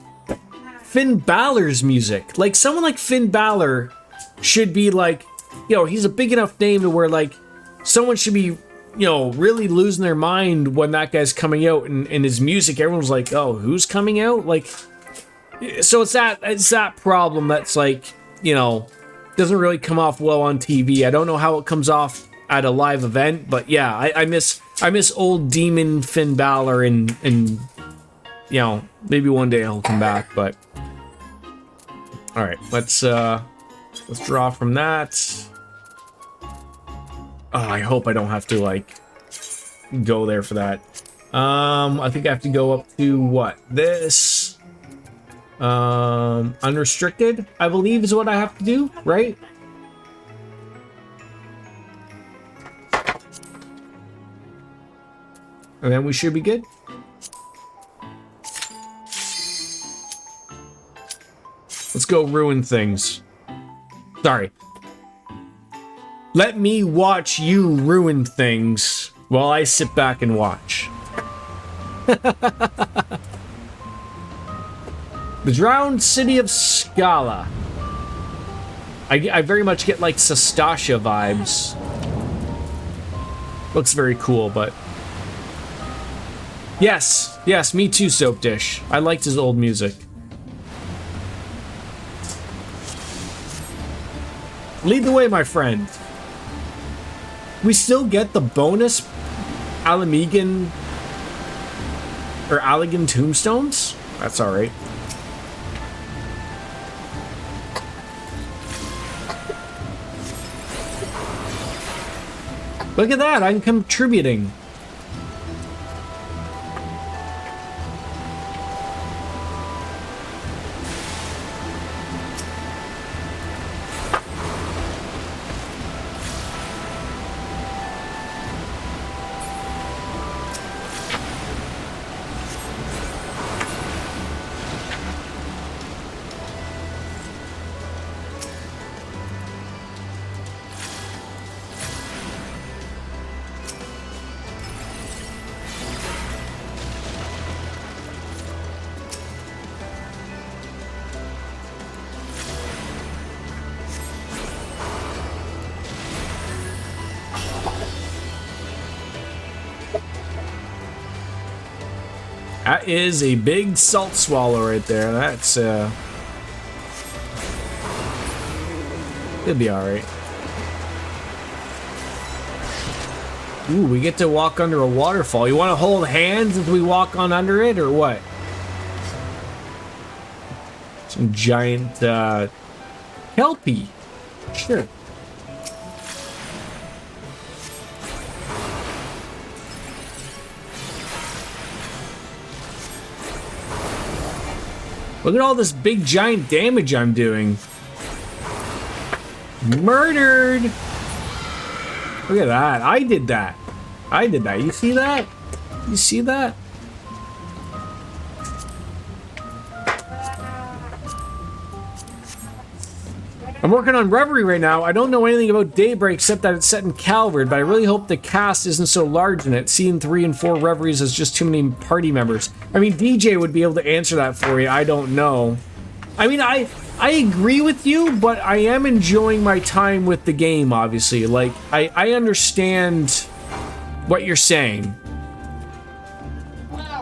Finn Balor's music. Like someone like Finn Balor should be like, you know, he's a big enough name to where like someone should be, you know, really losing their mind when that guy's coming out and his music. Everyone's like, oh, who's coming out? Like, so it's that problem that's like, you know, doesn't really come off well on TV. I don't know how it comes off at a live event, but yeah, I miss I miss old demon Finn Balor, and you know, maybe one day he'll come back. But all right, let's draw from that. Oh, I hope I don't have to like go there for that. I think I have to go up to what? This unrestricted, I believe, is what I have to do, right? And then we should be good. Let's go ruin things. Sorry. Let me watch you ruin things while I sit back and watch. The drowned city of Scala. I very much get like Sastasha vibes. Looks very cool, but... Yes, yes, me too, Soap Dish. I liked his old music. Lead the way, my friend. We still get the bonus Alamegan or Allegan tombstones? That's alright. Look at that, I'm contributing. That is a big salt swallow right there. That's, it'll be alright. Ooh, we get to walk under a waterfall. You want to hold hands as we walk on under it, or what? Some giant, kelpie. Sure. Look at all this big giant damage I'm doing. Murdered! Look at that. I did that. I did that. You see that? You see that? I'm working on Reverie right now. I don't know anything about Daybreak except that it's set in Calvard, but I really hope the cast isn't so large in it. Seeing 3 and 4 Reveries as just too many party members. I mean, DJ would be able to answer that for you. I don't know. I mean, I agree with you, but I am enjoying my time with the game, obviously. Like, I understand what you're saying.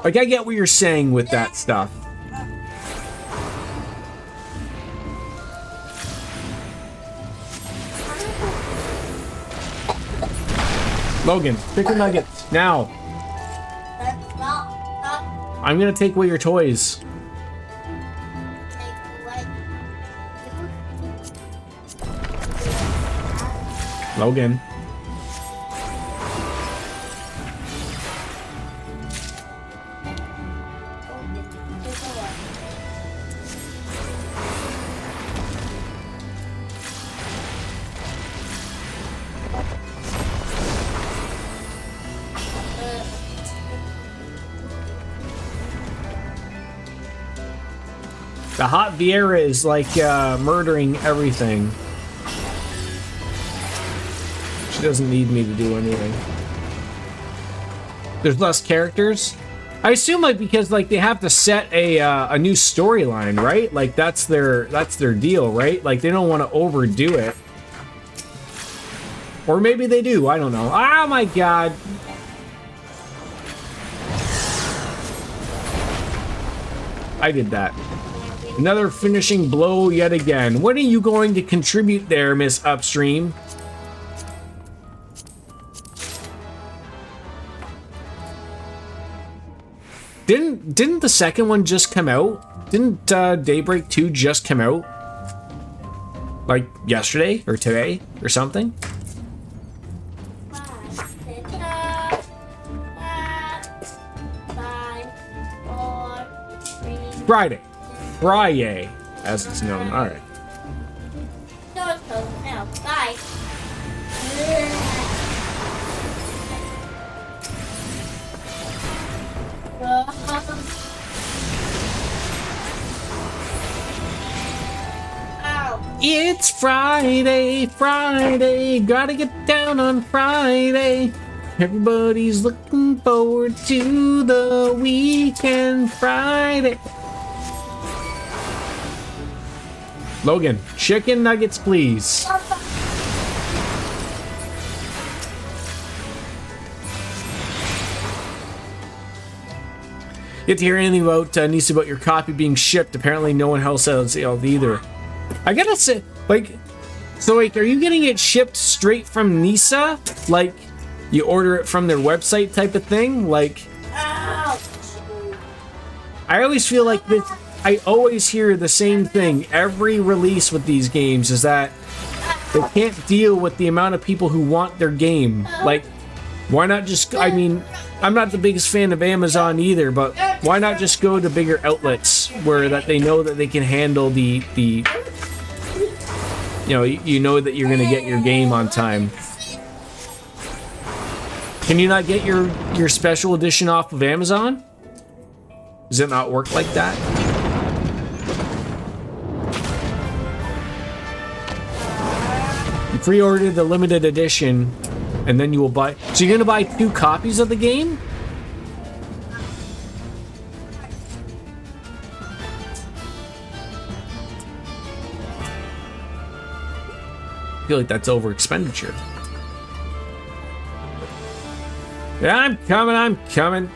Like, I get what you're saying with that stuff. Logan, pick your nuggets, now. I'm gonna take away your toys. Logan. The hot Vieira is like murdering everything. She doesn't need me to do anything. There's less characters. I assume like because like they have to set a new storyline, right? Like that's their deal, right? Like they don't want to overdo it. Or maybe they do. I don't know. Oh my god. I did that. Another finishing blow yet again. What are you going to contribute there, Miss Upstream? Didn't the second one just come out? Didn't Daybreak 2 just come out? Like yesterday or today or something? Friday, as it's known. All right. Door's closed now. Bye. It's Friday, gotta get down on Friday. Everybody's looking forward to the weekend, Friday. Logan, chicken nuggets, please. Get to hear anything about Nisa about your copy being shipped. Apparently, no one else has it either. I gotta say, like, so like, are you getting it shipped straight from Nisa? Like, you order it from their website type of thing? Like, I always feel like this. I always hear the same thing every release with these games is that they can't deal with the amount of people who want their game. Like, why not just, I mean, I'm not the biggest fan of Amazon either, but why not just go to bigger outlets where that they know that they can handle the you know that you're going to get your game on time. Can you not get your special edition off of Amazon? Does it not work like that? You pre-ordered the limited edition, and then you will buy... So you're going to buy 2 copies of the game? I feel like that's over expenditure. Yeah, I'm coming.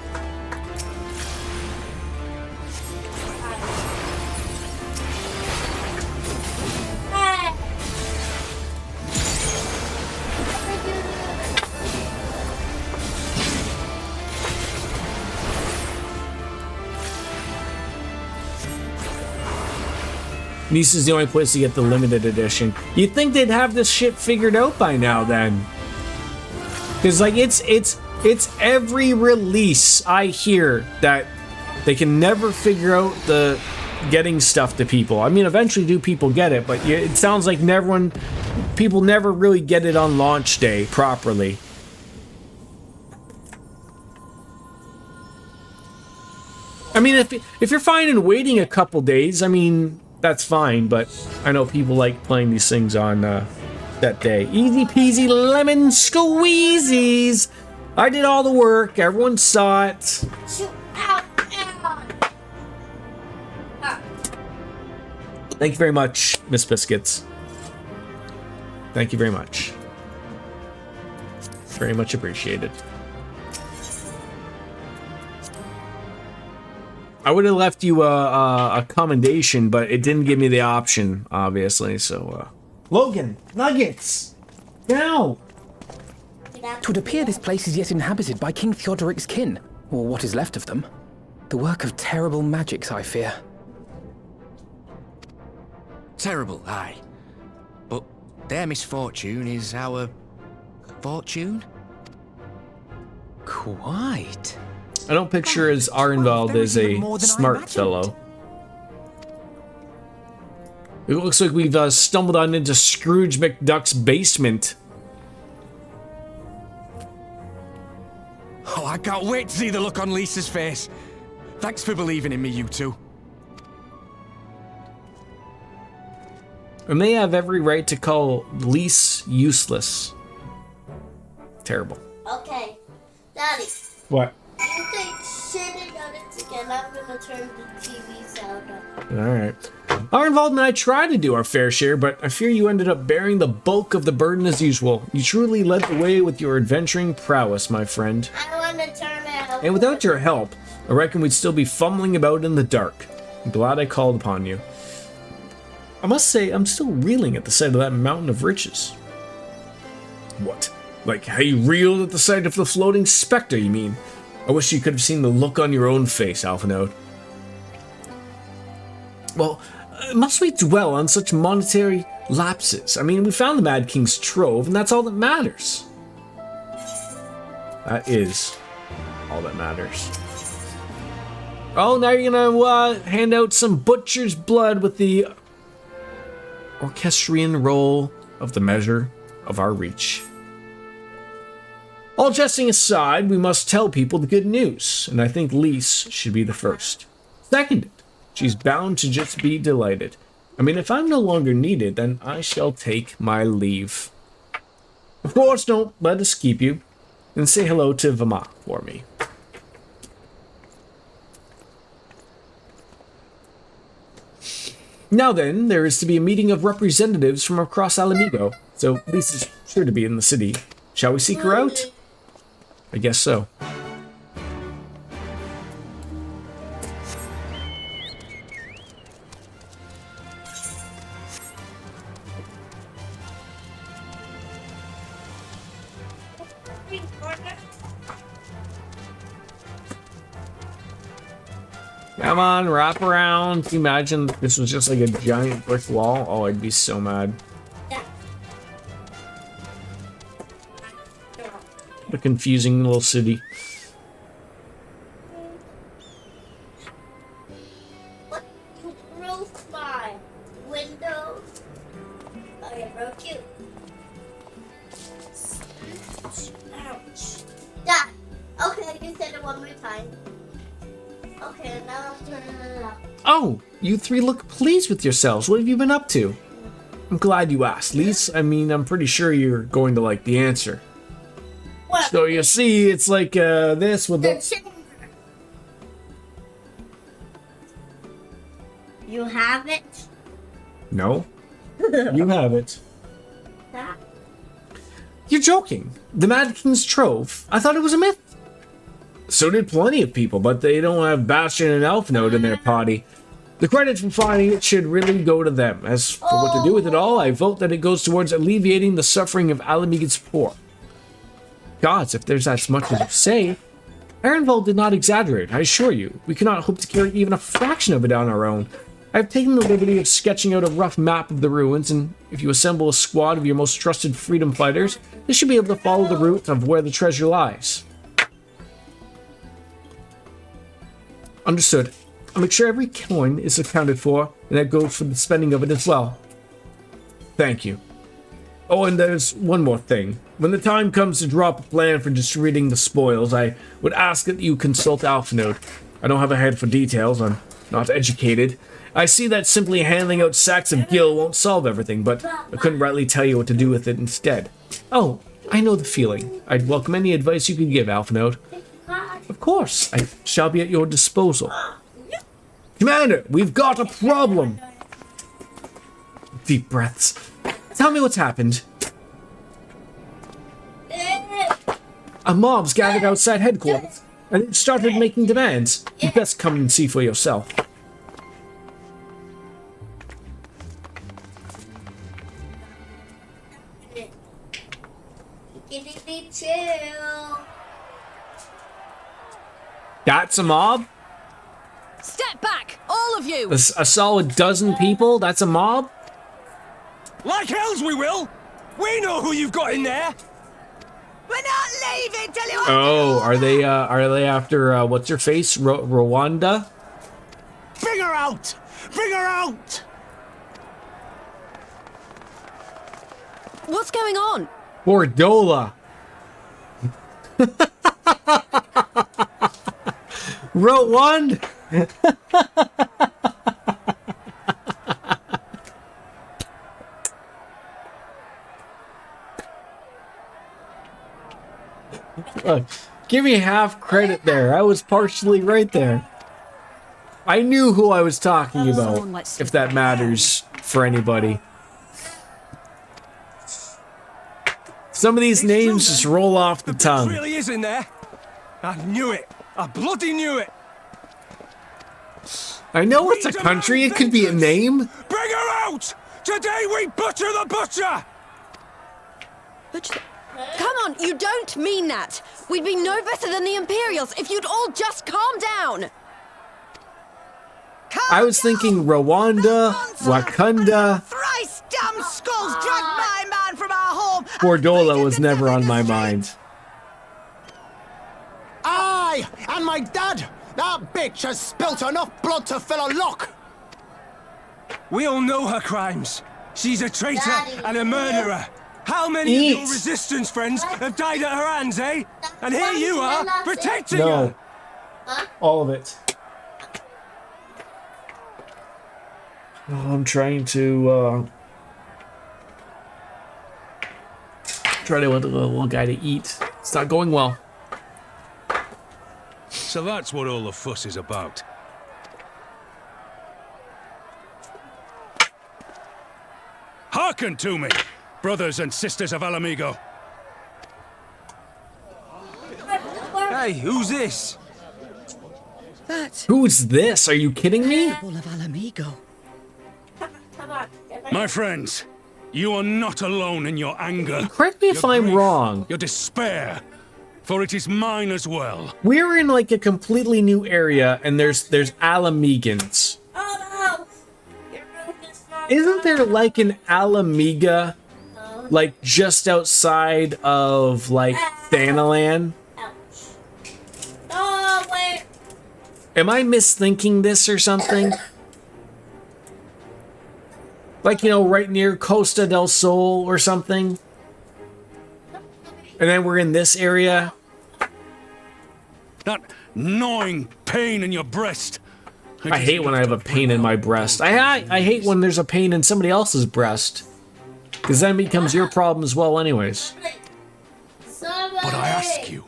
Nisa's the only place to get the limited edition. You'd think they'd have this shit figured out by now then. Cause like it's every release I hear that they can never figure out the getting stuff to people. I mean, eventually do people get it, but it sounds like people never really get it on launch day properly. I mean, if you're fine in waiting a couple days, I mean, that's fine, but I know people like playing these things on that day. Easy peasy lemon squeezies. I did all the work. Everyone saw it. Thank you very much, Miss Biscuits. Thank you very much. Very much appreciated. I would have left you a commendation, but it didn't give me the option, obviously, so... Logan! Nuggets! Now! It would appear this place is yet inhabited by King Theodoric's kin, or what is left of them. The work of terrible magics, I fear. Terrible, aye. But their misfortune is our... fortune? Quite. I don't picture as Arnvald as a smart fellow. It looks like we've stumbled on into Scrooge McDuck's basement. Oh, I can't wait to see the look on Lisa's face. Thanks for believing in me, you two. And they have every right to call Lise useless. Terrible. Okay, Daddy. What? You think shitting on it again, I'm gonna turn the TV sound up. Alright. Arnvald and I tried to do our fair share, but I fear you ended up bearing the bulk of the burden as usual. You truly led the way with your adventuring prowess, my friend. I wanna turn it up. And without your help, I reckon we'd still be fumbling about in the dark. I'm glad I called upon you. I must say, I'm still reeling at the sight of that mountain of riches. What? Like how you reeled at the sight of the floating specter, you mean? I wish you could have seen the look on your own face, Alphinaud. Well, must we dwell on such monetary lapses? I mean, we found the Mad King's trove, and that's all that matters. That is all that matters. Oh, now you're gonna hand out some butcher's blood with the orchestrion roll of the measure of our reach. All jesting aside, we must tell people the good news, and I think Lise should be the first. Seconded, she's bound to just be delighted. I mean, if I'm no longer needed, then I shall take my leave. Of course, don't let us keep you, and say hello to Vama for me. Now then, there is to be a meeting of representatives from across Alamigo, so Lise is sure to be in the city. Shall we seek her out? I guess so. Come on, wrap around. Can you imagine if this was just like a giant brick wall? Oh, I'd be so mad. A confusing little city. What? You broke my window? I broke you. Ouch. Yeah. Okay, you said it one more time. Okay, now I'm turning it up. Oh, you three look pleased with yourselves. What have you been up to? I'm glad you asked, Lise. I mean, I'm pretty sure you're going to like the answer. What? So you see, it's like this with the... You have it? No. You have it. That? You're joking. The Mad King's Trove? I thought it was a myth. So did plenty of people, but they don't have Bastion and Alphinaud in their party. The credit for finding it should really go to them. As for what to do with it all, I vote that it goes towards alleviating the suffering of Alamigo's poor. Gods, if there's as much as you say. Ehrenwald did not exaggerate, I assure you. We cannot hope to carry even a fraction of it on our own. I have taken the liberty of sketching out a rough map of the ruins, and if you assemble a squad of your most trusted freedom fighters, they should be able to follow the route of where the treasure lies. Understood. I'll make sure every coin is accounted for, and that goes for the spending of it as well. Thank you. Oh, and there's one more thing. When the time comes to drop a plan for distributing the spoils, I would ask that you consult Alphinaud. I don't have a head for details, I'm not educated. I see that simply handing out sacks of gil won't solve everything, but I couldn't rightly tell you what to do with it instead. Oh, I know the feeling. I'd welcome any advice you could give, Alphinaud. Of course, I shall be at your disposal. Commander, we've got a problem! Deep breaths. Tell me what's happened. A mob's gathered outside headquarters, and it started making demands. You'd best come and see for yourself. Chill. That's a mob? Step back, all of you! A solid dozen people? That's a mob? Like hells we will! We know who you've got in there! We're not leaving till you... Oh, are they after, what's her face? Rwanda? Bring her out! Bring her out! What's going on? Bordola. Rwanda. Look, give me half credit there. I was partially right there. I knew who I was talking about, if that matters for anybody. Some of these names just roll off the tongue. It really is in there. I knew it. I bloody knew it. I know it's a country. It could be a name. Bring her out! Today we butcher the butcher! Come on, you don't mean that. We'd be no better than the Imperials if you'd all just calm down. I was thinking Rwanda, Wakanda. Thrice damn skulls dragged my man from our home. Bordola was never on my mind. Aye, and my dad. That bitch has spilt enough blood to fill a lock. We all know her crimes. She's a traitor and a murderer. How many of your resistance friends have died at her hands, eh? And here you are, protecting her. All of it. Oh, I'm trying to try to get the little guy to eat. It's not going well. So that's what all the fuss is about. Hearken to me, brothers and sisters of Alamigo. Hey, who's this? Who's this? Are you kidding me? Of Alamigo. My friends, you are not alone in your anger. Correct me if I'm wrong. Your despair, for it is mine as well. We're in like a completely new area, and there's Alamegans. Isn't there like an Alamiga, like just outside of like Thanalan? Oh, wait. Am I misthinking this or something? Like, you know, right near Costa del Sol or something? And then we're in this area? That gnawing pain in your breast. I hate when I have a pain in my breast. I hate when there's a pain in somebody else's breast. Because then it becomes your problem as well anyways. But I ask you,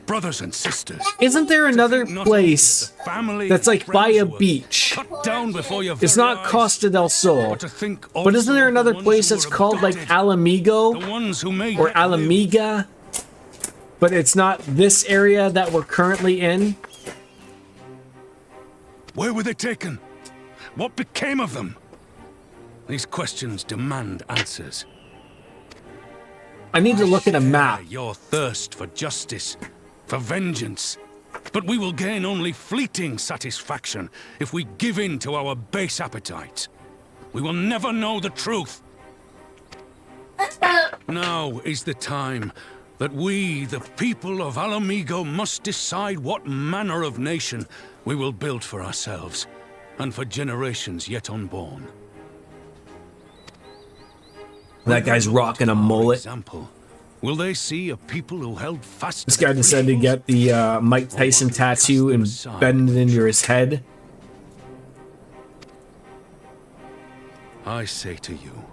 brothers and sisters, isn't there another place that's like by a beach? down before your It's not Costa del Sol. But isn't there another place that's called like Alamigo? Or Alamiga? But it's not this area that we're currently in? Where were they taken? What became of them? These questions demand answers. I need to look at a map. Your thirst for justice, for vengeance. But we will gain only fleeting satisfaction if we give in to our base appetites. We will never know the truth. Now is the time that we, the people of Alamigo, must decide what manner of nation we will build for ourselves and for generations yet unborn. That guy's rocking a mullet. Example, will they see a people who held fast? This guy decided to get the Mike Tyson tattoo and bend it into his head. I say to you,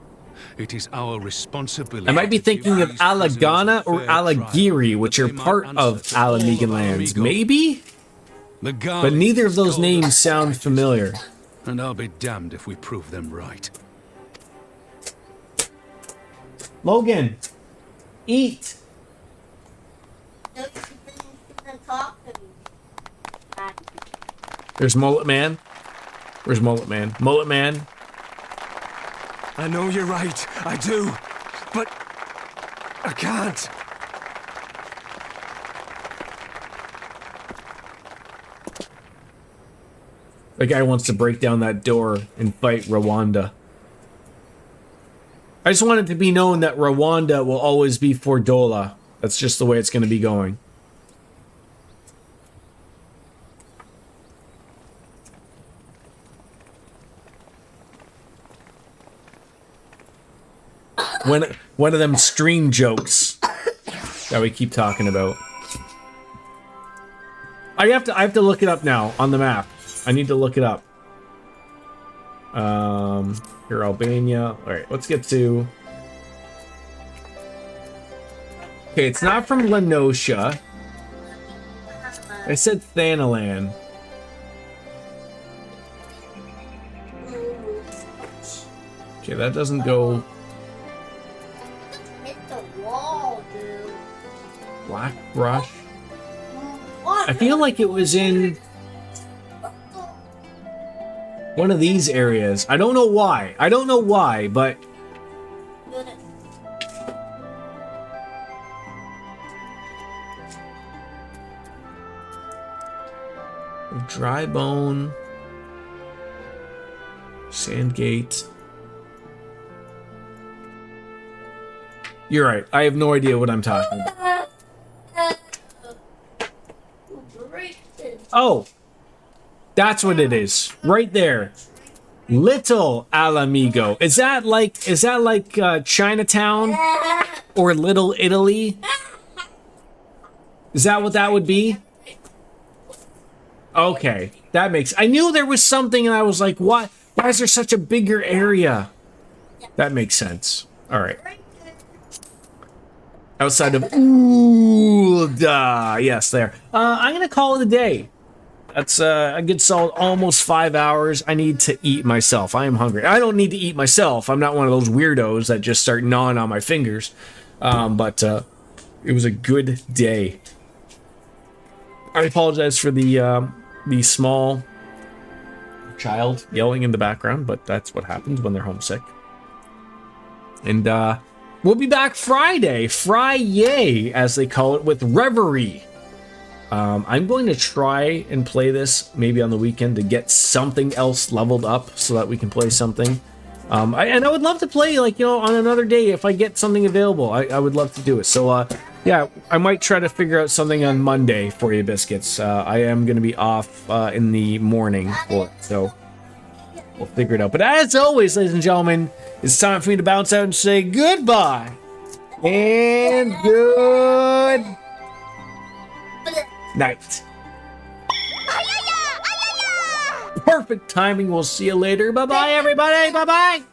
it is our responsibility. I might be thinking of Alagana or Alagiri, which are part of Alamigan lands. Maybe? But neither of those names sound familiar. And I'll be damned if we prove them right. Logan, eat. There's Mullet Man. Where's Mullet Man? Mullet Man. I know you're right, I do, but I can't. The guy wants to break down that door and fight Rwanda. I just want it to be known that Rwanda will always be for Dola. That's just the way it's going to be going. One of them stream jokes that we keep talking about. I have to look it up now on the map. I need to look it up. Here, Albania. All right, let's get to. Okay, it's not from Lenosha. I said Thanalan. Okay, that doesn't go. Hit the wall, dude. Black Brush. I feel like it was in one of these areas. I don't know why. I don't know why, but Dry bone. Sandgate. You're right. I have no idea what I'm talking about. Oh, that's what it is. Right there. Little Alamigo. Is that like Chinatown or Little Italy? Is that what that would be? Okay, that makes. I knew there was something, and I was like, "What? Why is there such a bigger area?" That makes sense. All right. Outside of Ulda, yes, there. I'm gonna call it a day. That's a good solid almost 5 hours. I need to eat myself. I am hungry. I don't need to eat myself. I'm not one of those weirdos that just start gnawing on my fingers. But it was a good day. I apologize for the small child yelling in the background, but that's what happens when they're homesick. And we'll be back Friday, as they call it, with Reverie. I'm going to try and play this maybe on the weekend to get something else leveled up so that we can play something. And I would love to play, like, you know, on another day if I get something available. I would love to do it. So, yeah, I might try to figure out something on Monday for you, Biscuits. I am going to be off in the morning for it, so we'll figure it out. But as always, ladies and gentlemen, it's time for me to bounce out and say goodbye and good night. Perfect timing. We'll see you later. Bye-bye, everybody. Bye-bye.